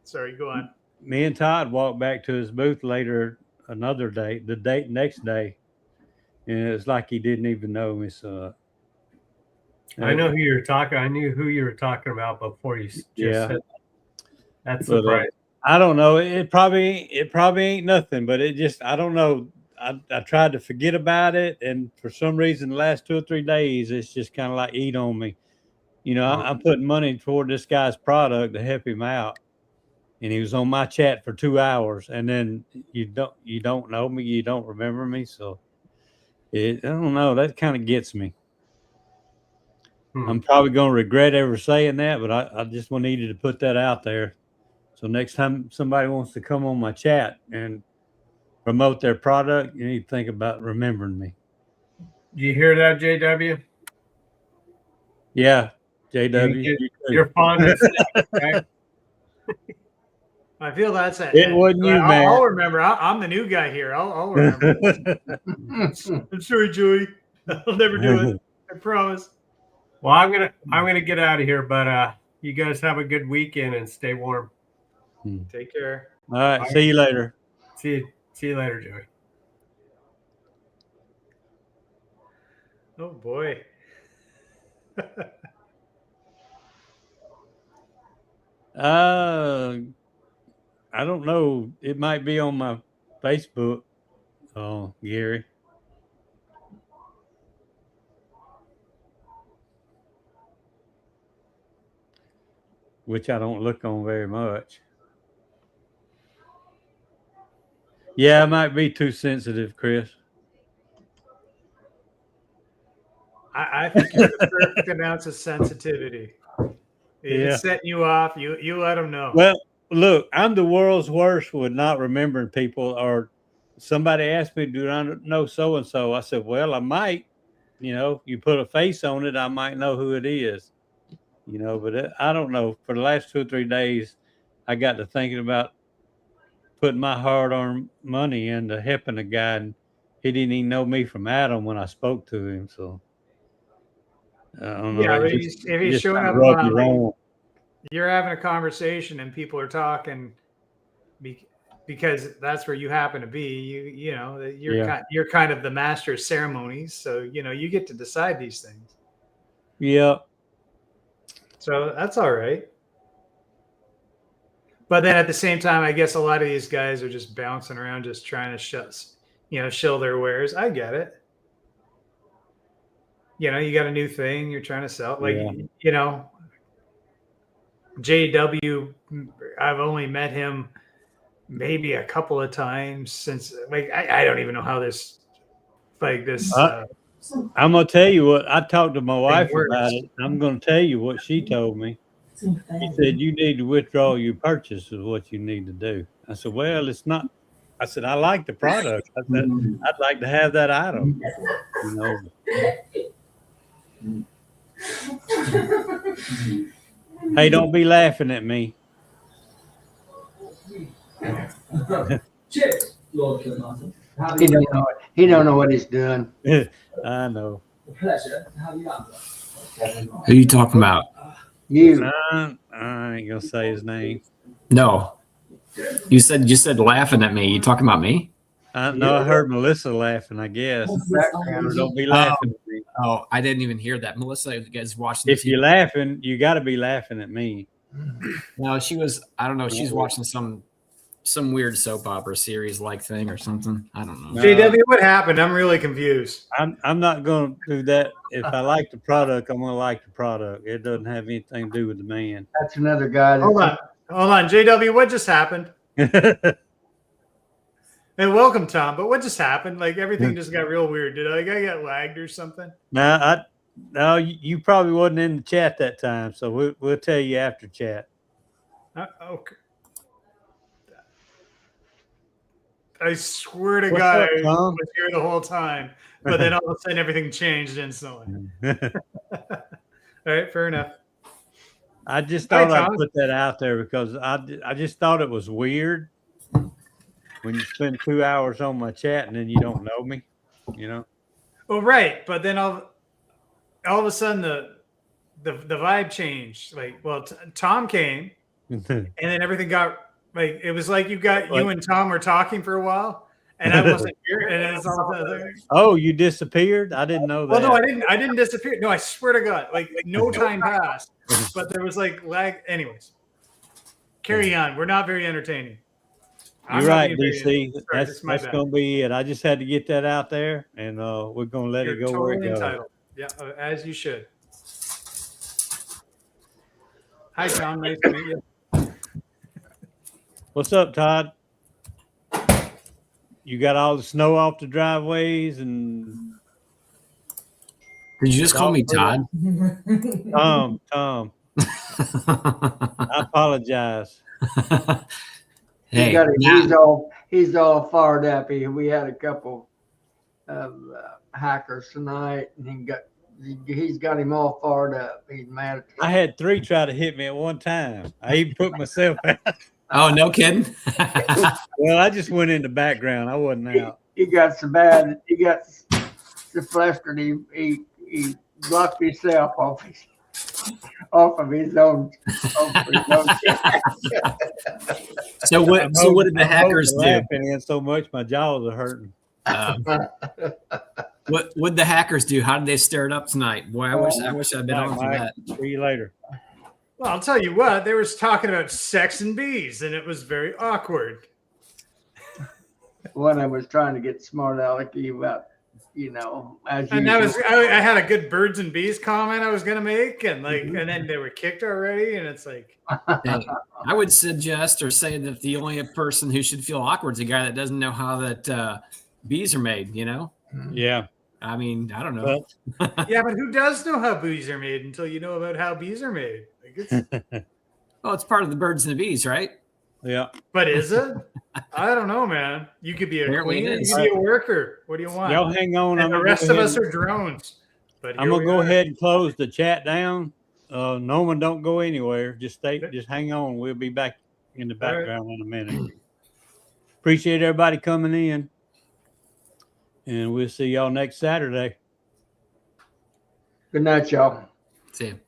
Sorry, go on. Me and Todd walked back to his booth later another day, next day, and it was like he didn't even know me. So I know who you're talking. I knew who you were talking about before you just said that. That's surprising. I don't know. It probably ain't nothing, but it just, I don't know. I tried to forget about it, and for some reason, the last 2 or 3 days, it's just kind of like eat on me. I'm putting money toward this guy's product to help him out, and he was on my chat for 2 hours, and then you don't know me, you don't remember me, so I don't know. That kind of gets me. I'm probably going to regret ever saying that, but I just needed to put that out there. So next time somebody wants to come on my chat and promote their product, you need to think about remembering me. You hear that, JW? Yeah, JW. You're fond of snakes, right? I feel that's it. It wasn't you, man. I'll remember. I'm the new guy here. I'll remember. I'm sorry, Joey. I'll never do it. I promise. Well, I'm gonna get out of here, but you guys have a good weekend and stay warm. Take care. All right. See you later. See you later, Joey. Oh boy. I don't know. It might be on my Facebook. Oh, Gary. Which I don't look on very much. Yeah, it might be too sensitive, Chris. I think you're the perfect amount of sensitivity. It's setting you off. You let them know. Well, look, I'm the world's worst with not remembering people. Or somebody asked me, do I know so and so? I said, well, I might. You put a face on it, I might know who it is. But I don't know. For the last 2 or 3 days, I got to thinking about putting my hard-earned money into helping a guy, and he didn't even know me from Adam when I spoke to him. So I don't know. Yeah, if he's showing up on, you're having a conversation and people are talking because that's where you happen to be. You're kind of the master of ceremonies, so you get to decide these things. Yeah. So that's all right. But then at the same time, I guess a lot of these guys are just bouncing around, just trying to shill their wares. I get it. You got a new thing you're trying to sell. Like, JW, I've only met him maybe a couple of times since, like, I don't even know how this. I'm going to tell you what, I talked to my wife about it. I'm going to tell you what she told me. She said, you need to withdraw your purchase is what you need to do. I said, well, it's not. I said, I like the product. I said, I'd like to have that item. Hey, don't be laughing at me. Cheers, Lord Kilmartin. He don't know what he's doing. I know. Pleasure to have you up. Who are you talking about? You. I ain't gonna say his name. No. You said laughing at me. You talking about me? No, I heard Melissa laughing, I guess. Background. Don't be laughing at me. Oh, I didn't even hear that. Melissa, you guys watching If you're laughing, you got to be laughing at me. No, she was. I don't know. She's watching some weird soap opera series like thing or something. I don't know. JW, what happened? I'm really confused. I'm not going to do that. If I like the product, I'm going to like the product. It doesn't have anything to do with the man. That's another guy. Hold on, JW. What just happened? Hey, welcome, Tom. But what just happened? Like everything just got real weird. Did I get lagged or something? No, you probably wasn't in the chat that time, so we'll tell you after chat. Okay. I swear to What's God, up, I Tom? was here the whole time, but then all of a sudden everything changed instantly. All right, fair enough. I just thought I'd put that out there because I just thought it was weird when you spend 2 hours on my chat and then you don't know me, you know. Well, right, but then all of a sudden the vibe changed. Like, well, Tom came, and then everything got like it was like you and Tom were talking for a while, and I wasn't here, and it's all Oh, you disappeared? I didn't know that. Well, no, I didn't disappear. No, I swear to God, like no time passed, but there was like lag. Anyways, carry on. We're not very entertaining. You're right, DC. That's going to be it. I just had to get that out there, and we're going to let it go totally where it goes. entitled. Yeah, as you should. Hi, Tom. Nice to meet you. What's up, Todd? You got all the snow off the driveways and. Did you just call me Todd? Tom. I apologize. Hey, he's all fired up. We had a couple of hackers tonight, and he's got him all fired up. He's mad at I had 3 try to hit me at one time. I even put myself out. Oh, no kidding. Well, I just went in the background. I wasn't out. He got so bad. He got so flustered. He blocked himself off of his own. So what did the hackers do? Laughing in so much my jaws are hurting. What would the hackers do? How did they stir it up tonight? Boy, I wish I'd been on for that. See you later. Well, I'll tell you what, they were talking about sex and bees, and it was very awkward. One of them was trying to get smart alecky about, as and that was I had a good birds and bees comment I was gonna make, and then they were kicked already, and it's like Hey, I would suggest or say that the only person who should feel awkward is a guy that doesn't know how that bees are made, Yeah. I mean, I don't know. Yeah, but who does know how bees are made until you know about how bees are made? Well, it's part of the birds and the bees, right? Yeah. But is it? I don't know, man. You could be a queen, you could be a worker. What do you want? Y'all hang on. And the rest of us are drones. But I'm gonna go ahead and close the chat down. Norman, don't go anywhere. Just hang on. We'll be back in the background in a minute. Appreciate everybody coming in. And we'll see y'all next Saturday. Good night, y'all. See you.